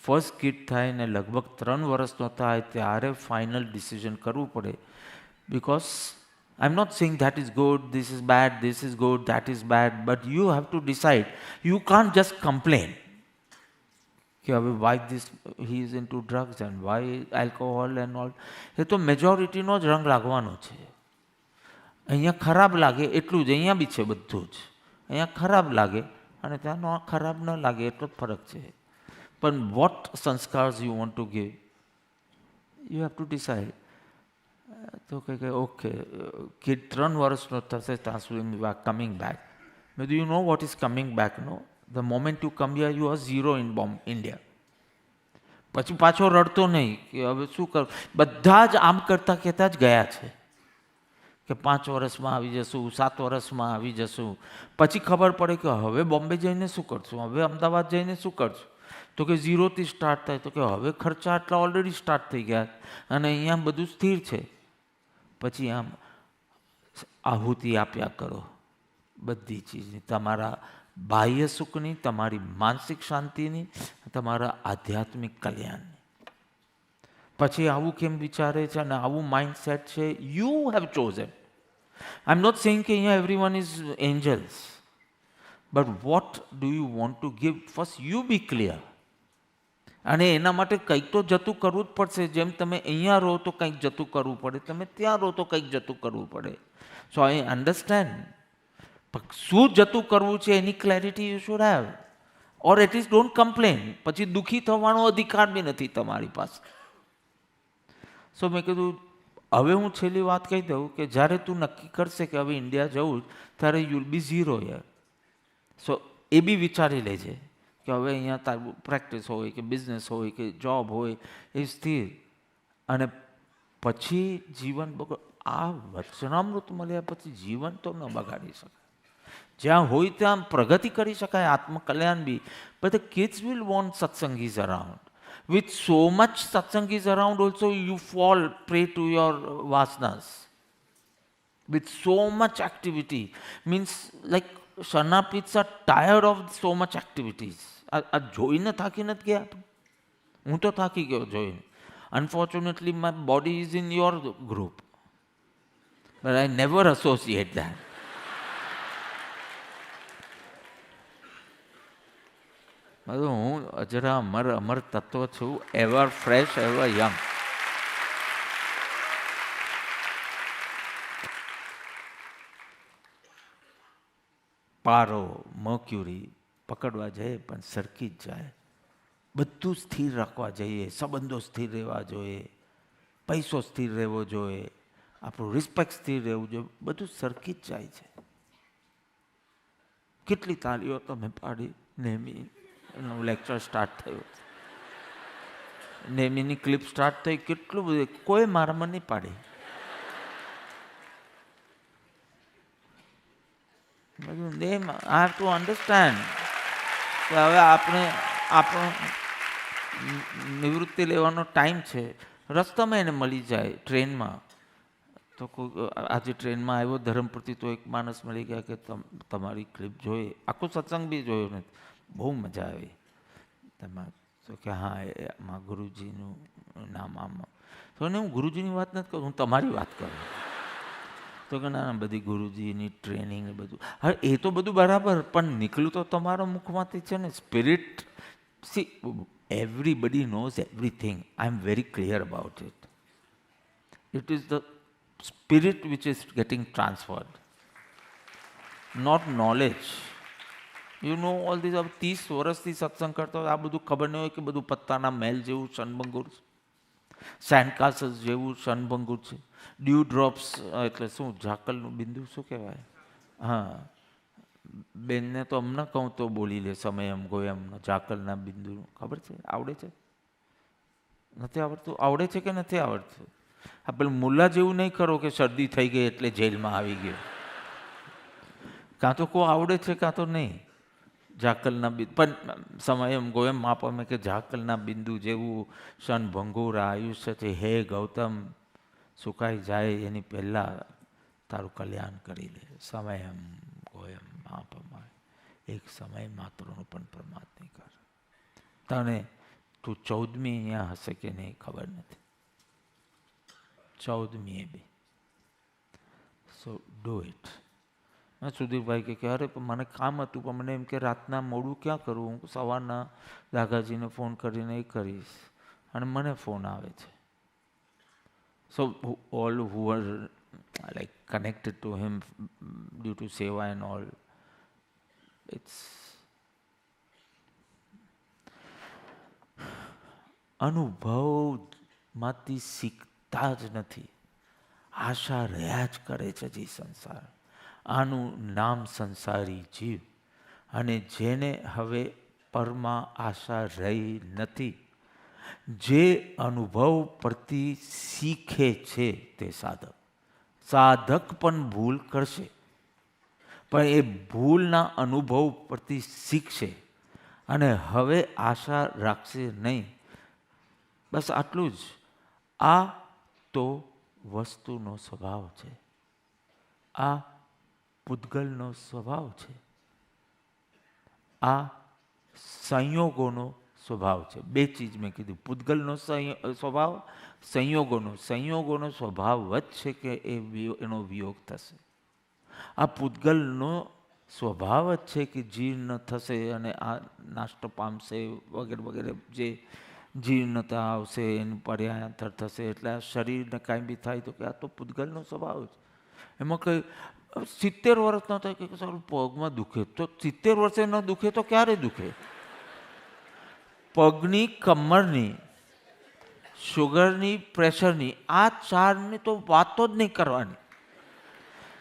ફર્સ્ટ કિડ થાય ને લગભગ 3 વર્ષનો થાય ત્યારે ફાઇનલ ડિસિઝન કરવું પડે. Because I am not saying that is good, this is bad, this is good, that is bad, but you have to decide. You can't just complain કે હવે why this he is in to drugs and why alcohol and all. એ તો મેજોરિટીનો જ રંગ લાગવાનો છે. અહીંયા ખરાબ લાગે એટલું જ, અહીંયા બી છે બધું જ. અહીંયા ખરાબ લાગે અને ત્યાં ખરાબ ન લાગે એટલો જ ફરક છે. પણ વોટ સંસ્કાર્સ you want to give, you have to decide. તો કે ઓકે, કિડ 3 વર્ષનો થશે ત્યાં સુધી વી આર કમિંગ બેક. મેં you know what is coming back? No, the moment you come here you are zero in India. પછી પાછો રડતો નહીં કે હવે શું કરું. બધા જ આમ કરતાં કહેતા જ ગયા છે કે 5 વર્ષમાં આવી જશું, 7 વર્ષમાં આવી જશું. પછી ખબર પડે કે હવે બોમ્બે જઈને શું કરશું, હવે અમદાવાદ જઈને શું કરશું. તો કે 0થી સ્ટાર્ટ થાય. તો કે હવે ખર્ચા આટલા ઓલરેડી સ્ટાર્ટ થઈ ગયા અને અહીંયા બધું સ્થિર છે. પછી આમ આહુતિ આપ્યા કરો બધી ચીજની, તમારા બાહ્ય સુખની, તમારી માનસિક શાંતિની, તમારા આધ્યાત્મિક કલ્યાણની. પછી આવું કેમ વિચારે છે અને આવું માઇન્ડસેટ છે. You have chosen. I am not saying કે અહીંયા everyone is angels, but what do you want to give? First you be clear. અને એના માટે કંઈક તો જતું કરવું જ પડશે. જેમ તમે અહીંયા રહો તો કંઈક જતું કરવું પડે, તમે ત્યાં રહો તો કંઈક જતું કરવું પડે. So I understand. શું જતું કરવું છે એની clarity you should have, or at least don't complain. પછી દુઃખી થવાનો અધિકાર બી નથી તમારી પાસે. સો મેં કીધું હવે હું છેલ્લી વાત કહી દઉં કે જ્યારે તું નક્કી કરશે કે હવે ઇન્ડિયા જવું, ત્યારે યુલ બી ઝીરો યર. સો એ બી વિચારી લેજે કે હવે અહીંયા તારું પ્રેક્ટિસ હોય કે બિઝનેસ હોય કે જોબ હોય એ સ્થિર. અને પછી જીવન આ વચનામૃત મળ્યા પછી જીવન તો ન બગાડી શકાય. જ્યાં હોય ત્યાં પ્રગતિ કરી શકાય, આત્મકલ્યાણ બી. But the kids will want સત્સંગીઝ અરાઉન્ડ. With so much satsang is around also, you fall prey to your vasanas. With so much activity, means like Sharnapeeths are tired of so much activities. આ જોઈને થાકી નથી ગયા? હું તો થાકી ગયો જોઈને. Unfortunately, my body is in your group, but I never associate that. હું જરા અમર તત્વ છું, એવર ફ્રેશ, એવર યંગ. પારો, મર્ક્યુરી પકડવા જઈએ પણ સરકી જ જાય. બધું સ્થિર રાખવા જઈએ, સંબંધો સ્થિર રહેવા જોઈએ, પૈસો સ્થિર રહેવો જોઈએ, આપણું રિસ્પેક્ટ સ્થિર રહેવું જોઈએ, બધું સરકી જ જાય છે. કેટલી તાલીઓ તમે પાડી. નેમી એનું લેક્ચર સ્ટાર્ટ થયું, નેમીની ક્લિપ સ્ટાર્ટ થઈ, કેટલું બધું, કોઈ મારામાં નહીં પાડી. બધું name. I have to understand કે હવે આપણો નિવૃત્તિ લેવાનો ટાઈમ છે. રસ્તામાં એને મળી જાય ટ્રેનમાં. તો કોઈ આજે ટ્રેનમાં આવ્યો ધરમપુરથી, તો એક માણસ મળી ગયા કે તમારી ક્લિપ જોઈએ. આખો સત્સંગ બી જોયો નથી, બહુ મજા આવી. તેમાં તો કે હા એમાં ગુરુજીનું નામ આમ. તો ને હું ગુરુજીની વાત નથી કરું, હું તમારી વાત કરું. તો કે ના બધી ગુરુજીની ટ્રેનિંગ એ બધું. હવે એ તો બધું બરાબર, પણ નીકળ્યું તો તમારા મુખમાંથી છે ને spirit. C everybody knows everything. I am very clear about it. It is the spirit which is getting transferred, not knowledge. You know all these, 30 વર્ષથી સત્સંગ કરતા હોય, આ બધું ખબર નહીં હોય કે બધું પત્તાના મહેલ જેવું શનભંગુર છે, સેન્ડ કાસલ જેવું શનભંગુર છે. ડ્યુ ડ્રોપ્સ એટલે શું, ઝાકલનું બિંદુ શું કહેવાય? હા, બેનને તો અમને કહું તો બોલી લે, સમય એમ ગયો એમ. ઝાકલના બિંદુ ખબર છે? આવડે છે? નથી આવડતું? આવડે છે કે નથી આવડતું? આ પેલું મુલ્લા જેવું નહીં કરો કે શરદી થઈ ગઈ એટલે જેલમાં આવી ગયો. કાં તો કોઈ આવડે છે કાં તો નહીં. ઝાકલના બિંદુ, પણ સમય એમ ગોયમ માપમે કે ઝાકલના બિંદુ જેવું શનભંગુર આયુષ્ય છે. હે ગૌતમ, સુકાઈ જાય એની પહેલાં તારું કલ્યાણ કરી લે. સમય એમ ગોયમ માપમાં એક સમય માત્રનો પણ પ્રમાદ નહીં કર. તને તું 14મી અહીંયા હશે કે નહીં ખબર નથી, 14મી બી. સો ડુ ઇટ. સુધીરભાઈ કે અરે પણ મને કામ હતું, પણ મને એમ કે રાતના મોડું ક્યાં કરવું, હું સવારના દાદાજીને ફોન કરીને એ કરીશ, અને મને ફોન આવે છે. So all who are like connected to him due to seva and all, it's અનુભવમાંથી શીખતા જ નથી. આશા રહ્યા જ કરે છે જી સંસાર. આનું નામ સંસારી જીવ. અને જેને હવે પરમાં આશા રહી નથી, જે અનુભવ પરથી શીખે છે તે સાધક. સાધક પણ ભૂલ કરશે, પણ એ ભૂલના અનુભવ પરથી શીખશે અને હવે આશા રાખશે નહીં. બસ આટલું જ. આ તો વસ્તુનો સ્વભાવ છે, આ પૂતગલનો સ્વભાવ છે, આ સંયોગોનો સ્વભાવ છે. બે ચીજ મેં કીધું, પૂતગલનો સ્વભાવ, સંયોગોનો સ્વભાવ જ છે કે એનો વિયોગ થશે. આ પૂતગલનો સ્વભાવ જ છે કે જીર્ણ થશે અને આ નાષ્ટ પામશે વગેરે વગેરે. જે જીર્ણતા આવશે એનું પર્યાયાંતર થશે. એટલે આ શરીરને કાંઈ બી થાય તો કે આ તો પૂતગલનો સ્વભાવ છે. એમાં કંઈ 70 વર્ષ ન થાય કે સારું પગમાં દુખે, તો 70 વર્ષે ન દુખે તો ક્યારે દુખે? પગની, કમરની, શુગરની, પ્રેશરની, આ ચારની તો વાતો જ નહીં કરવાની.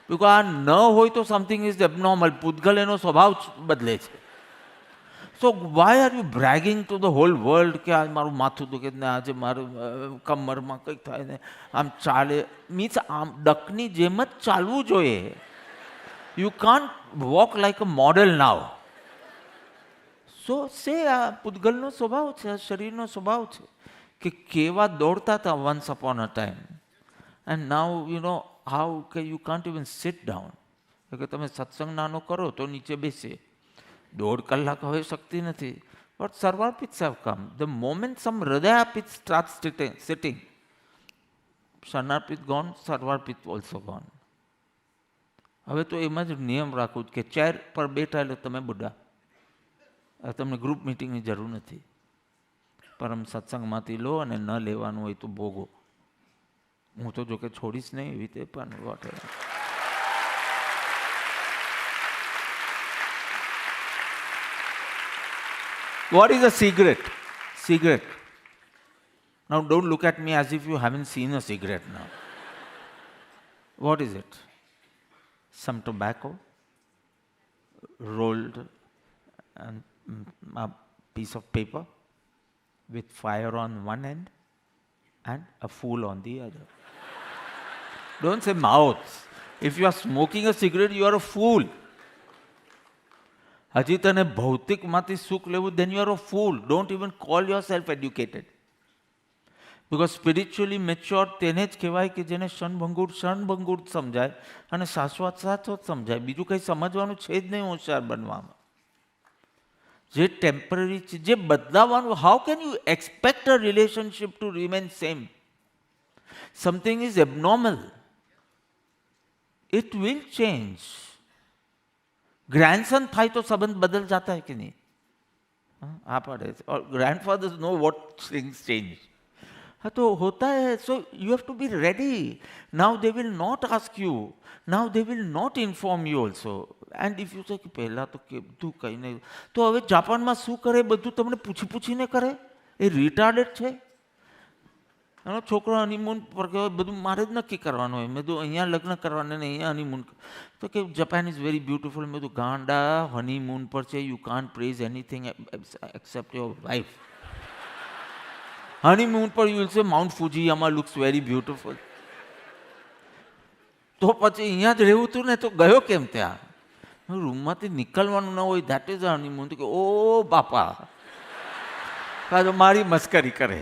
બિકોઝ આ ન હોય તો સમથિંગ ઇઝ એબનોર્મલ. પૂતગલ એનો સ્વભાવ બદલે છે. So why are you bragging to the whole world કે આજ મારું માથું દુખે ને આજે મારું કમરમાં કંઈક થાય ને આમ ચાલે? મીન્સ આમ ડકની જેમ જ ચાલવું જોઈએ. You can't walk like a model now. So say આ પૂતગલનો સ્વભાવ છે, આ શરીરનો સ્વભાવ છે કે કેવા દોડતા હતા once upon a time, and now you know how કે you can't even sit down. કે તમે સત્સંગ નાનો કરો તો નીચે બેસે, 1.5 કલાક હવે શક્તિ નથી. બટ સર્વાર્પિત્સ have come. The moment some હૃદયાર્પિત સ્ટાર્ટ સિટિંગ, શરણાર્પિત ગોન, સર્વાર્પિત ઓલ્સો ગોન. હવે તો એમ જ નિયમ રાખું કે ચેર પર બેઠા એટલે તમે બુઢા, તમને ગ્રુપ મિટિંગની જરૂર નથી. પરમ સત્સંગમાંથી લો અને ન લેવાનું હોય તો ભોગો. હું તો જો કે છોડીશ નહીં એવી રીતે, પણ whatever. What is a cigarette? Cigarette. Now don't look at me as if you haven't seen a cigarette now. What is it? Some tobacco rolled and a piece of paper with fire on one end and a fool on the other. Don't say mouth. If you are smoking a cigarette, you are a fool. હજી તને ભૌતિકમાંથી સુખ લેવું, then you are a fool. Don't even call yourself educated. Because spiritually mature તેને જ કહેવાય કે જેને ક્ષણભંગુર સમજાય અને શાશ્વત સમજાય. બીજું કંઈ સમજવાનું છે જ નહીં હોશિયાર બનવામાં. જે ટેમ્પરરી છે, જે બદલાવાનું, how can you expect a relationship to remain same? Something is abnormal. It will change. Grandson થાય તો સંબંધ બદલ जाता है कि नहीं? हाँ पढ़े. और grandfathers know what things change. हाँ तो होता है. So you have to be ready. Now they will not ask you, now they will not inform you also. And if you say कि પહેલા તો કે બધું કંઈ નહીં, તો હવે જાપાનમાં શું કરે? બધું તમને પૂછીને કરે. એ રિટાર્ડેડ છે. એનો છોકરો હનીમૂન પર ગયો, બધું મારે જ નક્કી કરવાનું હોય. મેં તો અહીંયા લગ્ન કરવાના ને અહીંયા હનીમૂન. તો કે જાપાન ઇઝ વેરી બ્યુટિફુલ. મેં તો ગાંડા, હનીમૂન પર છે, you can't praise anything except your wife. Honeymoon પર you will say mount Fujiyama looks very beautiful. તો પછી અહીંયા જ રહેવું હતું ને, તો ગયો કેમ ત્યાં? રૂમમાંથી નીકળવાનું ન હોય, ધેટ ઇઝ હનીમૂન. તો કે ઓ બાપા, કાં મારી મસ્કરી કરે.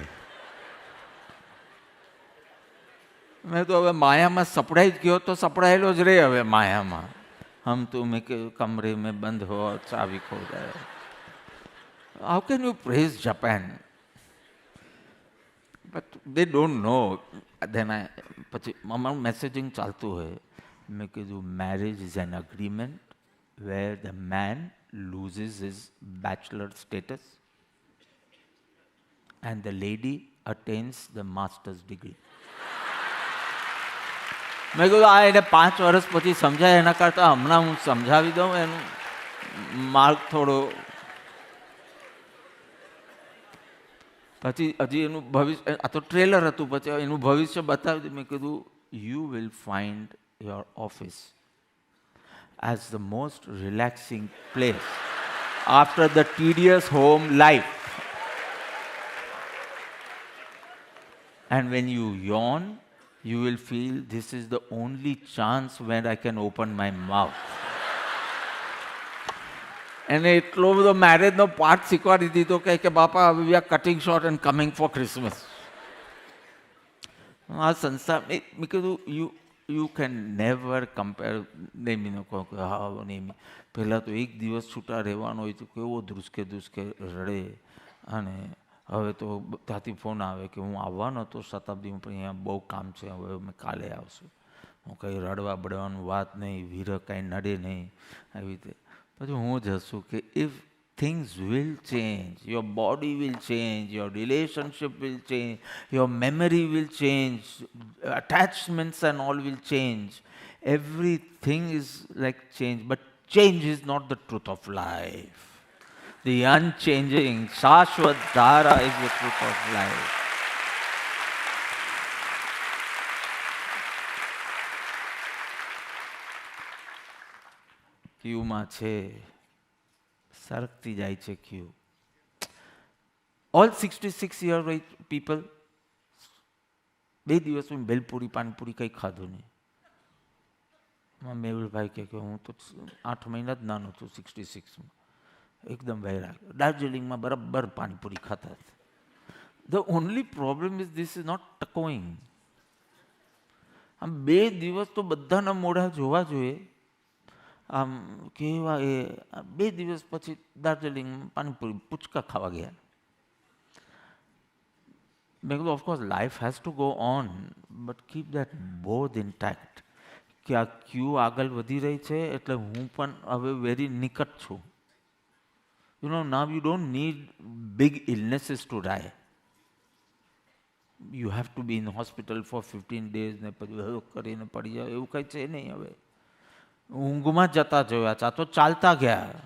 મેં તો હવે માયામાં સપડાઈ જ ગયો તો સપડાયેલો જ રહે હવે માયામાં. હમ તો મેં કે કમરે મેં બંધ હો, ચાવી ખો જાય. How can you praise Japan? But they don't know. Then પછી અમારું મેસેજિંગ ચાલતું હોય. મેં કીધું marriage is an agreement where the man loses his bachelor status and the lady attains the master's degree. મેં કહ્યું આ એને 5 વર્ષ પછી સમજાય એના કરતાં હમણાં હું સમજાવી દઉં. એનું માર્ગ થોડો પછી હજી એનું ભવિષ્ય, આ તો ટ્રેલર હતું, પછી એનું ભવિષ્ય બતાવી દીધું. મેં કીધું you will find your office as the most relaxing place after the tedious home life. And when you yawn, you will feel this is the only chance where I can open my mouth. એને એટલો બધો મેરેજનો પાઠ શીખવાડી દીધો કે બાપા we are cutting short and coming for Christmas. આ સંસાર મેં કીધું યુ કેન નેવર કમ્પેર. નેમીનો કહો કે હા નેમી પહેલાં તો એક દિવસ છૂટા રહેવાનો હોય તો કેવો ધ્રુસકે રડે, અને હવે તો ત્યાંથી ફોન આવે કે હું આવવાનો હતો શતાબ્દીમાં પણ અહીંયા બહુ કામ છે, હવે મેં કાલે આવશું. હું કંઈ રડવા બડવાનું વાત નહીં, વિરહ કાંઈ નડે નહીં, આવી રીતે. પછી હું જ હસું કે if things will change, your body will change, your relationship will change, your memory will change, attachments and all will change. Everything is like change, but change is not the truth of life. The unchanging Shashwat Dhara is the truth of life. ક્યુમાં છે, સરકતી જાય છે ક્યુ. All 66-year people 2 દિવસ હું ભેલપુરી પાણીપુરી કંઈ ખાધું નહીં. મેહુલભાઈ કહે કે હું તો 8 મહિના જ નાનો છું 66માં, એકદમ વૈરાગ. દાર્જિલિંગમાં બરાબર પાણીપુરી ખાતા હતા. The only problem is this is not talking. આમ 2 દિવસ તો બધાના મોઢા જોવા જોઈએ. આમ કેવા એ 2 દિવસ પછી દાર્જિલિંગ પાણીપુરી પૂચકા ખાવા ગયા. મેં કીધું of course life has to go on, but keep that બોધ ઇન્ટેક્ટ. કે આ ક્યુ આગળ વધી રહી છે એટલે હું પણ હવે વેરી નિકટ છું. You know now you don't need big illnesses to die. You have to be in hospital for 15 days ને પછી કરીને પડી જાય એવું કંઈ છે નહીં. હવે ઊંઘમાં જતા જોયા, ચા તો ચાલતા ગયા.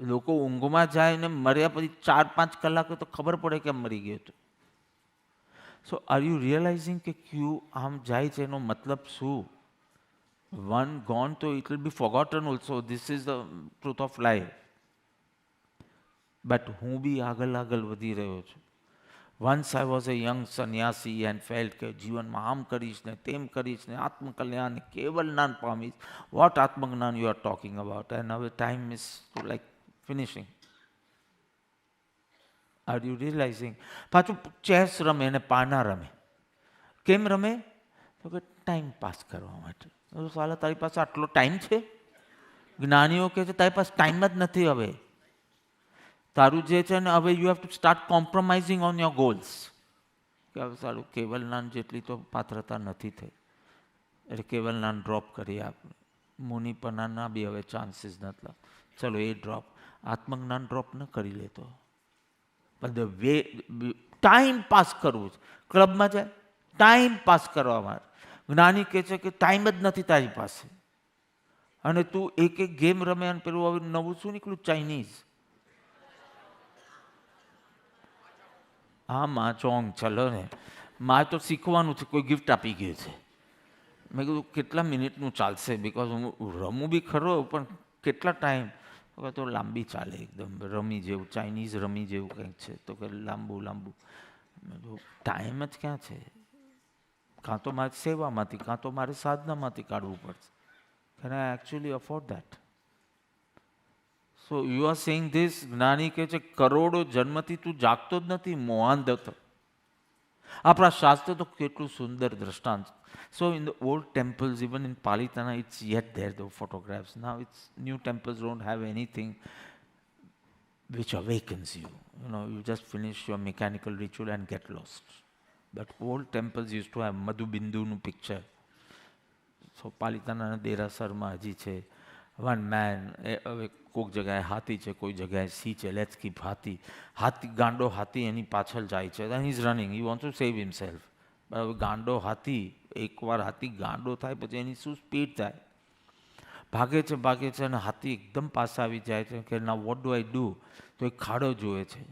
લોકો ઊંઘમાં જાય ને મર્યા પછી 4-5 કલાક તો ખબર પડે કે મરી ગયો હતો. સો આર યુ રિયલાઇઝિંગ કે ક્યુ આમ જાય છે એનો મતલબ શું? વન ગોન તો it will be forgotten also. This is the truth of life. But હું બી આગળ વધી રહ્યો છું. Once I was a young sannyasi and felt કે જીવનમાં આમ કરીશ ને તેમ કરીશ ને આત્મકલ્યાણ ને કેવલ જ્ઞાન પામીશ. વોટ આત્મજ્ઞાન you are talking about? And હવે time is to like finishing. Are you realizing? પાછું ચેસ રમે અને પાના રમે. કેમ રમે? તો કે ટાઈમ પાસ કરવા માટે. સાલા તારી પાસે આટલો ટાઈમ છે? જ્ઞાનીઓ કહે છે તારી પાસે ટાઈમ જ નથી. હવે તારું જે છે ને હવે you have to start compromising on your goals. કે હવે સારું કેવલ જ્ઞાન જેટલી તો પાત્રતા નથી થઈ એટલે કેવલ જ્ઞાન ડ્રોપ કરીએ આપણે. મુનિપનાના બી હવે ચાન્સીસ નથી. ચલો એ ડ્રોપ. આત્મજ્ઞાન ડ્રોપ ન કરી લેતો. પણ ધ વે ટાઈમ પાસ કરવું છે. ક્લબમાં જાય ટાઈમ પાસ કરવા માટે. જ્ઞાની કહે છે કે ટાઈમ જ નથી તારી પાસે, અને તું એક ગેમ રમે. અને પેલું હવે નવું શું નીકળ્યું? ચાઇનીઝ. હા માં ચોંગ ચલો ને, મારે તો શીખવાનું છે. કોઈ ગિફ્ટ આપી ગયું છે. મેં કીધું કેટલા મિનિટનું ચાલશે? બિકોઝ હું રમું બી ખરો પણ કેટલા ટાઈમ? તો લાંબી ચાલે એકદમ રમી જેવું, ચાઇનીઝ રમી જેવું કંઈક છે. તો કે લાંબુ. મેં કીધું ટાઈમ જ ક્યાં છે? કાં તો મારે સેવામાંથી કાં તો મારે સાધનામાંથી કાઢવું પડશે. Can I actually afford that? So you are saying this. જ્ઞાની કહે છે કરોડો જન્મથી તું જાગતો જ નથી, મોહાંધ હતો. આપણા શાસ્ત્ર તો કેટલું સુંદર દ્રષ્ટાંત. So in the old temples, even in Palitana, it's yet there the photographs. Now it's new temples don't have anything which awakens you. You know, you just finish your mechanical ritual and get lost. But old temples used to have Madhubinduનું picture. So Palitana દેરાસરમાં હજી છે. One man, હવે કોઈક જગ્યાએ હાથી છે, કોઈ જગ્યાએ સી છે. લેટ્સ કીપ હાથી. ગાંડો હાથી એની પાછળ જાય છે. He is running, he wants to save himself. હવે ગાંડો હાથી, એકવાર હાથી ગાંડો થાય પછી એની શું સ્પીડ થાય? ભાગે છે અને હાથી એકદમ પાસે આવી જાય છે કે ના વોટ ડુ આઈ ડુ? તો એક ખાડો જુએ છે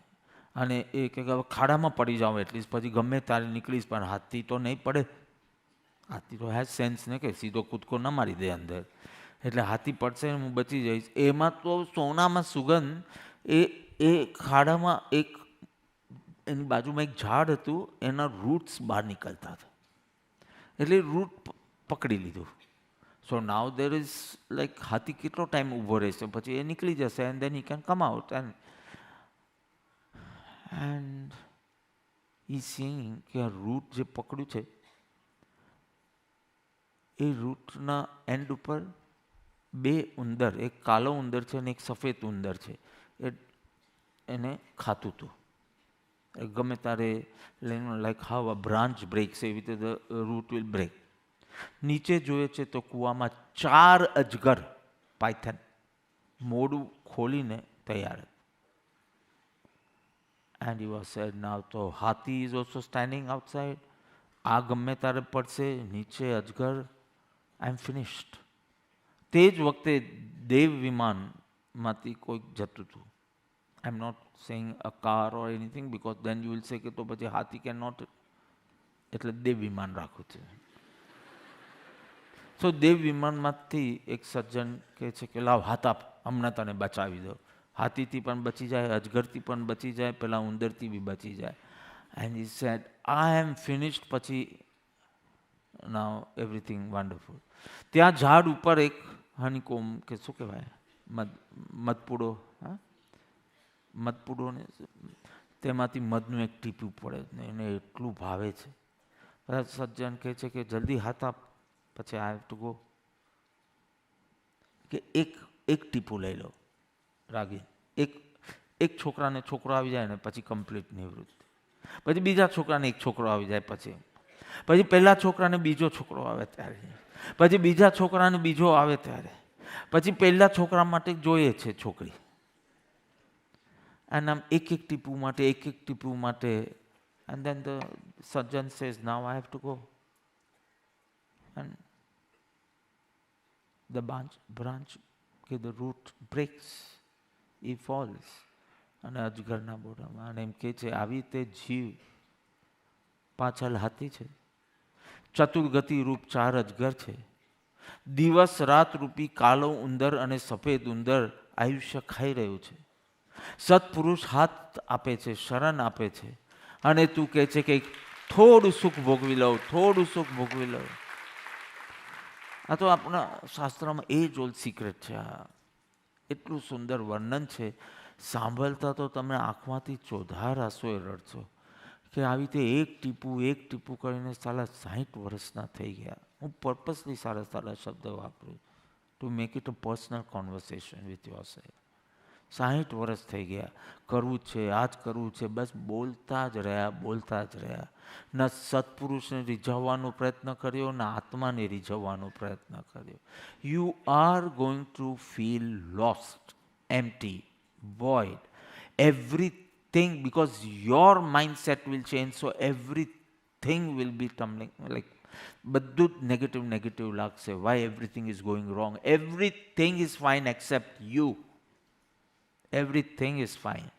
અને એ કે હવે ખાડામાં પડી જાઉં એટલીસ્ટ, પછી ગમે ત્યારે નીકળીશ. પણ હાથી તો નહીં પડે. હાથી તો હેઝ સેન્સ ને કે સીધો કૂદકો ન મારી દે અંદર. એટલે હાથી પડશે ને હું બચી જઈશ. એમાં તો સોનામાં સુગંધ. એ ખાડામાં એક એની બાજુમાં એક ઝાડ હતું, એના રૂટ્સ બહાર નીકળતા હતા, એટલે રૂટ પકડી લીધું. સો નાવ દેર ઇઝ લાઈક હાથી કેટલો ટાઈમ ઊભો રહેશે, પછી એ નીકળી જશે and then he can come out and ઈ સીઈંગ કે આ રૂટ જે પકડ્યું છે એ રૂટના એન્ડ ઉપર 2 ઉંદર, એક કાલો ઉંદર છે અને એક સફેદ ઉંદર છે, એને ખાતું હતું. ગમે તારે like how a branch breaks એવી રીતે ધ રૂટ વિલ બ્રેક. નીચે જોઈએ છે તો કૂવામાં 4 અજગર પાયથન મોઢું ખોલીને તૈયાર. And he was said now તો હાથી ઇઝ ઓલ્સો સ્ટેન્ડિંગ આઉટસાઇડ. આ ગમે તારે પડશે, નીચે અજગર. I am finished. તે જ વખતે દેવ વિમાનમાંથી કોઈક જતું હતું. I am not saying a car or anything because then you will say કે તો પછી હાથી કેન નોટ, એટલે દેવ વિમાન રાખવું છે. સો દેવ વિમાનમાંથી એક સજ્જન કહે છે કે લાવ હાથ આપ, હમણાં તને બચાવી દો. હાથીથી પણ બચી જાય, અજગરથી પણ બચી જાય, પેલા ઉંદરથી બી બચી જાય. And he said I am finished. પછી નાવ એવરીથિંગ વન્ડરફુલ. ત્યાં ઝાડ ઉપર એક હનીકોમ કે શું કહેવાય, મધપૂડો, હા મધપૂડો ને તેમાંથી મધનું એક ટીપું પડે ને એને એટલું ભાવે છે. બધા સજ્જન કહે છે કે જલ્દી હાથ આપ, પછી આઈ હેવ ટુ ગો. કે એક ટીપું લઈ લો રાગી. એક છોકરાને છોકરો આવી જાય ને પછી કમ્પ્લીટ નિવૃત્તિ. પછી બીજા છોકરાને એક છોકરો આવી જાય, પછી પહેલા છોકરાને બીજો છોકરો આવે ત્યારે, પછી બીજા છોકરાને બીજો આવે ત્યારે, પછી પહેલા છોકરા માટે જોઈએ છે છોકરી. અને આમ એક ટીપું માટે, એક ટીપું માટે. એન્ડ દેન ધ સજ્જન says now I have to go. And the branch કે ધ રૂટ બ્રેક્સ, ઈ ફોલ્સ. અને અજગરના બોડામાં અને એમ કહે છે આવી રીતે જીવ પાછળ હાથી છે, ચતુર્ગતિ રૂપ 4 અજગર છે, દિવસ રાત રૂપી કાલો ઉંદર અને સફેદ ઉંદર આયુષ્ય ખાઈ રહ્યું છે. સત્પુરુષ હાથ આપે છે, શરણ આપે છે, અને તું કહે છે કે થોડું સુખ ભોગવી લઉં, થોડું સુખ ભોગવી લઉં. આ તો આપણા શાસ્ત્રમાં એ જ ઓલ સિક્રેટ છે. આ એટલું સુંદર વર્ણન છે, સાંભળતા તો તમે આંખમાંથી ચોધાર આંસુએ રડશો કે આવી રીતે એક ટીપું કરીને સાલા 60 વર્ષના થઈ ગયા. હું પર્પસલી સારા શબ્દો વાપરું to make it a personal conversation with your self. 60 વર્ષ થઈ ગયા, કરવું છે, આ જ કરવું છે, બસ બોલતા જ રહ્યા. ન સત્પુરુષને રીઝવવાનો પ્રયત્ન કર્યો, ન આત્માને રીઝવવાનો પ્રયત્ન કર્યો. You are going to feel lost, empty, void, everything, because your mindset will change, so everything will be tumbling, like બધું જ નેગેટિવ લાગશે. why everything is going wrong? Everything is fine except you. Everything is fine,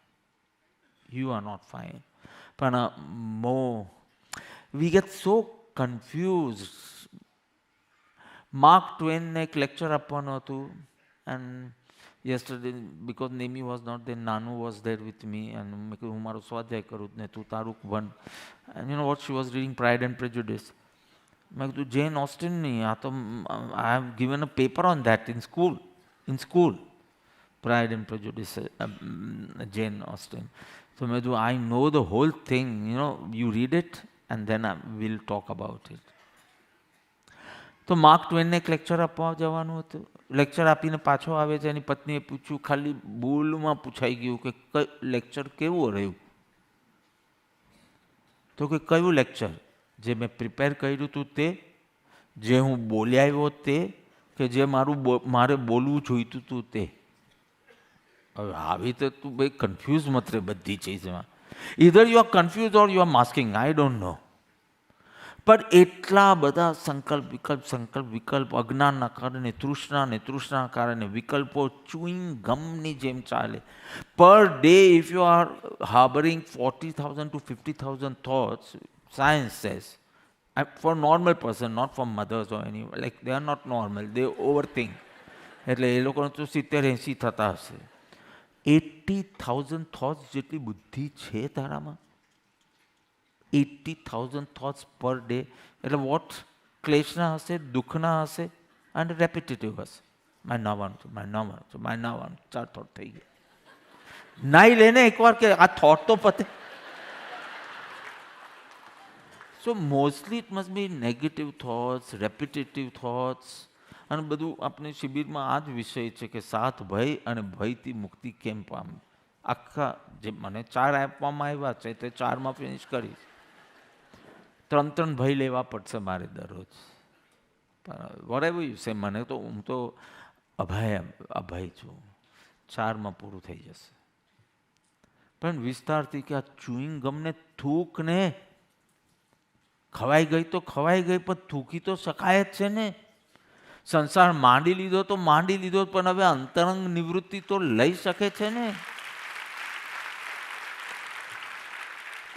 you are not fine. પણ we get so confused. Mark ટ્વેનને એક lecture આપવાનું હતું, and yesterday because Nemi was not there, Nanu was there with me, and મેં કીધું હું મારો સ્વાધ્યાય કરું ને તું તારું one. and you know what she was reading? Pride and Prejudice. મેં કીધું જેન ઓસ્ટિનની, આ તો I have given a paper on that in school. Pride and Prejudice, Jane Austen. So મેં કીધું I know the whole thing, you know, you read it and then we'll talk about it. તો mark ટ્વેનને એક lecture આપવા જવાનું હતું. Lecture આપીને પાછો આવે છે, એની પત્નીએ પૂછ્યું, ખાલી બોલમાં પૂછાઈ ગયું કે લેક્ચર કેવું રહ્યું? તો કે કયું લેક્ચર? જે મેં પ્રિપેર કર્યું હતું તે, જે હું બોલી આવ્યો તે, કે જે મારે બોલવું જોઈતું હતું તે? હવે આવી તો તું ભાઈ કન્ફ્યુઝ મત રહે બધી ચીજમાં. Either you are confuse or you are masking, I don't know. પણ એટલા બધા સંકલ્પ વિકલ્પ અજ્ઞાનના કારણે, તૃષ્ણાના કારણે વિકલ્પો ચુઈંગ ગમની જેમ ચાલે. Per day if you are harboring 40,000 to 50,000 thoughts, science says, for normal person, not for mothers or any, like they are not normal, they overthink. એટલે એ લોકોને તો 70-80 થતા હશે. 80,000 થોટ્સ જેટલી બુદ્ધિ છે તારામાં? 80,000 થોટ્સ પર ડે. એટલે વોટ ક્લેશના હશે, દુઃખના હશે અને રેપિટેટિવ હશે. મારે નાવાનું છે, મારે નાવાનું છે, મારે નાવાનું, 4 થોટ થઈ ગયા. નાઈ લેને એકવાર કે આ થોટ તો પતે. So mostly it must be negative thoughts, repetitive thoughts. અને બધું આપણી શિબિરમાં આ જ વિષય છે કે 7 ભય અને ભયથી મુક્તિ કેમ પામવી. આખા જે મને 4 આપવામાં આવ્યા છે તે 4માં ફિનિશ કરીશ. 3 ભય લેવા પડશે મારે દરરોજ. વોટ યુ સે, મને તો હું તો અભય છું. 4માં પૂરું થઈ જશે. પણ વિસ્તારથી કે આ ચુઈંગ ગમને થૂકને ખવાઈ ગઈ તો ખવાઈ ગઈ, પણ થૂકી તો શકાય જ છે ને. સંસાર માંડી લીધો તો માંડી લીધો, પણ હવે અંતરંગ નિવૃત્તિ તો લઈ શકે છે ને.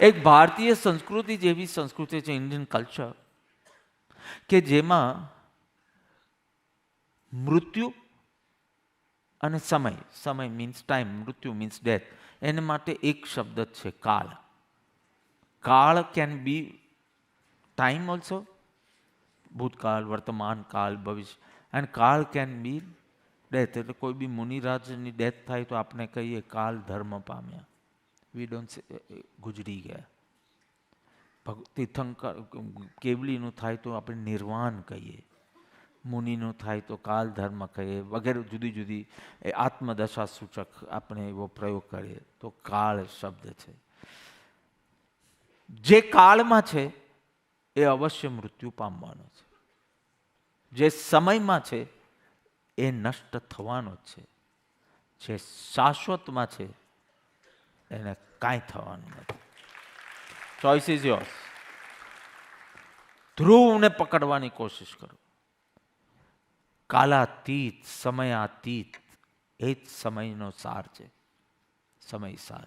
એક ભારતીય સંસ્કૃતિ જેવી સંસ્કૃતિ છે, ઇન્ડિયન કલ્ચર, કે જેમાં મૃત્યુ અને સમય મીન્સ ટાઈમ, મૃત્યુ મીન્સ ડેથ, એને માટે એક શબ્દ છે કાળ. કાળ કેન બી ટાઈમ ઓલ્સો, ભૂતકાળ, વર્તમાન કાળ, ભવિષ્ય. એન્ડ કાળ કેન બી ડેથ. એટલે કોઈ બી મુનિરાજની ડેથ થાય તો આપણે કહીએ કાળ ધર્મ પામ્યા. વી ડોન્ટ ગુજરી ગયા. તીર્થંકર કેવલીનું થાય તો આપણે નિર્વાણ કહીએ. મુનિનું થાય તો કાલ ધર્મ કહીએ, વગેરે જુદી જુદી આત્મદશા સૂચક આપણે એવો પ્રયોગ કરીએ તો કાળ શબ્દ છે. જે કાળમાં છે એ અવશ્ય મૃત્યુ પામવાનો છે. જે સમયમાં છે એ નષ્ટ થવાનો જ છે. જે શાશ્વતમાં છે એને કાંઈ થવાનું નથી. Choice is yours. ધ્રુવને પકડવાની કોશિશ કરો. કાલાતીત, સમયાતીત, એ જ સમયનો સાર છે. સમય સાર,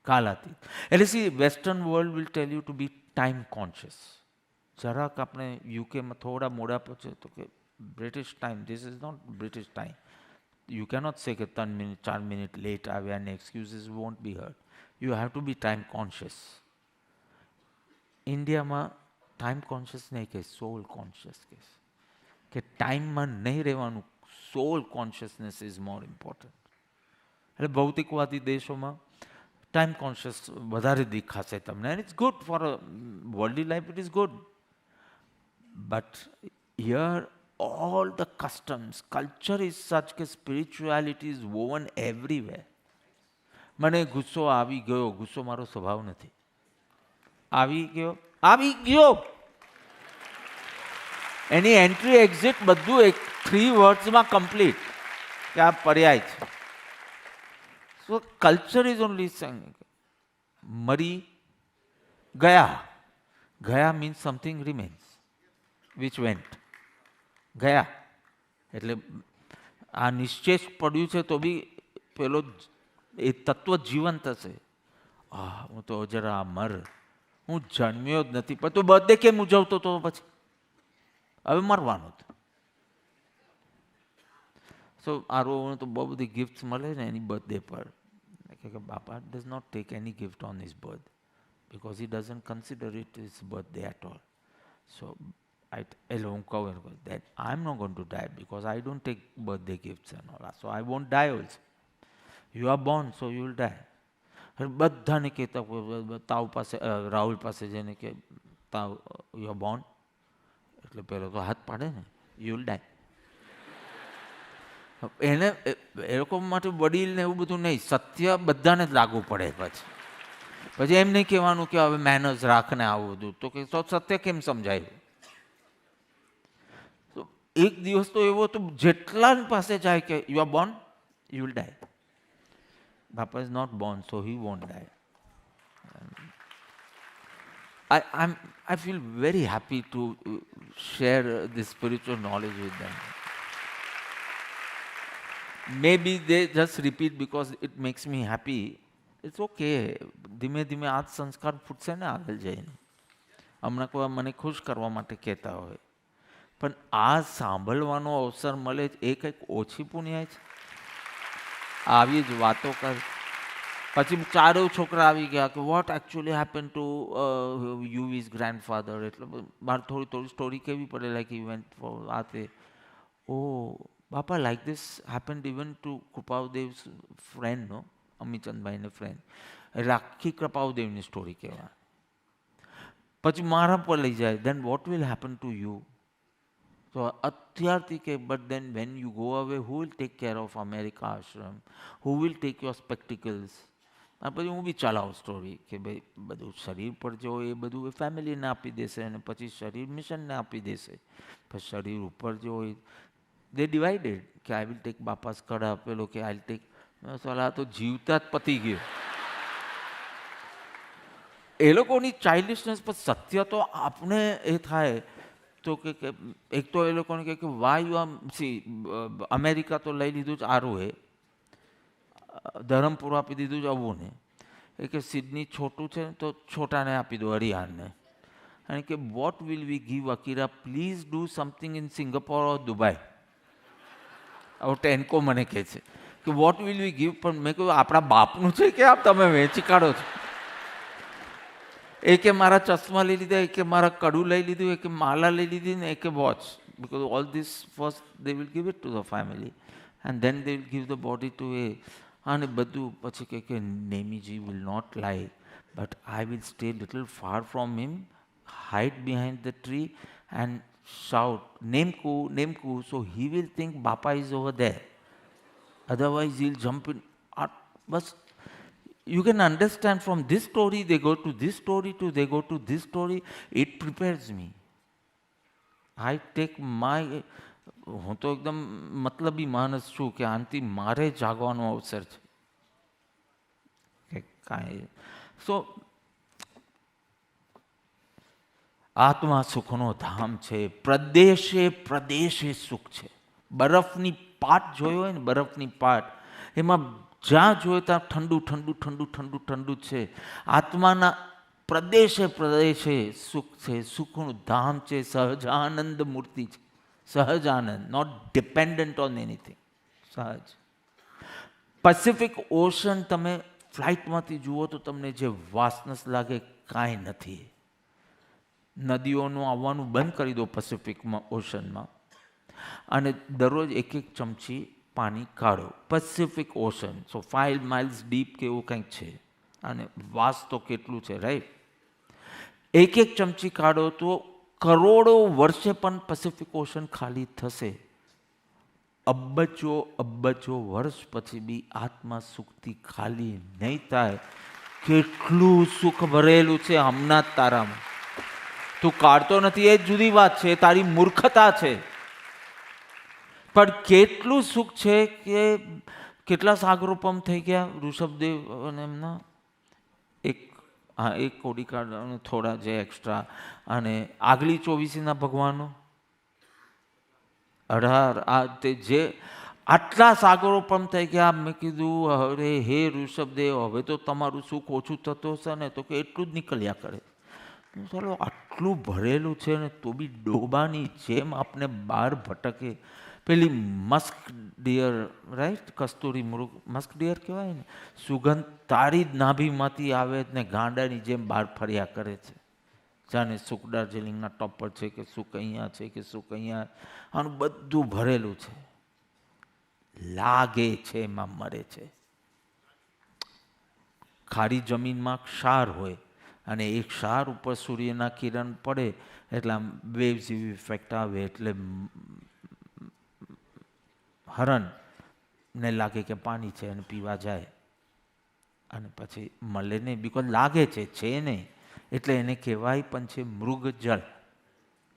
કાલાતીત. એટલે see western world will tell you to be time conscious. જરાક આપણે યુકેમાં થોડા મોડા પહોંચે તો કે British time, this is not British time. You cannot say કે 3 મિનિટ 4 મિનિટ લેટ આવ્યા અને excuses won't be heard. You have to be time conscious. ઇન્ડિયામાં ટાઈમ કોન્શિયસ નહીં કહે, સોલ કોન્શિયસ કહે કે ટાઈમમાં નહીં રહેવાનું. Soul consciousness is more important. એટલે ભૌતિકવાદી દેશોમાં ટાઈમ કોન્શિયસ વધારે દેખાશે તમને. And it's good for a worldly life, it is good. But here all the customs, culture is such કે spirituality is woven everywhere. મને ગુસ્સો આવી ગયો, ગુસ્સો મારો સ્વભાવ નથી. આવી ગયો. એની એન્ટ્રી એક્ઝિટ બધું 3 વર્ડ્સમાં કમ્પ્લીટ, કે આ પર્યાય છે. સો કલ્ચર ઇઝ ઓનલી સેઇંગ મરી ગયા means something remains which vent. ગયા એટલે આ નિશ્ચેષ પડ્યું છે તો બી પેલો એ તત્વ જીવંત હશે. હું તો જરા મર, હું જન્મ્યો જ નથી, પણ તું બર્થડે કેમ ઉજવતો હતો પછી? હવે મરવાનું હતું. સો આરો તો બહુ બધી ગિફ્ટ મળે ને એની બર્થડે પર. કે બાપા does not take any gift on his birth because he doesn't consider it his birthday at all. So હું કહું that I'm not going to die because I don't take birthday gifts and all that. So I won't die also. You are born, so you will die. બધાને કહેતા તાવ પાસે, રાહુલ પાસે જઈને કે તાવ યુ આર બોર્ન, એટલે પેલો તો હાથ પાડે ને, યુ વિલ ડાય. એને એ લોકો માટે વડીલ ને એવું બધું નહીં, સત્ય બધાને જ લાગુ પડે. પછી એમ નહીં કહેવાનું કે હવે મેનર્સ રાખને આવું બધું, તો કે સત્ય કેમ સમજાયું? એક દિવસ તો એવો તો જેટલા પાસે જાય કે you are born, you will die. બાપા is not born, so he won't die. I feel very happy to share this spiritual knowledge with them. Maybe they just repeat because it makes me happy. It's okay. ધીમે ધીમે આ સંસ્કાર ફૂટશે ને આગળ જઈને. હમણાં કોઈ મને ખુશ કરવા માટે કહેતા હોય, પણ આ સાંભળવાનો અવસર મળે એ કંઈક ઓછી પુણ્ય છે. આવી જ વાતો કર. પછી ચારેય છોકરા આવી ગયા કે what actually happen to you is grandfather, એટલે મારે થોડી થોડી સ્ટોરી કહેવી પડે, લાઈક ઇવેન્ટ ફોર આ તે. ઓ બાપા, like this happened even to Krupaldev friend, નો અમીચંદભાઈને ફ્રેન્ડ, એટલે આખી કૃપાલદેવની સ્ટોરી કહેવા. પછી મારા પર લઈ જાય, then what will happen to you. તો અત્યારથી કે but then when you go away who will take care of America ashram, who will take your spectacles. અને પછી હું બી ચલાવું સ્ટોરી કે ભાઈ બધું શરીર પર જો એ બધું એ ફેમિલીને આપી દેશે, અને પછી શરીર મિશનને આપી દેશે. પછી શરીર ઉપર જો હોય દે ડિવાઇડેડ કે આઈ વિલ ટેક બાપાસ કડા, પેલો કે આઈ વિલ ટેક. સલાહ તો જીવતા જ પતી ગયો. એ લોકોની ચાઇલ્ડિશનેસ પર સત્ય તો આપણે એ થાય તો કે એક તો એ લોકોને કહે કે વાય યુ આમ સી અમેરિકા તો લઈ લીધું જ આરું હે, ધરમપુર આપી દીધું જ આવું ને, એ કે સિડની છોટું છે તો છોટાને આપી દો હરિયાણને. અને કે what will we give Akira, please do something in Singapore or Dubai. આવો ટેન્કો મને કહે છે કે વોટ વિલ વી ગીવ, પણ મેં કહ્યું આપણા બાપનું છે કે આપ તમે વેચી કાઢો છો. એ કે મારા ચશ્મા લઈ લીધા, એ કે મારા કડું લઈ લીધું, એ કે માલા લઈ લીધી ને, એ કે watch, because all this first they will give it to the family and then they will give the body to એ. અને બધું પછી કે Nemiji will not like, but I will stay little far from him, hide behind the tree and shout Nemku Nemku, so he will think બાપા is over there, otherwise he will jump in. બસ you can understand from this story they go to this story to they go to this story. It prepares me. I take my, હું તો એકદમ મતલબી માણસ છું કે આનથી મારે જાગવાનો અવસર છે કે કાંઈ. સો આત્મા સુખનો ધામ છે, પ્રદેશે પ્રદેશે સુખ છે. બરફની પાટ જોયો હોય ને, બરફની પાટ, એમાં જ્યાં જોઈએ ત્યાં ઠંડુ ઠંડુ ઠંડુ ઠંડુ ઠંડુ છે. આત્માના પ્રદેશે પ્રદેશે સુખ છે, સુખનું ધામ છે, સહજાનંદ મૂર્તિ છે. Sahajanand, not dependent on anything, સહજ. પેસિફિક ઓશન તમે ફ્લાઇટમાંથી જુઓ તો તમને જે વાસનસ લાગે કાંઈ નથી. નદીઓનું આવવાનું બંધ કરી દો પેસિફિકમાં ઓશનમાં, અને દરરોજ એક એક ચમચી પાણી કાઢો. પેસિફિક ઓશન, સો 5 miles ડીપ કે એવું કંઈક છે, અને વાસ તો કેટલું છે, રાઈટ. એક એક ચમચી કાઢો તો કરોડો વર્ષે પણ પેસિફિક ઓશન ખાલી થશે. અબજો અબજો વર્ષ પછી બી આત્મા સુખથી ખાલી નહીં થાય. કેટલું સુખ ભરેલું છે હમણાં જ તારામાં. તું કાઢતો નથી એ જુદી વાત છે, તારી મૂર્ખતા છે, પણ કેટલું સુખ છે કે કેટલા સાગરો પંપ થઈ ગયા ઋષભદેવ અને એમના. એક કોડી કાઢવાનું થોડા જે એક્સ્ટ્રા, અને આગલી 24ના ભગવાનો 18, આ તે જે આટલા સાગરો પંપ થઈ ગયા. મેં કીધું અરે હે ઋષભદેવ, હવે તો તમારું સુખ ઓછું થતું હશે ને, તો કે એટલું જ નીકળ્યા કરે. ચાલો આટલું ભરેલું છે ને તો બી ડોબાની જેમ આપણે બહાર ભટકે. પેલી મસ્ક ડિયર, રાઈટ, કસ્તુરી મૃગ, મસ્ક ડિયર કહેવાય ને, સુગંધ તારી જ નાભીમાંથી આવે ને ગાંડાની જેમ બહાર ફર્યા કરે છે, જાણે સુખ દાર્જિલિંગના ટોપ પર છે કે સુખ અહીંયા છે કે સુખ અહીંયા. આનું બધું ભરેલું છે, લાગે છે એમાં મરે છે. ખારી જમીનમાં ક્ષાર હોય, અને એ ક્ષાર ઉપર સૂર્યના કિરણ પડે એટલે આમ વેવ્સ જેવી ઇફેક્ટ આવે, એટલે હરણને લાગે કે પાણી છે અને પીવા જાય, અને પછી મળે નહીં, બિકોઝ લાગે છે નહીં. એટલે એને કહેવાય પણ છે મૃગ જળ,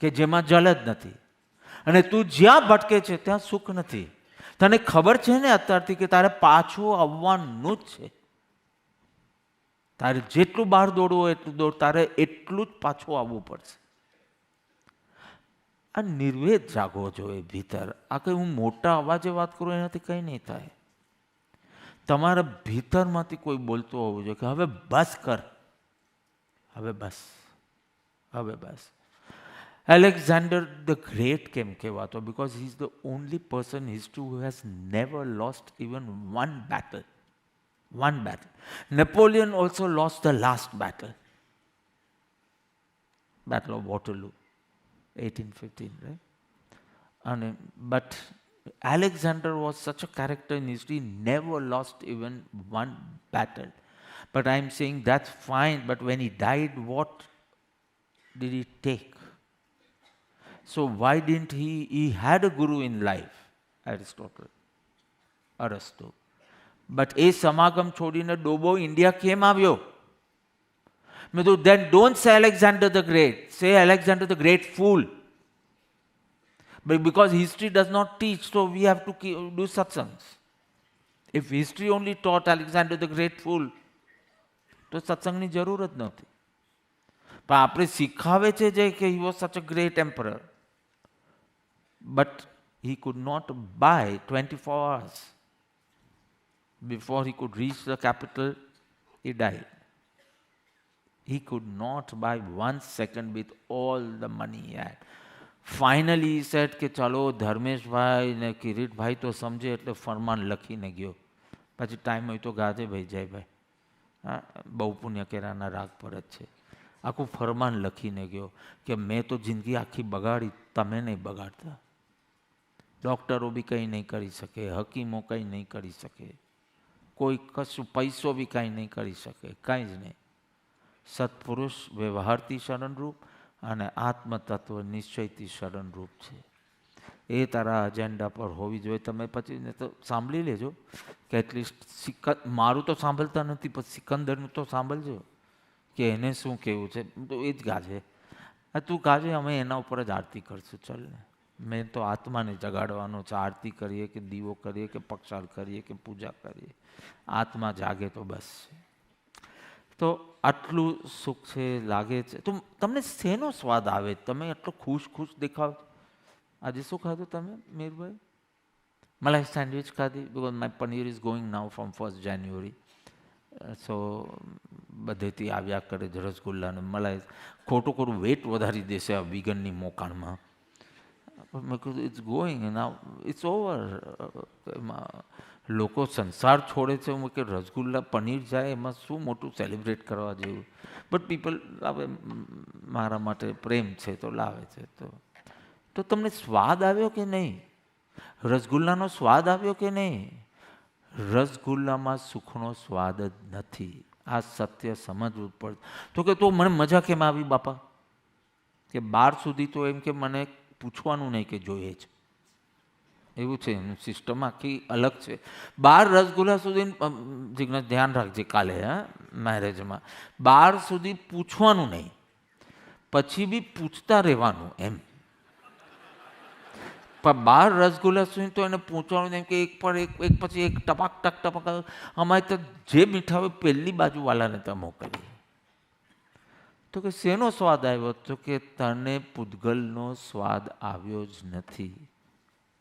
કે જેમાં જળ જ નથી. અને તું જ્યાં ભટકે છે ત્યાં સુખ નથી. તને ખબર છે ને અત્યારથી કે તારે પાછું આવવાનું જ છે. તારે જેટલું બહાર દોડવું હોય એટલું દોડ, તારે એટલું જ પાછું આવવું પડશે. આ નિર્વેદ જાગવો જોઈએ ભીતર. આ કંઈ હું મોટા અવાજે વાત કરું એનાથી કંઈ નહીં થાય. તમારા ભીતરમાંથી કોઈ બોલતો હોવું જોઈએ કે હવે બસ કર, હવે બસ, હવે બસ. એલેક્ઝાન્ડર ધ ગ્રેટ કેમ કહેવાતો? Because he is the only person in history who has never lost even one battle. One battle. Napoleon also lost the last battle. Battle of Waterloo, 1815, right? But Alexander was such a character in history, never lost even one battle. But I'm saying that's fine, but when he died, what did he take? So why didn't he had a guru in life, Aristotle, Arasto. But એ સમાગમ છોડીને ડોબો India કેમ આવ્યો? મેં તો then don't say Alexander the Great, say Alexander the Great fool. But because history does not teach, so we have to do satsangs. If history only taught Alexander the Great fool, તો સત્સંગની જરૂર જ નથી. પણ આપણે શીખાવે છે જે કે he was such a great emperor. But he could not buy 24 hours. Before he could reach the capital, he died. He could not buy 1 second with all the money he had. Finally he said કે ચાલો ધર્મેશભાઈ ને કિરીટભાઈ તો સમજે એટલે ફરમાન લખીને ગયો. પછી ટાઈમ હોય તો ગાજે ભાઈ જય ભાઈ, હા બહુ પુણ્ય કેરાના રાગ પર જ છે. આખું ફરમાન લખીને ગયો કે મેં તો જિંદગી આખી બગાડી, તમે નહીં બગાડતા. ડૉક્ટરો બી કંઈ નહીં કરી શકે, હકીમો કંઈ નહીં કરી શકે, કોઈ કશું પૈસો બી કાંઈ નહીં કરી શકે, કાંઈ જ નહીં. સત્પુરુષ વ્યવહારથી શરણરૂપ અને આત્મતત્વ નિશ્ચયથી શરણરૂપ છે. એ તારા એજન્ડા પર હોવી જોઈએ. તમે પછી તો સાંભળી લેજો કે એટલીસ્ટ મારું તો સાંભળતા નથી, પણ સિકંદરનું તો સાંભળજો કે એને શું કહેવું છે. તો એ જ ગાજે, તું ગાજે, અમે એના ઉપર જ આરતી કરશું. ચાલ ને, મેં તો આત્માને જગાડવાનો છે. આરતી કરીએ કે દીવો કરીએ કે પક્ષાલ કરીએ કે પૂજા કરીએ, આત્મા જાગે તો બસ. તો આટલું સુખ છે, લાગે છે. તો તમને શેનો સ્વાદ આવે? તમે એટલો ખુશ ખુશ દેખાવ. આજે શું ખાધું તમે મીરભાઈ? મલાઈ સેન્ડવિચ ખાધી. Because my paneer is going now from 1st January. સો બધેથી આવ્યા કરે છે રસગુલ્લાને મલાઈ. ખોટું ખોટું વેટ વધારી દેશે આ વિગનની મોકાણમાં. મેં કીધું it's going now, it's over. લોકો સંસાર છોડે છે. હું કે રસગુલ્લા પનીર જાય એમાં શું મોટું સેલિબ્રેટ કરવા જેવું? બટ પીપલ હવે મારા માટે પ્રેમ છે તો લાવે છે. તો તમને સ્વાદ આવ્યો કે નહીં? રસગુલ્લાનો સ્વાદ આવ્યો કે નહીં? રસગુલ્લામાં સુખનો સ્વાદ જ નથી. આ સત્ય સમજવું પડે. તો કે તો મને મજા કેમ આવી બાપા? કે 12 સુધી તો એમ કે મને પૂછવાનું નહીં કે જોઈએ જ. એવું છે, એનું સિસ્ટમ આખી અલગ છે. 12 રસગુલ્લા સુધી જિજ્ઞાસ ધ્યાન રાખજે કાલે, હા મેરેજમાં 12 સુધી પૂછવાનું નહીં, પછી બી પૂછતા રહેવાનું એમ. પણ 12 રસગુલ્લા સુધી તો એને પૂછવાનું એમ કે એક પર એક પછી એક ટપાક ટક ટપાક. અમારે તો જે મીઠા હોય પહેલી બાજુવાળાને તો મોકલીએ. તો કે શેનો સ્વાદ આવ્યો? તો કે તને પૂતગલનો સ્વાદ આવ્યો જ નથી.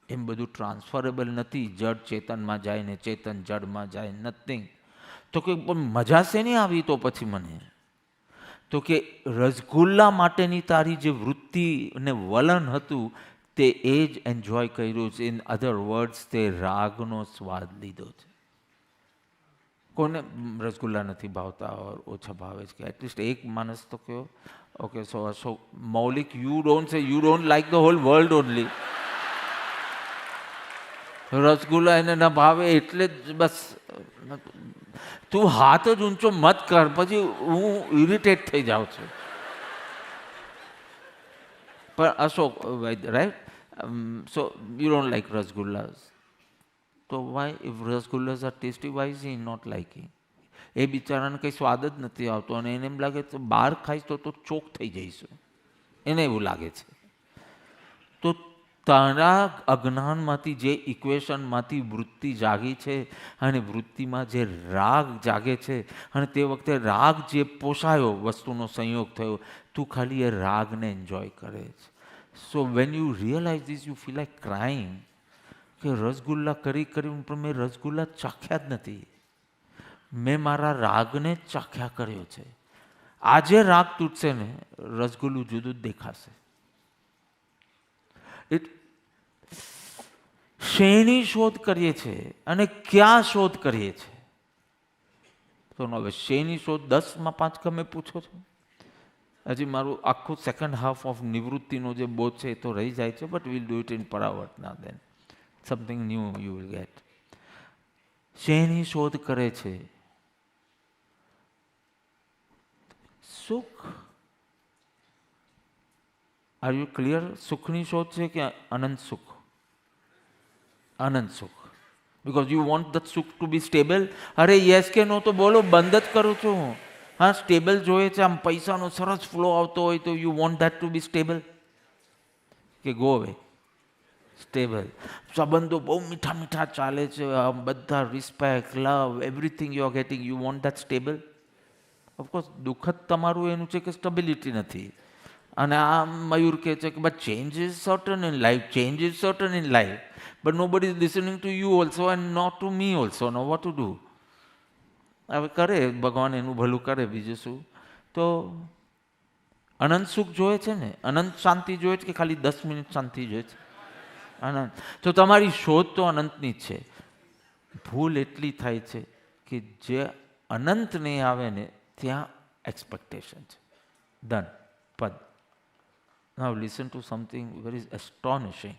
એમ બધું ટ્રાન્સફરેબલ નથી. જડ ચેતનમાં જાય ને ચેતન જડમાં જાય, નથિંગ. તો કે પણ મજા શેની આવી તો પછી મને? તો કે રસગુલ્લા માટેની તારી જે વૃત્તિ અને વલણ હતું તે એ જ એન્જોય કર્યું છે. ઇન અધર વર્ડ્સ, તે રાગનો સ્વાદ લીધો છે. કોને રસગુલ્લા નથી ભાવતા ઓછા ભાવે છે? કે એટલીસ્ટ એક માણસ તો કહો. Okay, so Maulik, you don't સે you don't like the whole world only. Rasgulla એને ના ભાવે એટલે જ બસ. તું હાથ જ ઊંચો મત કર, પછી હું ઇરિટેટ થઈ જાઉં છું. પણ Ashok right, so you don't like rasgullas. તો why if rasgullas are tasty, why is he not liking? એ બિચારાને કંઈ સ્વાદ જ નથી આવતો અને એને એમ લાગે તો બહાર ખાઈશ તો ચોક થઈ જઈશું, એને એવું લાગે છે. તો તારા અજ્ઞાનમાંથી જે ઇક્વેશનમાંથી વૃત્તિ જાગી છે અને વૃત્તિમાં જે રાગ જાગે છે અને તે વખતે રાગ જે પોષાયો, વસ્તુનો સંયોગ થયો, તું ખાલી એ રાગને એન્જોય કરે છે. So when you realise this you feel like crying કે રસગુલ્લા કરી પણ મેં રસગુલ્લા ચાખ્યા જ નથી. મેં મારા રાગને જ ચાખ્યા કર્યો છે. આજે રાગ તૂટશે ને, રસગુલ્લું જુદું જ દેખાશે. શેની શોધ કરીએ છીએ અને ક્યાં શોધ કરીએ છીએ? તો હવે શેની શોધ 10માં 5 ગમે પૂછો છો? હજી મારું આખું સેકન્ડ હાફ ઓફ નિવૃત્તિનો જે બોધ છે એ તો રહી જાય છે, but will do it in પરાવર્ત ના then something new you will get. શેની શોધ કરે છે? સુખ. Are you clear? સુખની શોધ છે કે અનંત સુખ? અનંત સુખ. બિકોઝ યુ વોન્ટ ધ સુખ ટુ બી સ્ટેબલ. અરે યસ કે નો તો બોલો, બંધ જ કરું છું. હા, સ્ટેબલ જોઈએ છે, આમ પૈસાનો સરસ ફ્લો આવતો હોય તો you want that to be stable કે ગો અવે? સ્ટેબલ. સંબંધો બહુ મીઠા મીઠા ચાલે છે, બધા respect, love, everything you are getting, you want that stable? Of course દુઃખદ તમારું એનું છે કે સ્ટેબિલિટી નથી. અને આ મયુર કહે છે કે but change is certain in life, change is certain in life, but nobody is listening to you also and not to me also. No what to do? હવે કરે ભગવાન એનું ભલું કરે, બીજું શું. તો અનંત સુખ જોઈએ છે ને, અનંત શાંતિ જોઈએ છે કે ખાલી 10 મિનિટ શાંતિ જોઈએ છે? અનંત. તો તમારી શોધ તો અનંતની જ છે. ભૂલ એટલી થાય છે કે જે અનંત નહીં આવે ને ત્યાં એક્સપેક્ટેશન છે. ડન. પદ. નાઉ લિસન ટુ સમથિંગ વેરી એસ્ટોનિશિંગ.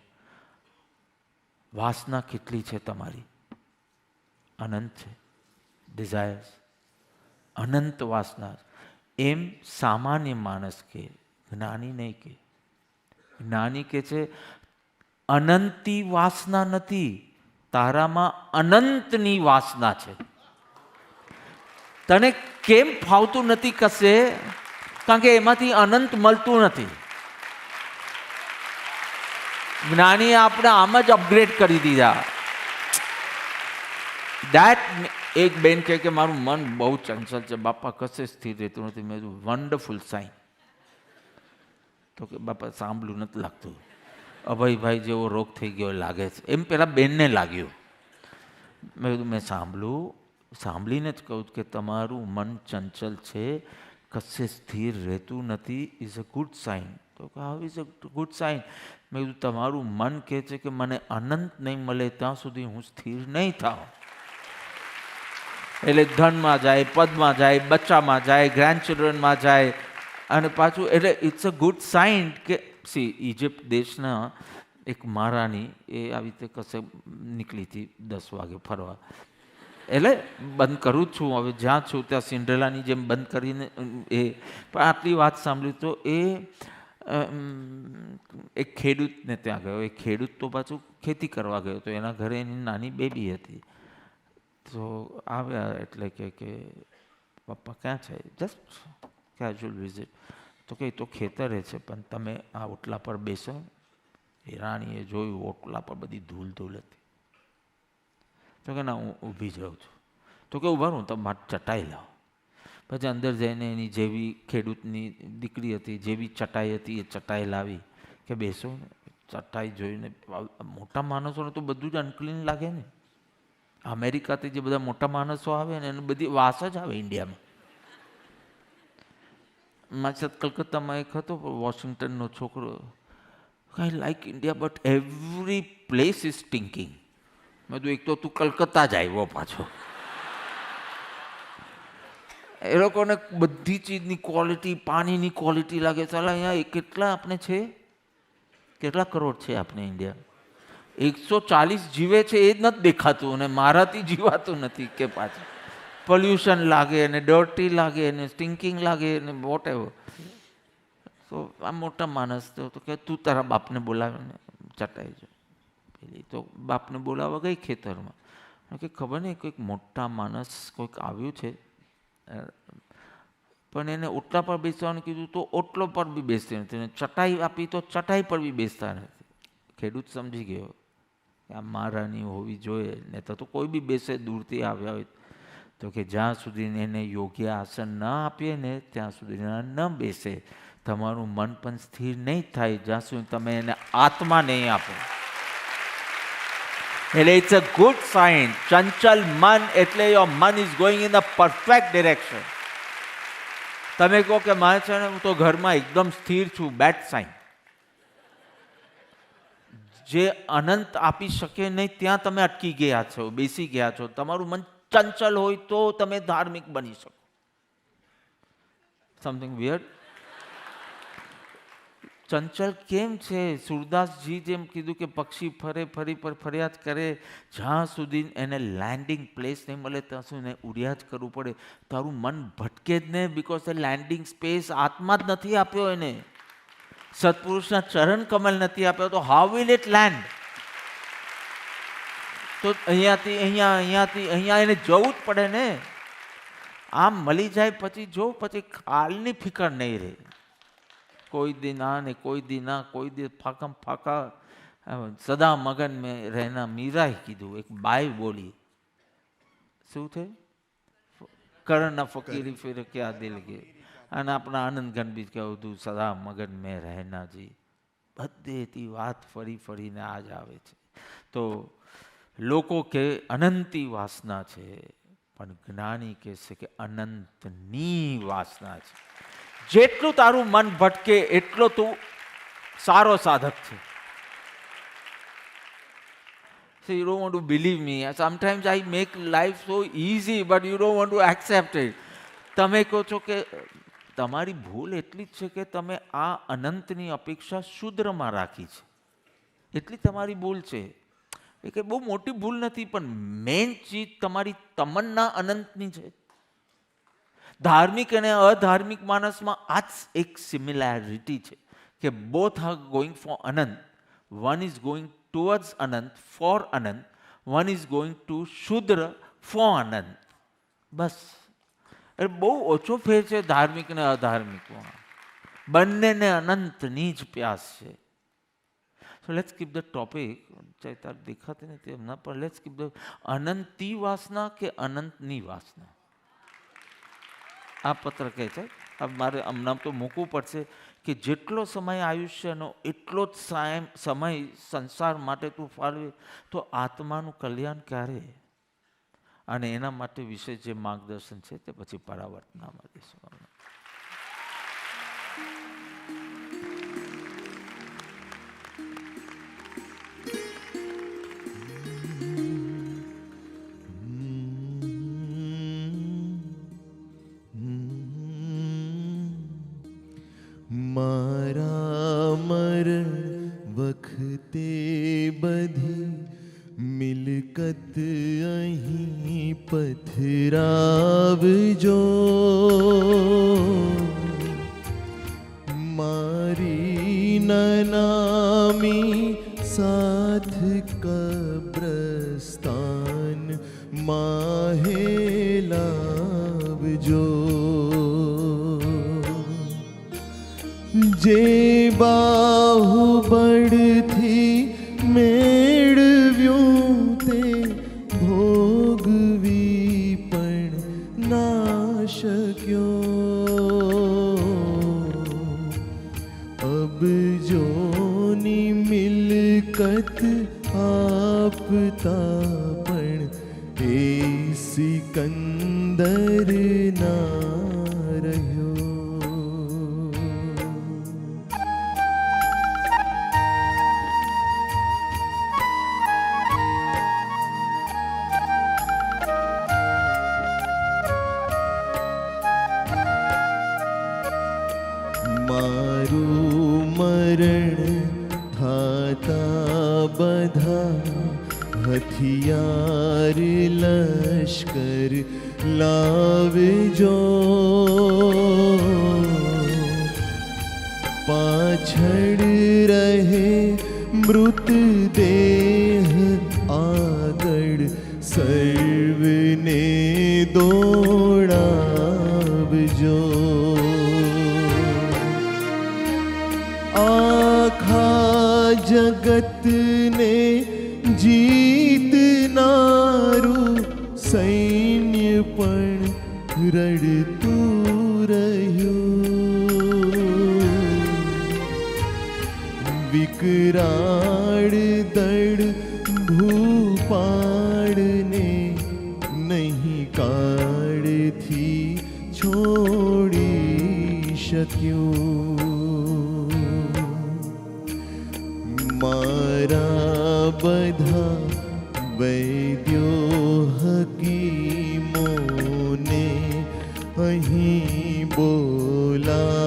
વાસના કેટલી છે તમારી? અનંત છે. ડિઝાયર્સ અનંત વાસના. એમ સામાન્ય માણસ કે, જ્ઞાની નહીં કે. જ્ઞાની કે છે અનંતી વાસના નથી, તારામાં અનંતની વાસના છે. તને કેમ ફાવતું નથી કશે? કારણ કે એમાંથી અનંત મળતું નથી. જ્ઞાનીએ આપણે આમ જ અપગ્રેડ કરી દીધા. દેટ એક બેન કહે કે મારું મન બહુ ચંચલ છે બાપા, કશે સ્થિર રહેતું નથી. મેં કીધું વન્ડરફુલ સાઇન. તો કે બાપા સાંભળ્યું નથી લાગતું, અભયભાઈ જેવો રોગ થઈ ગયો લાગે છે. એમ પેલા બેનને લાગ્યું. મેં કીધું મેં સાંભળીને જ કહું કે તમારું મન ચંચલ છે, કશે સ્થિર રહેતું નથી, ઇઝ અ ગુડ સાઇન. તો કે how is a good sign? મેં કીધું તમારું મન કહે છે કે મને અનંત નહીં મળે ત્યાં સુધી હું સ્થિર નહીં થાઉં. એટલે ધનમાં જાય, પદમાં જાય, બચ્ચામાં જાય, ગ્રેન્ડચિલ્ડ્રનમાં જાય, અને પાછું એટલે ઇટ્સ અ ગુડ સાઇન કે સી ઇજિપ્ત દેશના એક મહારાણી એ આવી રીતે કશે નીકળી હતી 10 વાગે ફરવા. એટલે બંધ કરું જ છું હવે, જ્યાં છું ત્યાં સિન્ડ્રેલાની જેમ બંધ કરીને એ. પણ આટલી વાત સાંભળી તો એ એક ખેડૂતને ત્યાં ગયો. એ ખેડૂત તો પાછું ખેતી કરવા ગયો તો એના ઘરે એની નાની બેબી હતી. તો આવ્યા એટલે કે પપ્પા ક્યાં છે? Just casual visit. તો કે તો ખેતરે છે, પણ તમે આ ઓટલા પર બેસો. એ રાણીએ જોયું ઓટલા પર બધી ધૂળ હતી. તો કે ના હું ઊભી જ રહું છું. તો કે ઊભા રહું, તમે ચટાઈ લાવો. પછી અંદર જઈને એની જેવી ખેડૂતની દીકરી હતી, જેવી ચટાઈ હતી એ ચટાઈ લાવી કે બેસો ને. ચટાઈ જોઈને મોટા માણસોને તો બધું જ અનક્લીન લાગે ને. અમેરિકાથી જે બધા મોટા માણસો આવે ને એને બધી વાસ જ આવે ઇન્ડિયામાં. મારી સાથે કલકત્તામાં એક હતો વોશિંગ્ટનનો છોકરો. I like India but every place is stinking. મેં કીધું એક તો તું કલકત્તા જ આવ્યો પાછો. એ લોકોને બધી ચીજની ક્વોલિટી, પાણીની ક્વોલિટી લાગે. ચાલ અહીંયા કેટલા આપણે છે, કેટલા કરોડ છે આપણે ઇન્ડિયા? 140 જીવે છે એ જ નથી દેખાતું, અને મારાથી જીવાતું નથી. કે પાછું પોલ્યુશન લાગે ને ડર્ટી લાગે ને સ્ટિંકિંગ લાગે ને વોટ એવર. તો આ મોટા માણસ તો કે તું તારા બાપને બોલાવીને ચટાઈ જો. પેલી તો બાપને બોલાવવા ગઈ ખેતરમાં. કે ખબર નહીં કોઈક મોટા માણસ કોઈક આવ્યું છે, પણ એને ઓટલા પર બેસવાનું કીધું તો ઓટલો પર બી બેસતી નથી, ચટાઈ આપી તો ચટાઈ પર બી બેસતા નથી. ખેડૂત સમજી ગયો કે આ મહારાણી હોવી જોઈએ, ને તો કોઈ બી બેસે દૂરથી આવ્યા હોય. તો કે જ્યાં સુધી એને યોગ્ય આસન ન આપીએ ને ત્યાં સુધી ન બેસે. તમારું મન પણ સ્થિર નહીં થાય જ્યાં સુધી તમે એને આત્મા નહીં આપો. એટલે ઇટ્સ અ ગુડ સાઇન. ચંચલ મન એટલે યોર મન is going in the perfect direction. તમે કહો કે મારે છે ને હું તો ઘરમાં એકદમ સ્થિર છું, બેડ સાઇન. જે અનંત આપી શકે નહીં ત્યાં તમે અટકી ગયા છો, બેસી ગયા છો. તમારું મન ચંચલ હોય તો તમે ધાર્મિક બની શકો. Something weird. ચંચલ કેમ છે? સુરદાસજી જેમ કીધું કે પક્ષી ફરે ફરી પર ફરિયાદ કરે, જ્યાં સુધી એને લેન્ડિંગ પ્લેસ નહીં મળે ત્યાં સુધી એને ઉડ્યા જ કરવું પડે. તારું મન ભટકે જ નહીં, બિકોઝ એ લેન્ડિંગ સ્પેસ આત્મા જ નથી આપ્યો એને. સત્પુરુષના ચરણ કમલ નથી આપ્યો, તો હાઉ વિલ ઇટ લેન્ડ? તો અહીંયાથી અહીંયા એને જવું જ પડે ને. આમ મળી જાય પછી જો, પછી ખાલની ફિકર નહીં રહે. કોઈ દિન આ ને કોઈ દિન આ, કોઈ દિન ફાકમ ફાકા, સદા મગન મેં રહેના. મીરાએ કીધું, એક બાઈ બોલી, શું છે? કરણ ફકીરી ફિર ક્યાં દિલ કે. અને આપણા આનંદ ગણ બી કહું તું, સદા મગન મેં રહેના જી. બધેથી વાત ફરી ફરીને આ જ આવે છે. તો લોકો કે અનંતી વાસના છે, પણ જ્ઞાની કહે છે કે અનંતની વાસના છે. જેટલું તારું મન ભટકે એટલો તું સારો સાધક છે. So you don't want to believe me. Sometimes I make life so easy, but you don't want to accept it. તમે કહો છો કે તમારી ભૂલ એટલી જ છે કે તમે આ અનંતની અપેક્ષા શુદ્રમાં રાખી છે, એટલી તમારી ભૂલ છે. એ કે બહુ મોટી ભૂલ નથી, પણ મેઇન ચીજ તમારી તમન્ના અનંતની છે. ધાર્મિક અને અધાર્મિક માણસમાં આ જ એક સિમિલારિટી છે કે બોથ આર ગોઈંગ ફોર અનંત. વન ઇઝ ગોઈંગ ટુવર્ડ્સ અનંત ફોર અનંત, વન ઇઝ ગોઈંગ ટુ શુદ્ર ફોર અનંત. બસ. એટલે બહુ ઓછો ફેર છે ધાર્મિક અને અધાર્મિકમાં. બંનેને અનંતની જ પ્યાસ છે. So let's keep the topic. ચૈતાર દેખાતી નથી એમના, પણ let's keep the અનંતી વાસના કે અનંતની વાસના. આ પત્ર કહે છે. હવે મારે હમણાં તો મૂકવું પડશે કે જેટલો સમય આયુષ્યનો એટલો જ સમય સંસાર માટે તું ફાળવે તો આત્માનું કલ્યાણ ક્યારે? અને એના માટે વિશે જે માર્ગદર્શન છે તે પછી પરાવર્તનામાં દેશું. મારા મરણ વખતે બધી મિલકત અહીં પથરાવજો. મારી નનામી સાથ કબ્રસ્તાન માહે લાવજો. જે બાહુબળથી મેળવ્યું તે ભોગવી પણ ના શક્યો. અબજોની મિલકત આપતા પણ એ સિકંદર ના રહ્યો. મારું મરણ થાતા બધા હથિયાર લશ્કર લાવજો. પાછળ રહે મૃતદેહ, આગળ સર્વને દોડાવજો. આખા જગતને જીતનારું સૈન્ય પણ રડતું રહ્યું. વિકરાળ દળ ભૂપાળને નહીં કાળથી છોડી શક્યું. મારા બધા વૈદ્યો હકી બોલાવજો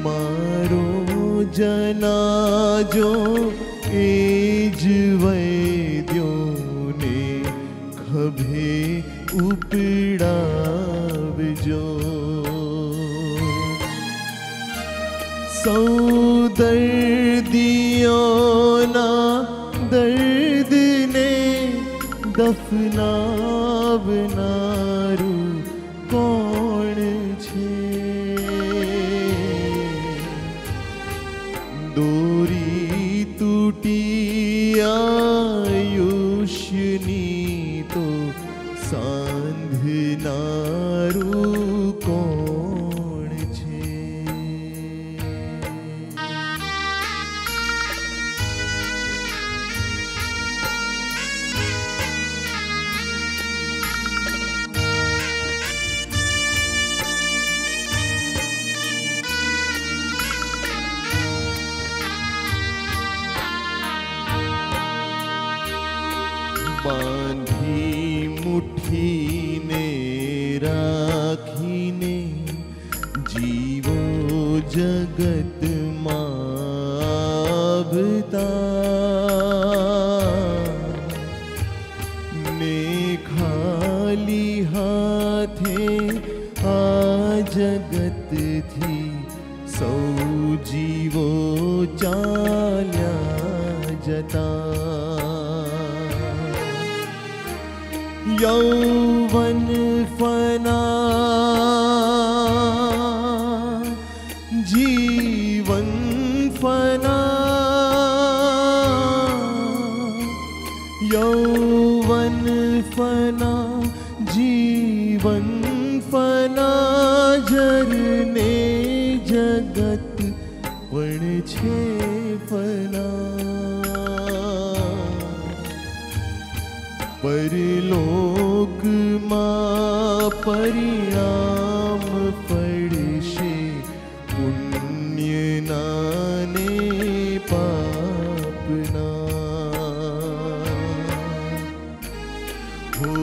મારો જનાજો એ જ વૈદ્યોને ખભે ઉપડાવજો સૌ દર્દીઓના દર્દને દફનાવનારું કોણ છે દોરી તૂટી આયુષ્યની તો સાંધનારું કોણ છે બાંધી મુઠ્ઠીને રાખીને જીવો જગતમાં આવતા ને ખાલી હાથે આ જગતથી સૌ જીવો ચાલ્યા જતા यौवन फना जीवन फना यौवन फना जीवन फना जरने जगत पण छे फना પરલોકમાં પરિણામ પડશે પુણ્યના ને પાપના હો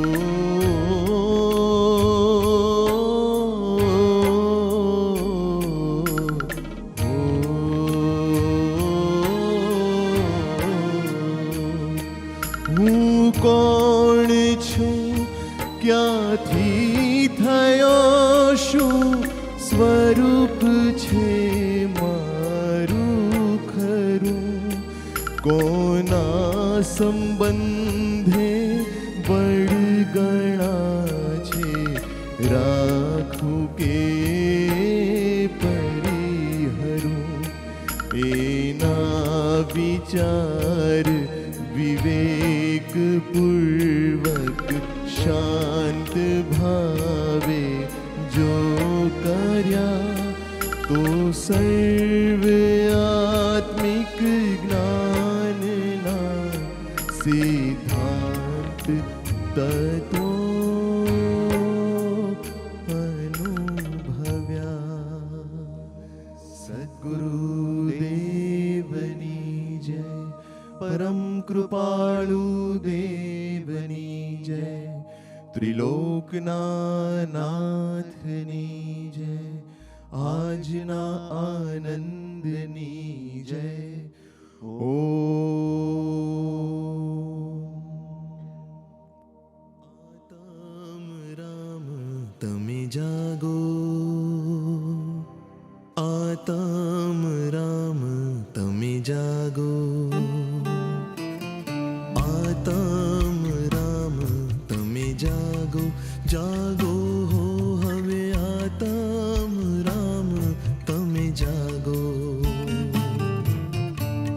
હું કોણ છું ક્યાંથી થયો શું સ્વરૂપ છે મારું ખરું કોના સંબંધે બળગણા છે રાખું કે પરિહરું એના વિચાર વિવેક પૂર્વક શાંત ભાવે જો કર્યા તો સર્વ આત્મિક જ્ઞાનના સિદ્ધાંત તત્વો અનુભવ્યા સદ્ગુરુદેવની જય પરમ કૃપાળુ દેવની જય ત્રિલોકના નાથની જય આજના આનંદની જય આતમ રામ તમે જાગો આતમ રામ તમે જાગો આતમ રામ તમે જાગો જાગો હો હવે આતમ રામ તમે જાગો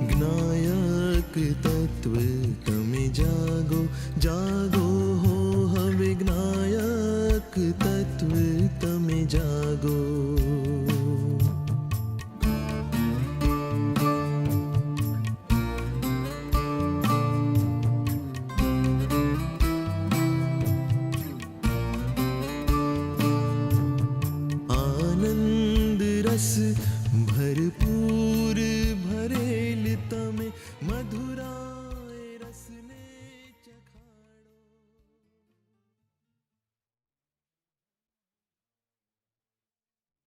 જ્ઞાયક તત્વ તમે જાગો જાગો હો હવે જ્ઞાયક તત્વ તમે જાગો રસ